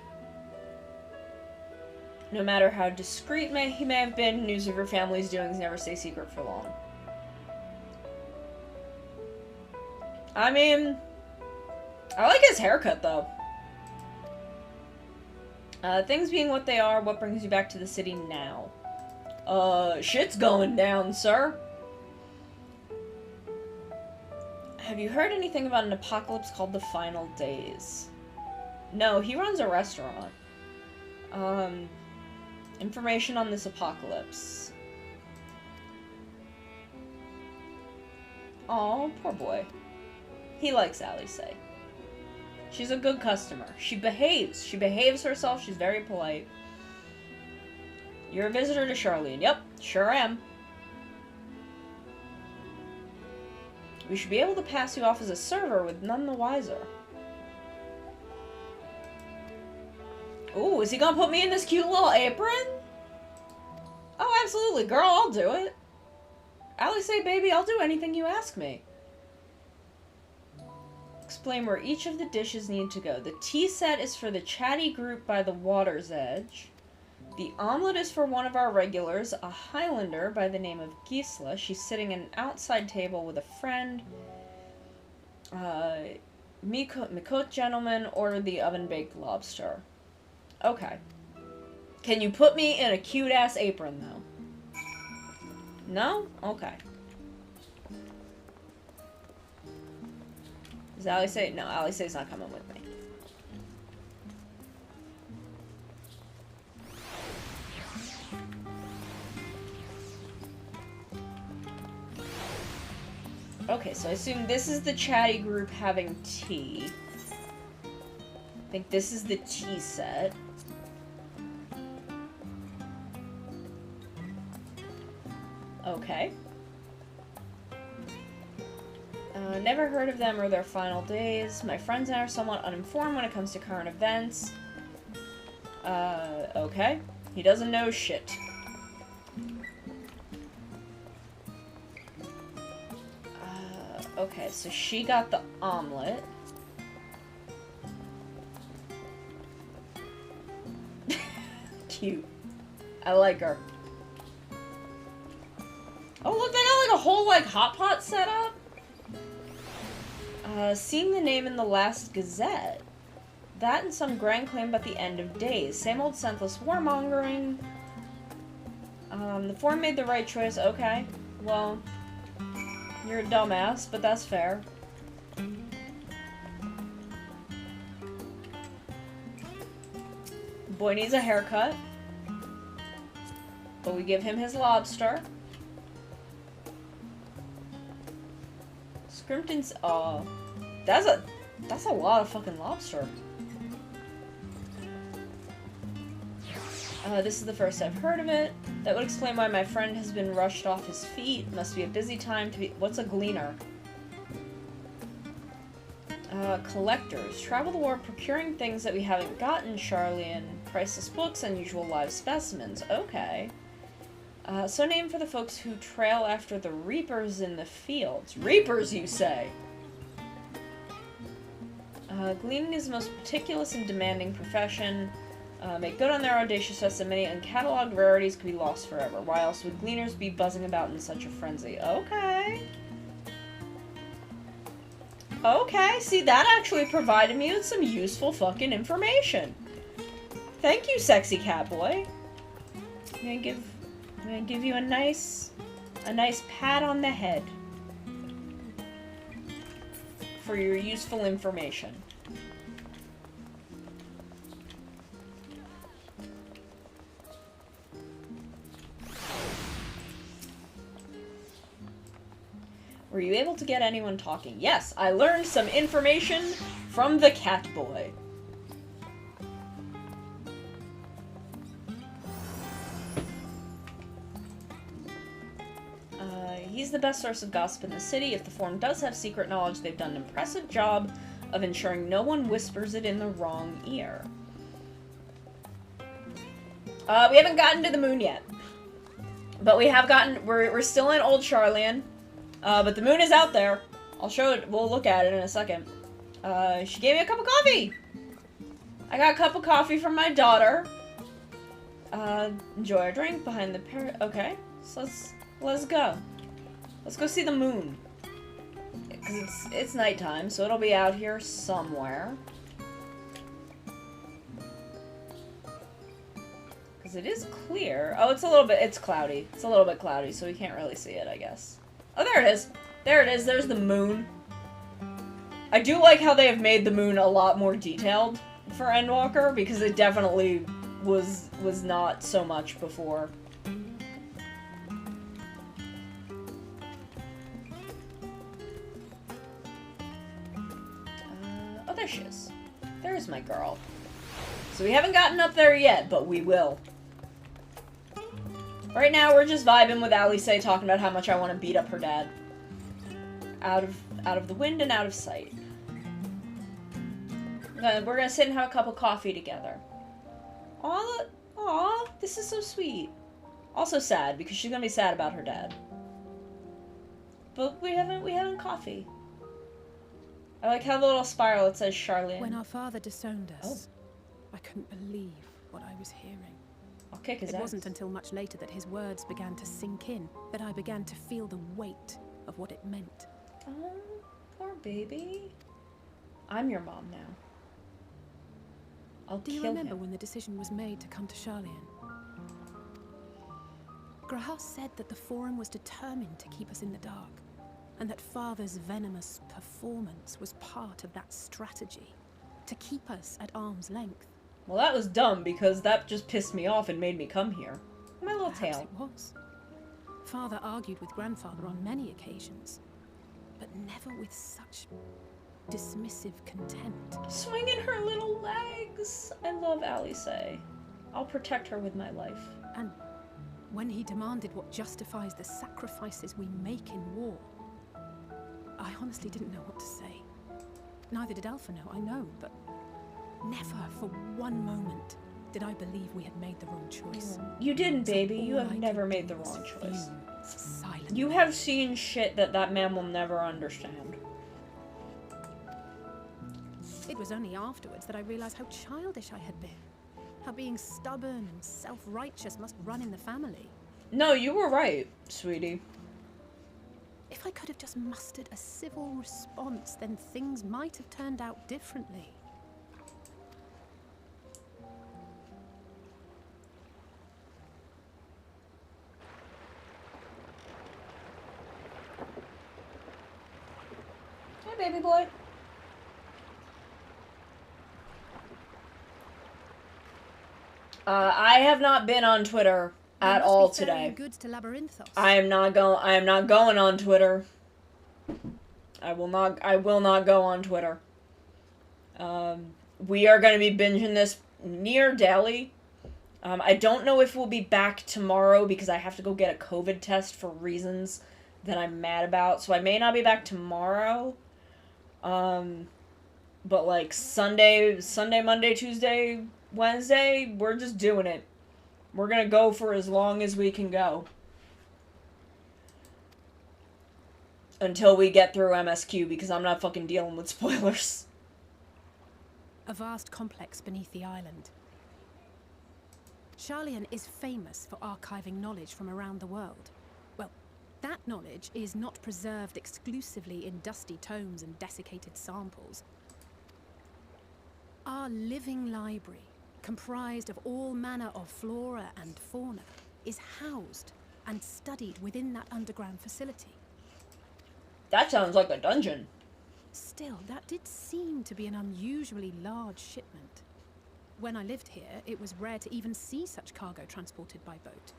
No matter how discreet he may have been, news of your family's doings never stay secret for long. I mean, I like his haircut, though. Things being what they are, what brings you back to the city now? Shit's going down, sir. Have you heard anything about an apocalypse called the Final Days? No, he runs a restaurant. Information on this apocalypse. Aw, poor boy. He likes Alice. She's a good customer. She behaves. She behaves herself. She's very polite. You're a visitor to Charlene. Yep, sure am. We should be able to pass you off as a server with none the wiser. Ooh, is he gonna put me in this cute little apron? Oh, absolutely. Girl, I'll do it. Alice, baby, I'll do anything you ask me. Explain where each of the dishes need to go. The tea set is for the chatty group by the water's edge. The omelet is for one of our regulars, a Highlander by the name of Gisela. She's sitting at an outside table with a friend. Mikot gentleman ordered the oven-baked lobster. Okay. Can you put me in a cute-ass apron, though? No? Okay. Does Alice say? No, Alice say's not coming with me. Okay, so I assume this is the chatty group having tea. I think this is the tea set. Okay. Never heard of them or their final days. My friends and I are somewhat uninformed when it comes to current events. Okay. He doesn't know shit. Okay, so she got the omelet. Cute. I like her. Oh, look, they got like a whole like hot pot set up. Seeing the name in the last Gazette. That and some grand claim about the end of days. Same old senseless warmongering. The forum made the right choice. Okay. Well, you're a dumbass, but that's fair. Boy needs a haircut. But we give him his lobster. Scrimpton's, that's a lot of fucking lobster. This is the first I've heard of it. That would explain why my friend has been rushed off his feet. Must be a busy time to be— what's a gleaner? Collectors. Travel the world procuring things that we haven't gotten, Charlian. Priceless books, unusual live specimens. Okay. So named for the folks who trail after the reapers in the fields. Reapers, you say? Gleaning is the most meticulous and demanding profession. Make good on their audacious estimate, and cataloged rarities could be lost forever. Why else would gleaners be buzzing about in such a frenzy? Okay. Okay, see, that actually provided me with some useful fucking information. Thank you, sexy catboy. I'm gonna give you a nice pat on the head for your useful information. Were you able to get anyone talking? Yes, I learned some information from the catboy. He's the best source of gossip in the city. If the forum does have secret knowledge, they've done an impressive job of ensuring no one whispers it in the wrong ear. We haven't gotten to the moon yet. But we have gotten— we're still in Old Charlian. But the moon is out there. I'll show it— we'll look at it in a second. She gave me a cup of coffee! I got a cup of coffee from my daughter. Enjoy our drink behind the okay, so let's go. Let's go see the moon. Because it's nighttime, so it'll be out here somewhere. Because it is clear. Oh, it's cloudy. It's a little bit cloudy, so we can't really see it, I guess. Oh, there it is. There it is. There's the moon. I do like how they have made the moon a lot more detailed for EndWalker, because it definitely was not so much before. Oh, there she is. There's my girl. So we haven't gotten up there yet, but we will. Right now, we're just vibing with Alice talking about how much I want to beat up her dad. Out of the wind and out of sight. We're gonna sit and have a cup of coffee together. Aw, this is so sweet. Also sad, because she's gonna be sad about her dad. But we haven't coffee. I like how the little spiral, it says Charlian. When our father disowned us, I couldn't believe what I was hearing. I'll kick his ass. It wasn't until much later that his words began to sink in, that I began to feel the weight of what it meant. Oh, poor baby. I'm your mom now. I'll Do you kill remember him. when the decision was made to come to Charlian? Graham said that the Forum was determined to keep us in the dark, and that Father's venomous performance was part of that strategy, to keep us at arm's length. Well, that was dumb, because that just pissed me off and made me come here. My little Perhaps tail. it was. Father argued with Grandfather on many occasions, but never with such dismissive contempt. Swinging her little legs. I love Alice. I'll protect her with my life. And when he demanded what justifies the sacrifices we make in war, I honestly didn't know what to say. Neither did Alpha know, I know, but never for one moment did I believe we had made the wrong choice. You didn't, So baby. You all have I never could made do the was wrong choice. fume silently. You have seen shit that man will never understand. It was only afterwards that I realized how childish I had been. How being stubborn and self-righteous must run in the family. No, you were right, sweetie. If I could have just mustered a civil response, then things might have turned out differently. Hey, baby boy. I have not been on Twitter at all today. Goods to Labyrinthos. I am not going on Twitter. I will not go on Twitter. We are going to be binging this near daily. I don't know if we'll be back tomorrow because I have to go get a COVID test for reasons that I'm mad about. So I may not be back tomorrow. But like Sunday, Monday, Tuesday, Wednesday, we're just doing it. We're gonna go for as long as we can go. Until we get through MSQ, because I'm not fucking dealing with spoilers. A vast complex beneath the island. Sharlayan is famous for archiving knowledge from around the world. Well, that knowledge is not preserved exclusively in dusty tomes and desiccated samples. Our living library, comprised of all manner of flora and fauna, is housed and studied within that underground facility. That sounds like a dungeon. Still, that did seem to be an unusually large shipment. When I lived here, it was rare to even see such cargo transported by boat.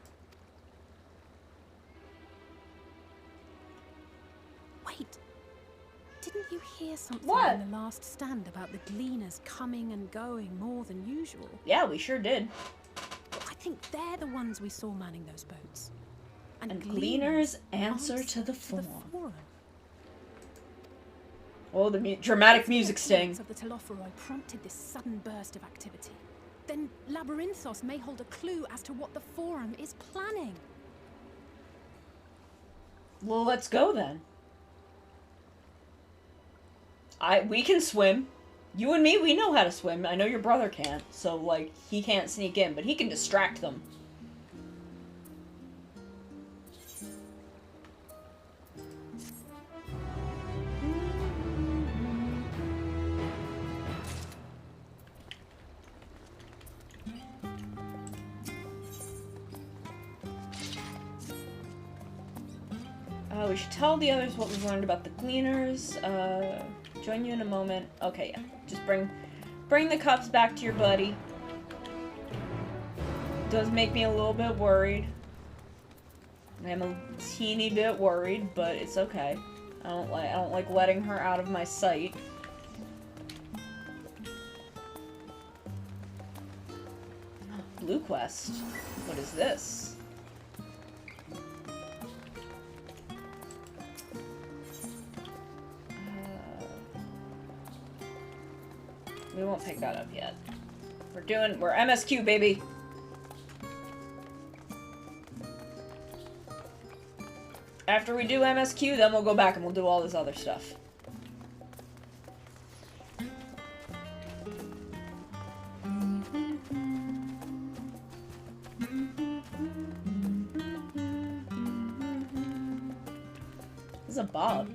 Wait! Didn't you hear something in the last stand about the gleaners coming and going more than usual? Yeah, we sure did. I think they're the ones we saw manning those boats. And gleaners answer to the forum. Oh, the dramatic music sting. Of the Telophoroi prompted this sudden burst of activity. Then Labyrinthos may hold a clue as to what the Forum is planning. Well, let's go then. We can swim. You and me, we know how to swim. I know your brother can't, so, like, he can't sneak in, but he can distract them. We should tell the others what we've learned about the gleaners. Join you in a moment. Okay, yeah. Just bring the cups back to your buddy. Does make me a little bit worried. I'm a teeny bit worried, but it's okay. I don't like letting her out of my sight. Blue quest. What is this? We won't pick that up yet. We're MSQ, baby. After we do MSQ, then we'll go back and we'll do all this other stuff. This is a bob.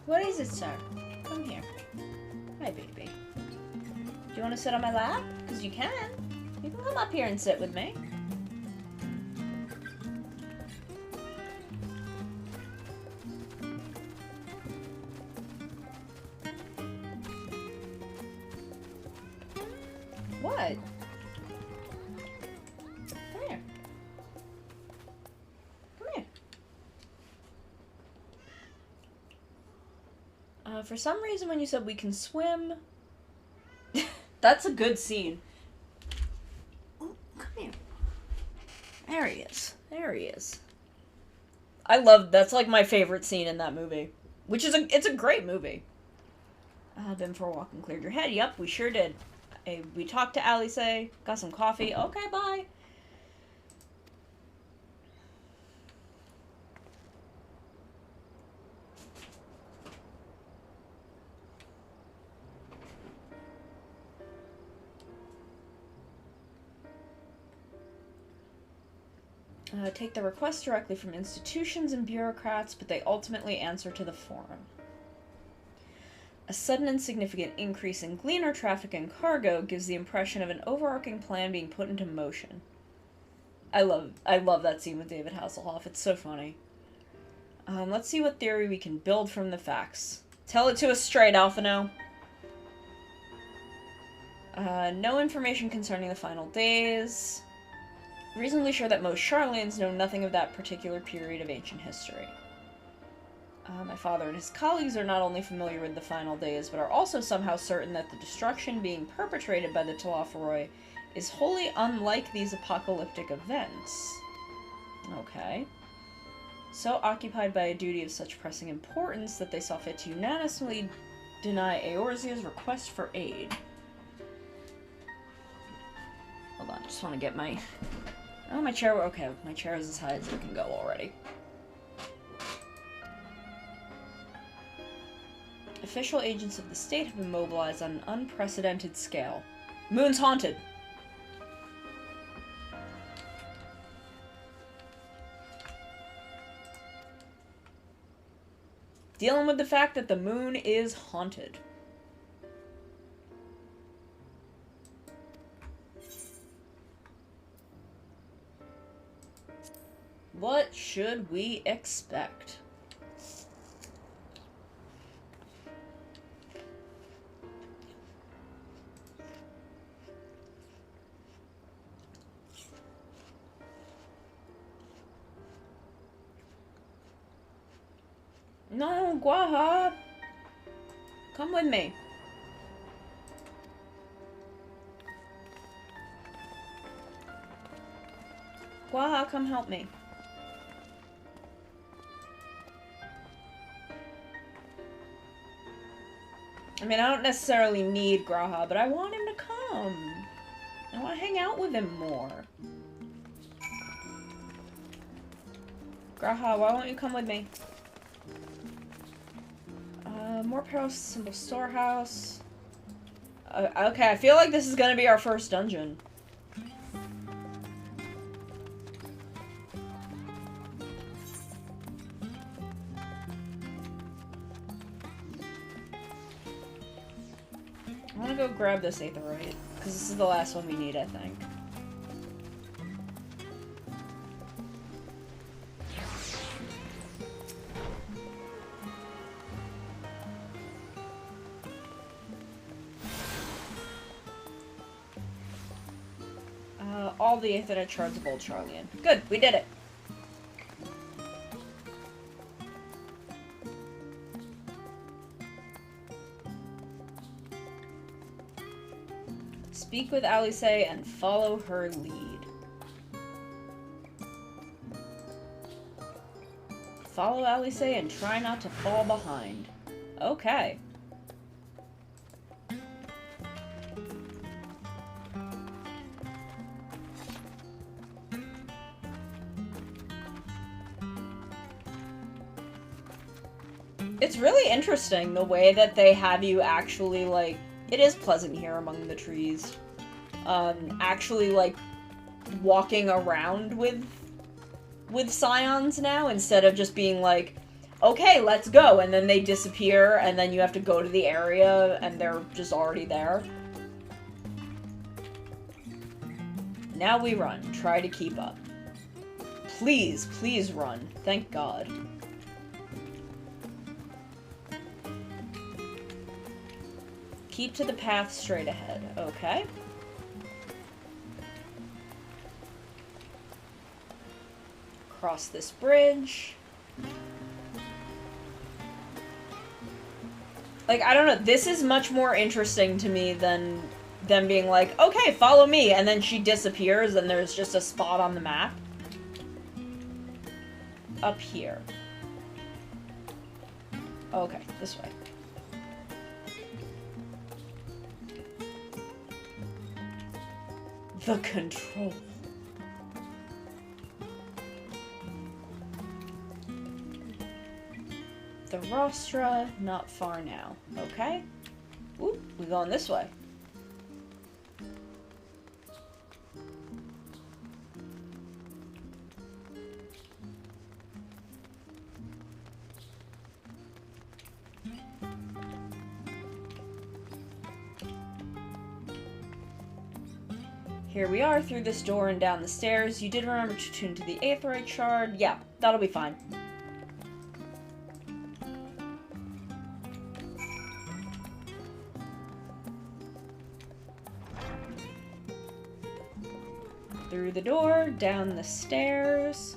What is it, sir? you want to sit on my lap? Because you can. You can come up here and sit with me. What? Come here. Come here. For some reason when you said we can swim... That's a good scene. Oh, come here. There he is. There he is. That's like my favorite scene in that movie. It's a great movie. Been for a walk and cleared your head. Yep, we sure did. We talked to Alice, got some coffee. Okay, bye. Take the requests directly from institutions and bureaucrats, but they ultimately answer to the forum. A sudden and significant increase in gleaner traffic and cargo gives the impression of an overarching plan being put into motion. I love that scene with David Hasselhoff. It's so funny. Let's see what theory we can build from the facts. Tell it to us straight, Alphino. No information concerning the final days. Reasonably sure that most Charlians know nothing of that particular period of ancient history. My father and his colleagues are not only familiar with the final days, but are also somehow certain that the destruction being perpetrated by the Telophoroi is wholly unlike these apocalyptic events. Okay. So occupied by a duty of such pressing importance that they saw fit to unanimously deny Eorzea's request for aid. Hold on, just want to get my... Oh, my chair... Okay, my chair is as high as it can go already. Official agents of the state have been mobilized on an unprecedented scale. Moon's haunted! Dealing with the fact that the moon is haunted. What should we expect? No, Guaha! Come with me. Guaha, come help me. I mean, I don't necessarily need Graha, but I want him to come. I want to hang out with him more. Graha, why won't you come with me? More Peros Symbol Storehouse. Okay, I feel like this is gonna be our first dungeon. I want to go grab this Aetherite, because this is the last one we need, I think. All the Aetherite shards of Old Charlian. Good, we did it! Speak with Alice and follow her lead. Follow Alice and try not to fall behind. Okay. It's really interesting the way that they have you actually, like, it is pleasant here among the trees. Actually, like, walking around with scions now, instead of just being like, okay, let's go, and then they disappear, and then you have to go to the area, and they're just already there. Now we run. Try to keep up. Please, please run. Thank God. Keep to the path straight ahead. Okay. Cross this bridge. Like, I don't know. This is much more interesting to me than them being like, okay, follow me, and then she disappears and there's just a spot on the map. Up here. Okay, this way. The control. The rostra, not far now. Okay. Ooh, we're going this way. Here we are through this door and down the stairs. You did remember to tune to the Aetheryte shard. Yeah, that'll be fine. Through the door, down the stairs.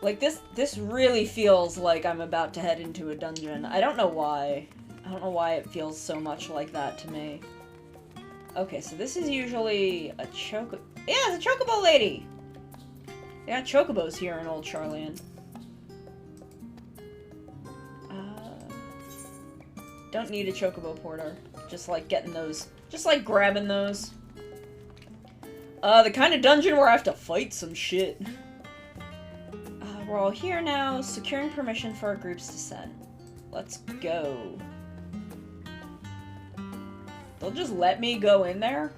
Like, this really feels like I'm about to head into a dungeon. I don't know why. I don't know why it feels so much like that to me. Okay, so this is usually a chocobo. Yeah, it's a chocobo lady! They got chocobos here in Old Charlian. Don't need a chocobo porter. Just like getting those. Just like grabbing those. The kind of dungeon where I have to fight some shit. We're all here now, securing permission for our group's descent. Let's go. They'll just let me go in there?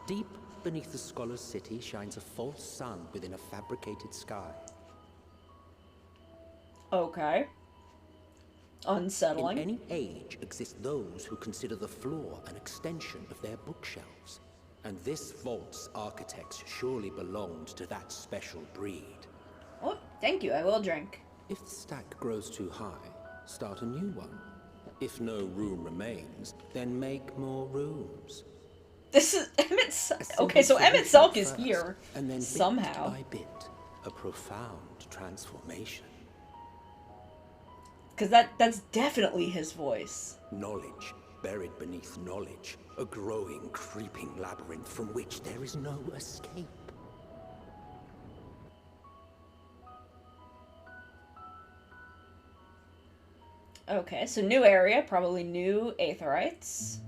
Deep beneath the scholar's city shines a false sun within a fabricated sky. Okay. Unsettling. In any age exist those who consider the floor an extension of their bookshelves. And this vault's architects surely belonged to that special breed. Oh, thank you. I will drink. If the stack grows too high, start a new one. If no room remains, then make more rooms. This is Emmett. Okay, so Emmett Selk is here and then somehow. Bit by bit, a profound transformation. Because that's definitely his voice. Knowledge buried beneath knowledge, a growing, creeping labyrinth from which there is no escape. Okay, so new area, probably new Aetherites.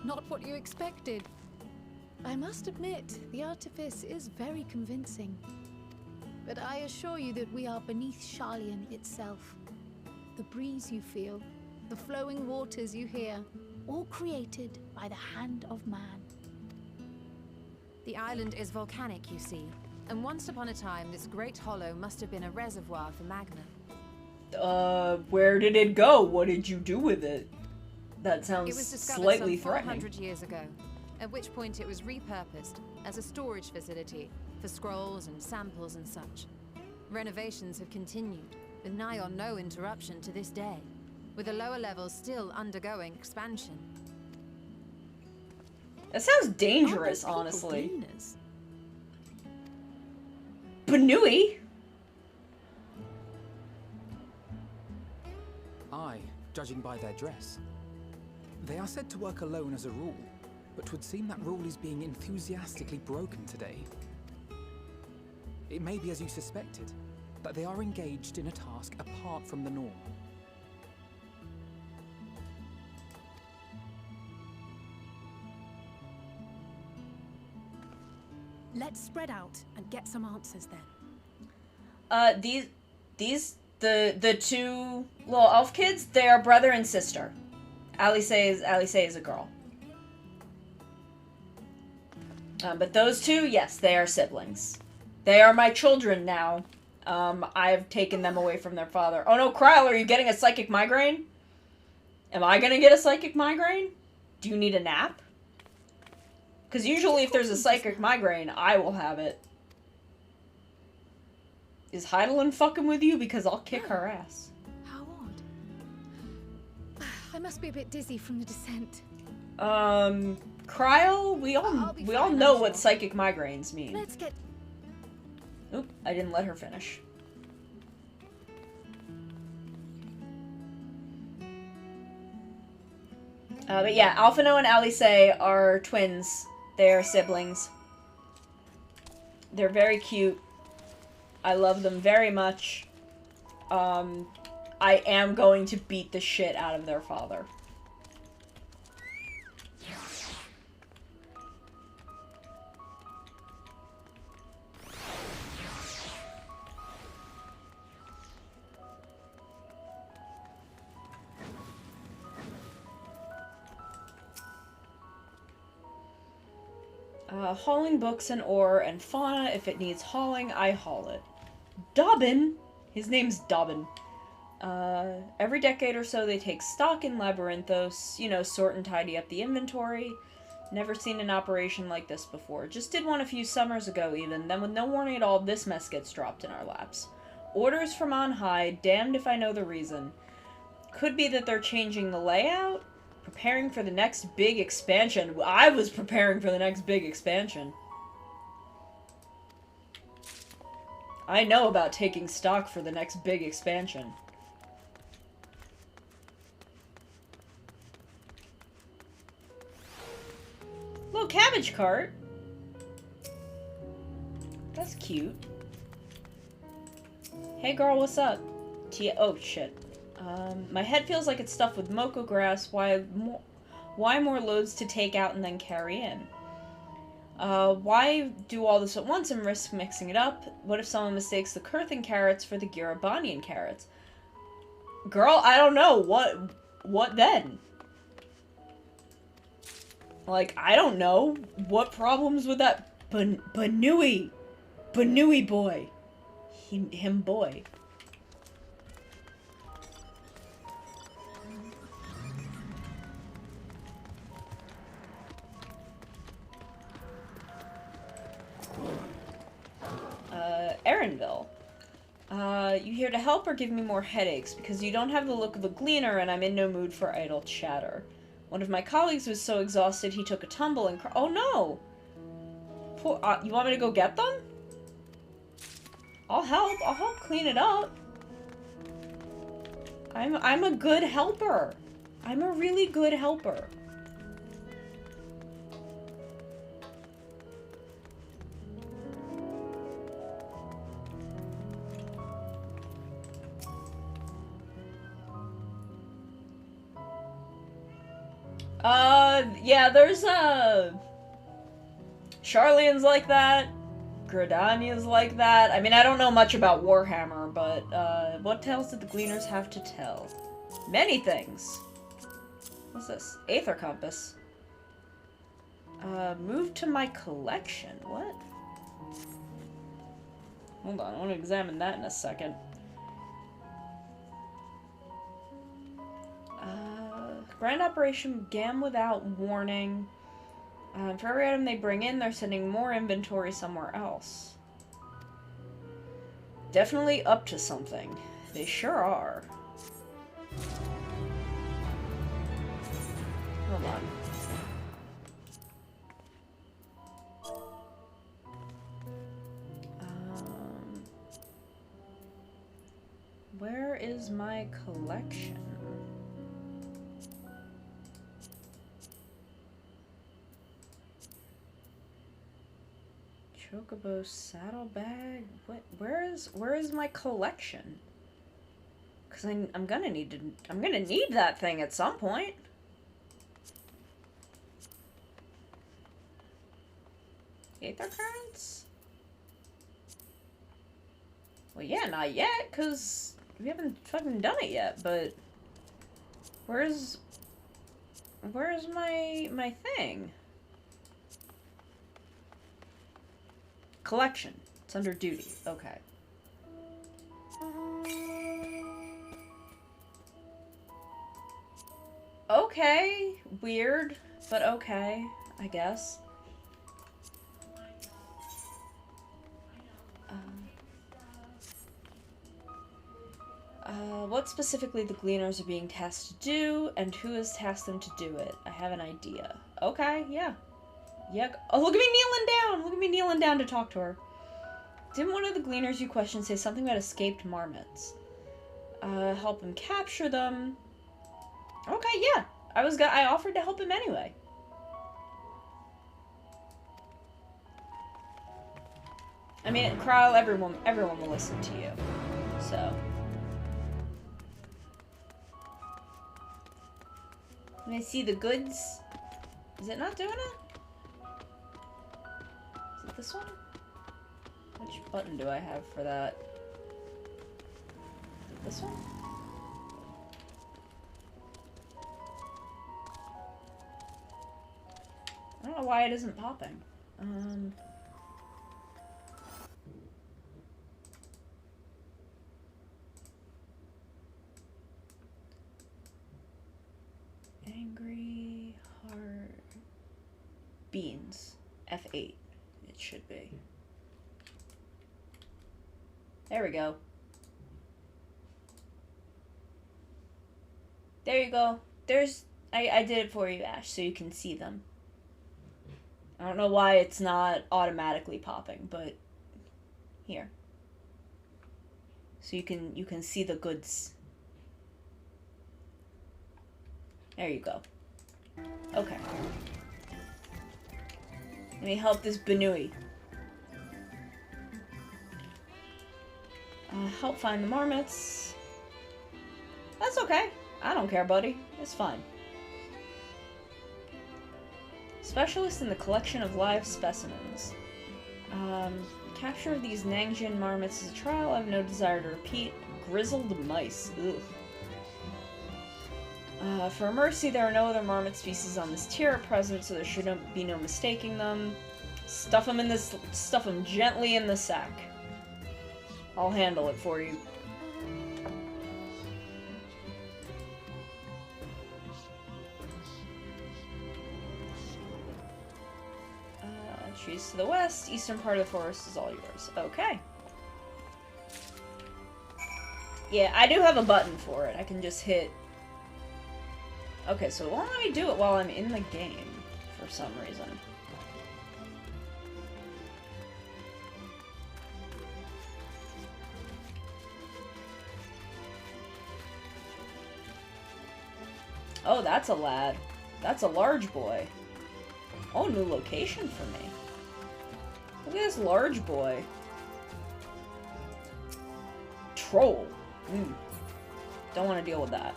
Not what you expected. I must admit, the artifice is very convincing. But I assure you that we are beneath Charlian itself. The breeze you feel, the flowing waters you hear, all created by the hand of man. The island is volcanic, you see, and once upon a time this great hollow must have been a reservoir for magma. Where did it go? What did you do with it? That sounds it was discovered slightly some 400 years ago, at which point it was repurposed as a storage facility for scrolls and samples and such. Renovations have continued, with nigh on no interruption to this day, with the lower levels still undergoing expansion. That sounds dangerous, honestly. Banui? Aye, judging by their dress. They are said to work alone as a rule, but 'twould seem that rule is being enthusiastically broken today. It may be as you suspected, that they are engaged in a task apart from the norm. Let's spread out and get some answers then. The two little elf kids, they are brother and sister. Alice is a girl. But those two, yes, they are siblings. They are my children now. I've taken them away from their father. Oh no, Kryle, are you getting a psychic migraine? Am I gonna get a psychic migraine? Do you need a nap? Because usually if there's a psychic migraine, I will have it. Is Heidelin fucking with you? Because I'll kick her ass. How odd. I must be a bit dizzy from the descent. Kryle, we all know what psychic migraines mean. Let's get... Oop, I didn't let her finish. But yeah, Alphino and Alice are twins. They are siblings. They're very cute. I love them very much. I am going to beat the shit out of their father. Hauling books and ore and fauna. If it needs hauling, I haul it. Dobbin? His name's Dobbin. Every decade or so they take stock in Labyrinthos, you know, sort and tidy up the inventory. Never seen an operation like this before. Just did one a few summers ago even, then with no warning at all, this mess gets dropped in our laps. Orders from on high, damned if I know the reason. Could be that they're changing the layout? Preparing for the next big expansion. I was preparing for the next big expansion. I know about taking stock for the next big expansion. Little cabbage cart. That's cute. Hey girl, what's up? Oh shit. My head feels like it's stuffed with moko grass. Why more loads to take out and then carry in? Why do all this at once and risk mixing it up? What if someone mistakes the Kurthan carrots for the Girabanian carrots? Girl, I don't know. What then? Like, I don't know. What problems with that Banui boy? Him boy. Erinville. You here to help or give me more headaches? Because you don't have the look of a gleaner and I'm in no mood for idle chatter. One of my colleagues was so exhausted he took a tumble and oh no! Poor, you want me to go get them? I'll help clean it up. I'm a good helper. I'm a really good helper. Yeah, there's, Charlian's like that. Gridania's like that. I mean, I don't know much about Warhammer, but, what tales did the Gleaners have to tell? Many things. What's this? Aether Compass. Move to my collection. What? Hold on, I want to examine that in a second. Grand operation began without warning. For every item they bring in, they're sending more inventory somewhere else. Definitely up to something. They sure are. Hold on. Where is my collection? Chocobo saddlebag? What? Where is my collection? Cause I'm gonna need that thing at some point. Aether currents? Well, yeah, not yet, because we haven't fucking done it yet, but... Where's my thing? Collection. It's under duty. Okay. Okay. Weird, but okay, I guess. What specifically the Gleaners are being tasked to do, and who has tasked them to do it? I have an idea. Okay, yeah. Yeah. Oh, look at me kneeling down! Look at me kneeling down to talk to her. Didn't one of the Gleaners you questioned say something about escaped marmots? Help him capture them. Okay, yeah. I offered to help him anyway. I mean, Krile, everyone will listen to you. So. Can I see the goods? Is it not doing it? Is it this one? Which button do I have for that? Is it this one? I don't know why it isn't popping. Angry heart. Beans. F8. It should be. There we go. There you go. I did it for you, Ash, so you can see them. I don't know why it's not automatically popping, but here. So you can see the goods. There you go. Okay. Let me help this Banui. Help find the marmots. That's okay. I don't care, buddy. It's fine. Specialist in the collection of live specimens. Capture of these Nangjin marmots is a trial I have no desire to repeat. Grizzled mice. Ugh. For mercy, there are no other marmot species on this tier at present, so there should be no mistaking them. Stuff them gently in the sack. I'll handle it for you. Trees to the west, eastern part of the forest is all yours. Okay. Yeah, I do have a button for it. I can just hit... Okay, so it won't let me do it while I'm in the game, for some reason. Oh, that's a lad. That's a large boy. Oh, new location for me. Look at this large boy. Troll. Don't want to deal with that.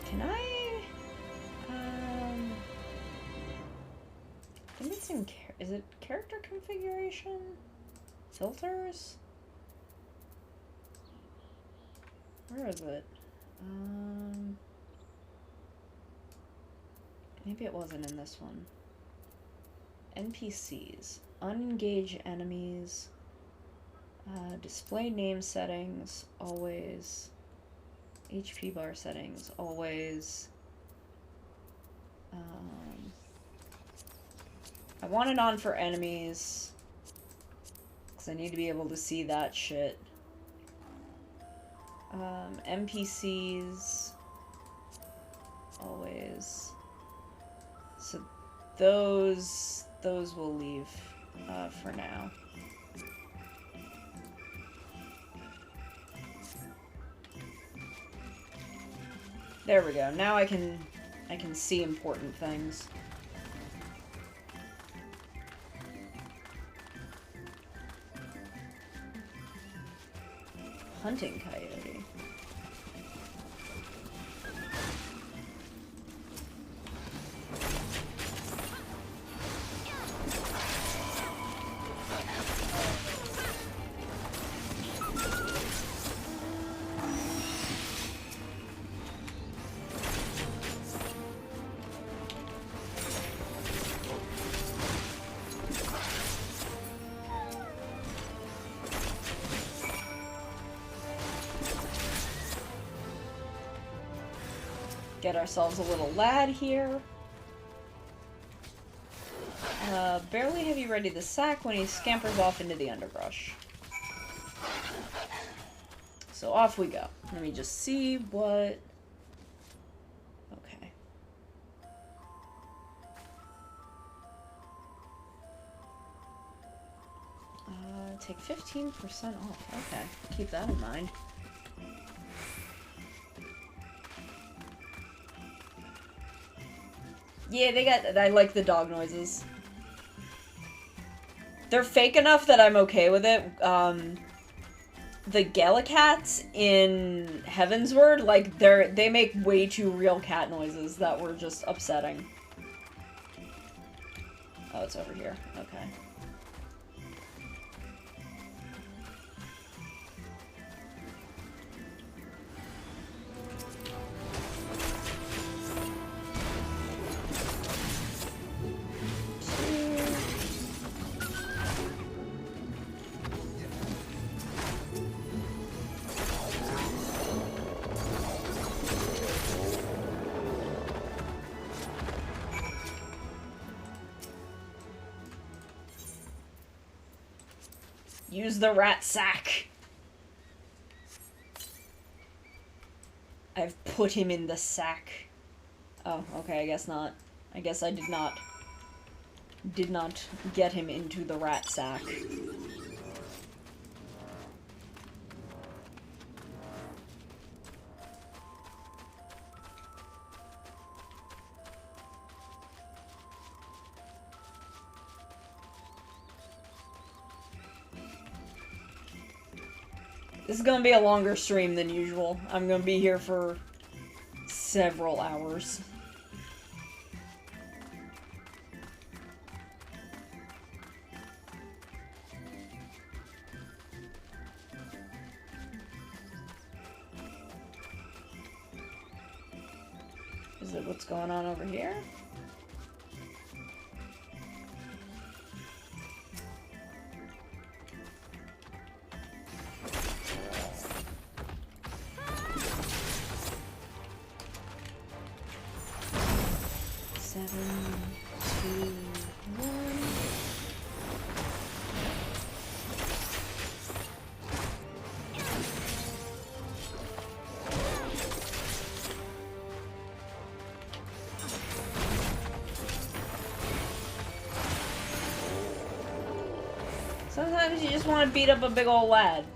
Can I? I think it's in. Is it character configuration? Filters? Where is it? Maybe it wasn't in this one. NPCs. Unengage enemies. Display name settings. Always. HP bar settings. Always. I want it on for enemies. Because I need to be able to see that shit. NPCs. Always. So those will leave for now. There we go. Now I can see important things. Hunting coyote. get ourselves a little lad here. Barely have you ready the sack when he scampers off into the underbrush. So off we go. Let me just see what... Okay. Take 15% off. Okay, keep that in mind. Yeah, they got... I like the dog noises. They're fake enough that I'm okay with it. The Gallicats in Heavensward, like, they make way too real cat noises that were just upsetting. Oh, it's over here. Okay. Use the rat sack. I've put him in the sack. Oh, okay, I guess not. I guess I did not get him into the rat sack. This is gonna be a longer stream than usual. I'm gonna be here for several hours. Is it what's going on over here? Sometimes you just want to beat up a big old lad.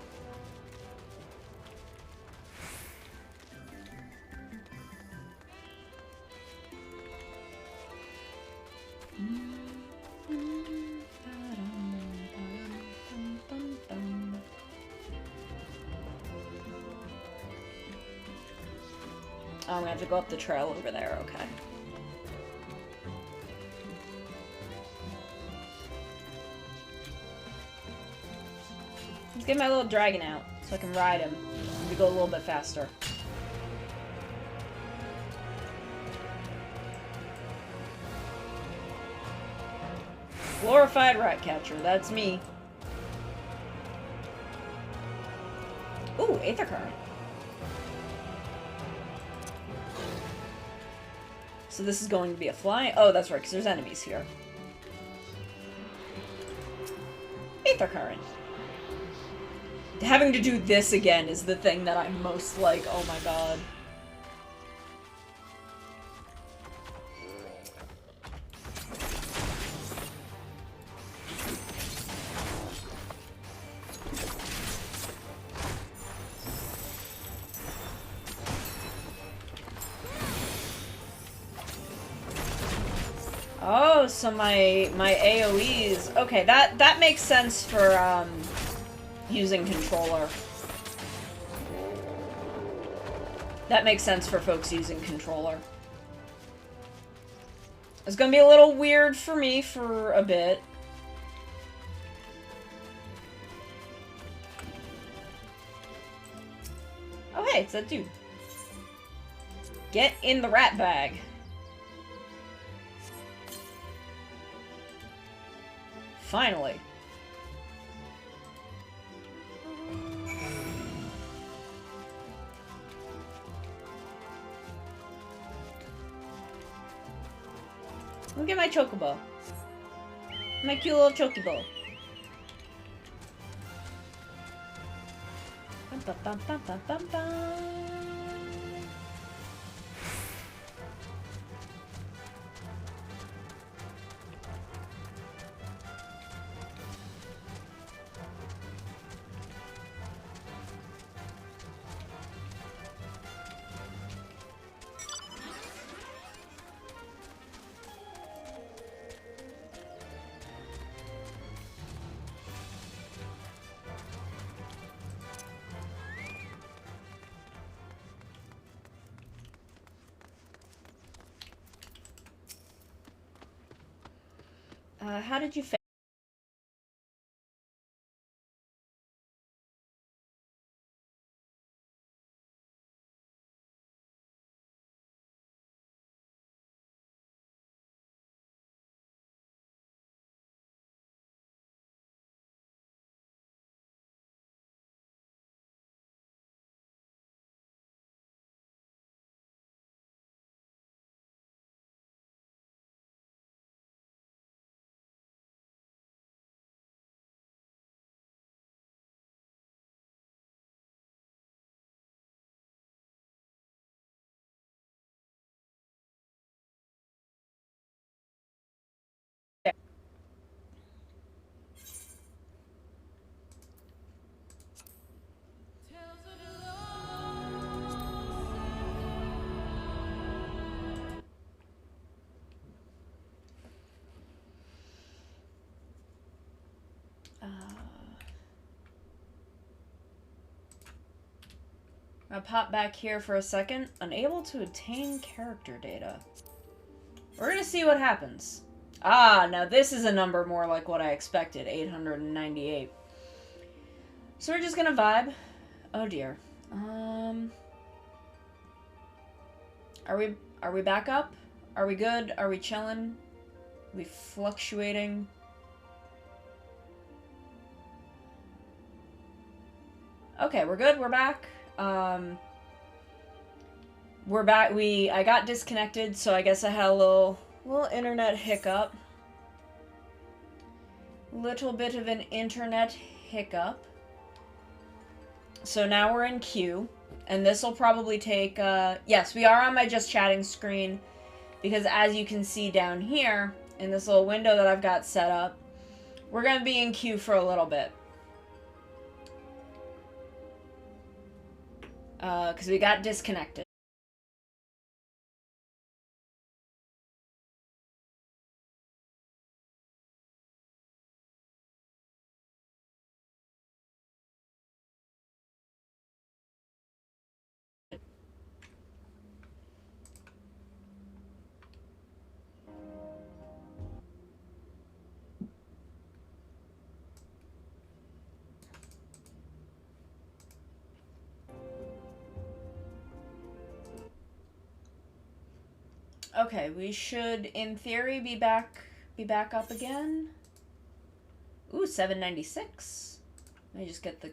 Oh, I'm gonna have to go up the trail over there, okay. Let's get my little dragon out, so I can ride him. And go a little bit faster. Glorified rat catcher, that's me. Ooh, Aether Current. So this is going to be a fly? Oh, that's right, because there's enemies here. Aether Current. Having to do this again is the thing that I'm most like, oh my god. Oh, so my AoEs. Okay, that makes sense for using controller. That makes sense for folks using controller. It's gonna be a little weird for me for a bit. Oh hey, it's that dude. Get in the rat bag. Finally. Look at my chocobo. My cute little chocobo. Bum, bum, bum, bum, bum, bum, bum. How did you fa- I'll pop back here for a second. Unable to obtain character data. We're gonna see what happens. Ah, now this is a number more like what I expected. 898. So we're just gonna vibe. Oh dear. Are we back up? Are we good? Are we chilling? Are we fluctuating? Okay, we're good. We're back. We're back. I got disconnected, so I guess I had a little internet hiccup. Little bit of an internet hiccup. So now we're in queue, and this will probably take, yes, we are on my just chatting screen, because as you can see down here, in this little window that I've got set up, we're going to be in queue for a little bit. Because we got disconnected. Okay, we should, in theory, be back up again. Ooh, 796. Let me just get the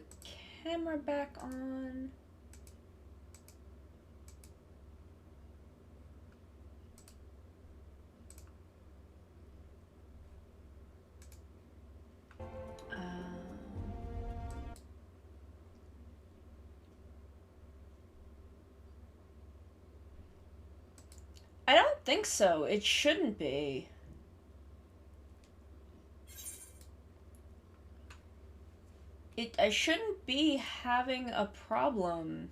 camera back on. I don't think so. It shouldn't be. I shouldn't be having a problem.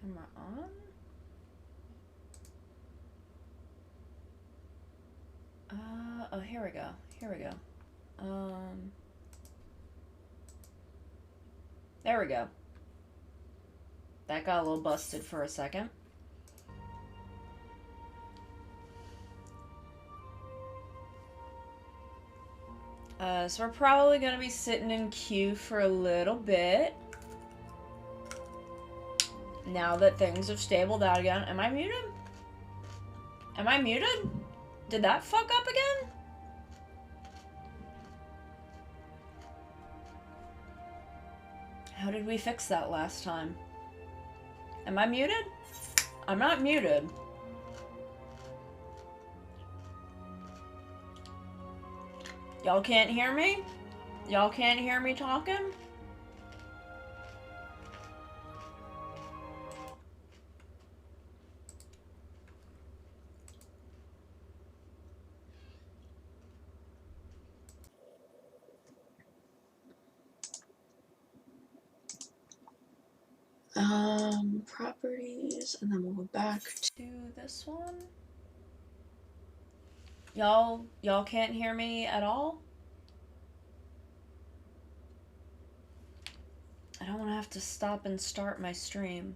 Camera on? Oh, here we go. Here we go. There we go. That got a little busted for a second. So we're probably going to be sitting in queue for a little bit. Now that things have stabled out again. Am I muted? Am I muted? Did that fuck up again? How did we fix that last time? Am I muted? I'm not muted. Y'all can't hear me? Y'all can't hear me talking? Properties, and then we'll go back to this one. Y'all can't hear me at all? I don't want to have to stop and start my stream.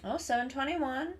Oh, 7:21.